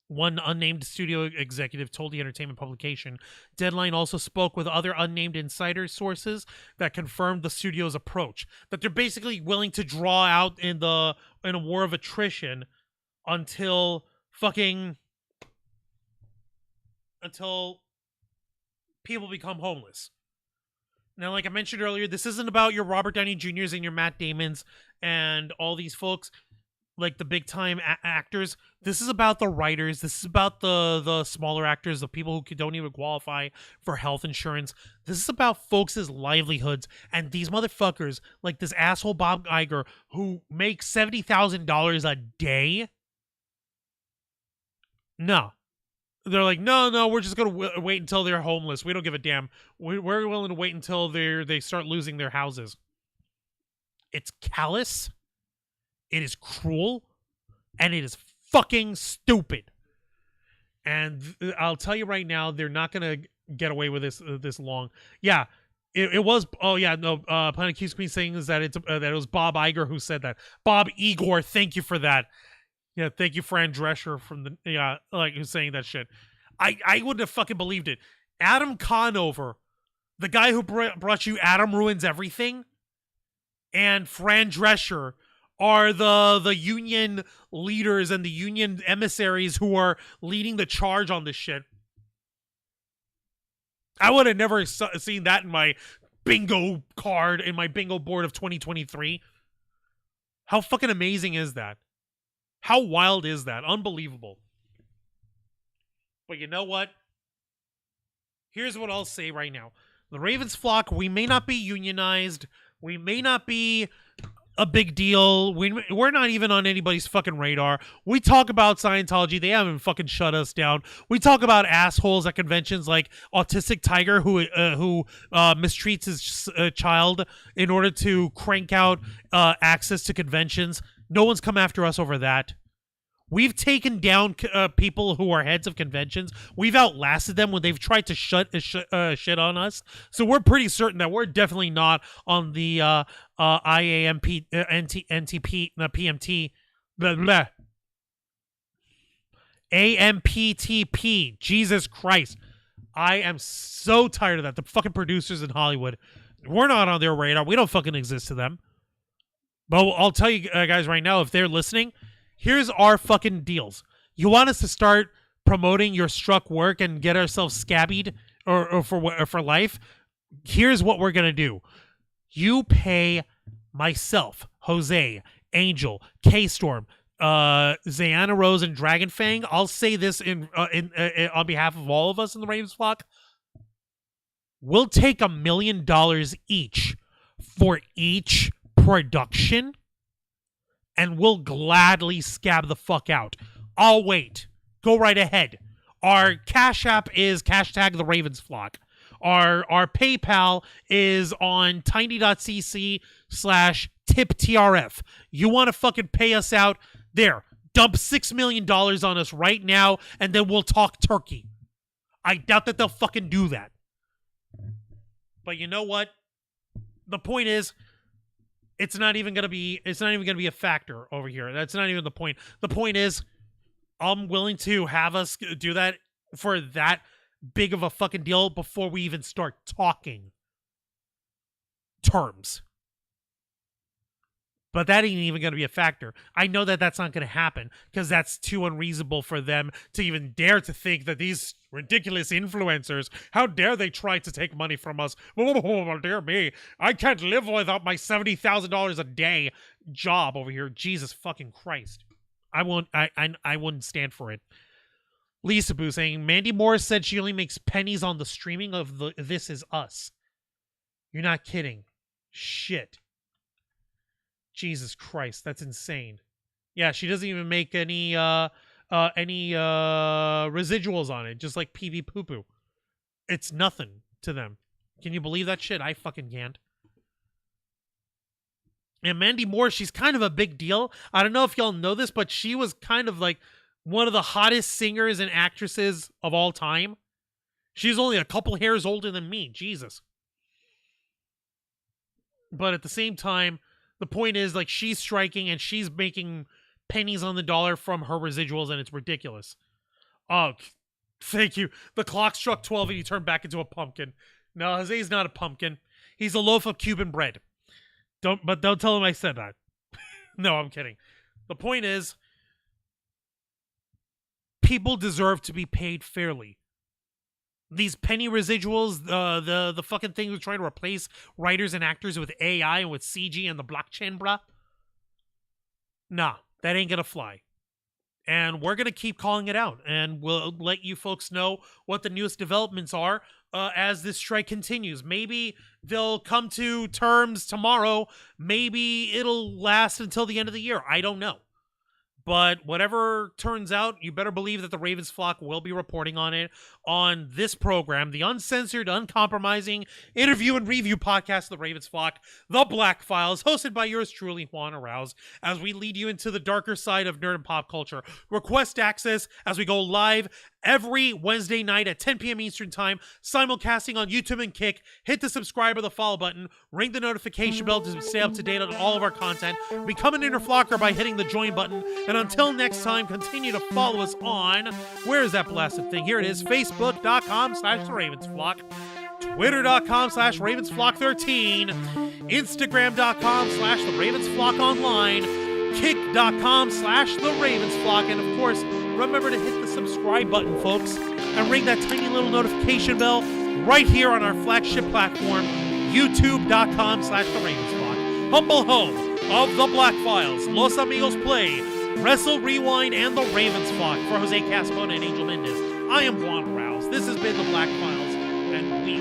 One unnamed studio executive told the entertainment publication. Deadline also spoke with other unnamed insider sources that confirmed the studio's approach, that they're basically willing to draw out in a war of attrition until people become homeless. Now, like I mentioned earlier, this isn't about your Robert Downey Jr.'s and your Matt Damons and all these folks, like the big time actors. This is about the writers. This is about the smaller actors, the people who don't even qualify for health insurance. This is about folks' livelihoods, and these motherfuckers, like this asshole Bob Iger, who makes $70,000 a day. No. They're like, no, we're just gonna wait until they're homeless. We don't give a damn. We're willing to wait until they start losing their houses. It's callous. It is cruel, and it is fucking stupid. And I'll tell you right now, they're not gonna get away with this long. Yeah, it was. Oh yeah, no. Planet Keeps Me saying is that that it was Bob Iger who said that. Bob Igor, thank you for that. Yeah, thank you, Fran Drescher from who's saying that shit. I wouldn't have fucking believed it. Adam Conover, the guy who brought you Adam Ruins Everything, and Fran Drescher are the union leaders and the union emissaries who are leading the charge on this shit. I would have never seen that in my bingo card, in my bingo board of 2023. How fucking amazing is that? How wild is that? Unbelievable. But you know what? Here's what I'll say right now. The Ravens flock, we may not be unionized. We may not be a big deal. We're not even on anybody's fucking radar. We talk about Scientology. They haven't fucking shut us down. We talk about assholes at conventions like Autistic Tiger who mistreats his child in order to crank out access to conventions. No one's come after us over that. We've taken down people who are heads of conventions. We've outlasted them when they've tried to shit on us. So we're pretty certain that we're definitely not on the IAMP, NTP, PMT, blah, blah. AMPTP. Jesus Christ. I am so tired of that. The fucking producers in Hollywood. We're not on their radar. We don't fucking exist to them. But I'll tell you guys right now, if they're listening, here's our fucking deals. You want us to start promoting your struck work and get ourselves scabbied or for life? Here's what we're going to do. You pay myself, Jose, Angel, K-Storm, Zayana Rose, and Dragonfang. I'll say this on behalf of all of us in the Ravens flock. We'll take $1 million each for each production, and we'll gladly scab the fuck out. I'll wait. Go right ahead. Our Cash App is #the Ravens flock. Our PayPal is on tiny.cc/tiptrf. You want to fucking pay us out? There. Dump $6 million on us right now, and then we'll talk turkey. I doubt that they'll fucking do that. But you know what? The point is, it's not even gonna be a factor over here. That's not even the point. The point is, I'm willing to have us do that for that big of a fucking deal before we even start talking terms. But that ain't even going to be a factor. I know that that's not going to happen because that's too unreasonable for them to even dare to think that these ridiculous influencers, how dare they try to take money from us? Oh, dear me. I can't live without my $70,000 a day job over here. Jesus fucking Christ. I wouldn't stand for it. Lisa Boo saying, Mandy Moore said she only makes pennies on the streaming of the This Is Us. You're not kidding. Shit. Jesus Christ, that's insane. Yeah, she doesn't even make any residuals on it, just like PV Poo Poo. It's nothing to them. Can you believe that shit? I fucking can't. And Mandy Moore, she's kind of a big deal. I don't know if y'all know this, but she was kind of like one of the hottest singers and actresses of all time. She's only a couple hairs older than me. Jesus. But at the same time, the point is, like, she's striking and she's making pennies on the dollar from her residuals, and it's ridiculous. Oh, thank you. The clock struck 12 and he turned back into a pumpkin. No, Jose's not a pumpkin. He's a loaf of Cuban bread. Don't tell him I said that. No, I'm kidding. The point is, people deserve to be paid fairly. These penny residuals, the fucking thing we're trying to replace writers and actors with AI and with CG and the blockchain, bruh. Nah, that ain't gonna fly. And we're gonna keep calling it out, and we'll let you folks know what the newest developments are as this strike continues. Maybe they'll come to terms tomorrow. Maybe it'll last until the end of the year. I don't know. But whatever turns out, you better believe that the Ravens flock will be reporting on it on this program, the uncensored, uncompromising interview and review podcast of the Ravens flock, The Black Files, hosted by yours truly, Juan Arouse, as we lead you into the darker side of nerd and pop culture. Request access as we go live every Wednesday night at 10 p.m. Eastern Time, simulcasting on YouTube and Kick. Hit the subscribe or the follow button. Ring the notification bell to stay up to date on all of our content. Become an inner flocker by hitting the join button. And until next time, continue to follow us on, where is that blasted thing? Here it is, Facebook.com/TheRavensFlock, Twitter.com/RavensFlock13, Instagram.com/TheRavensFlockOnline, Kick.com/TheRavensFlock, and of course, remember to hit the subscribe button, folks, and ring that tiny little notification bell right here on our flagship platform, YouTube.com/TheRavensFlock, humble home of The Black Files, Los Amigos Play, Wrestle, Rewind, and The Ravens Flock. For Jose Caspona and Angel Mendez, I am Juan Rouse. This has been The Black Files, and we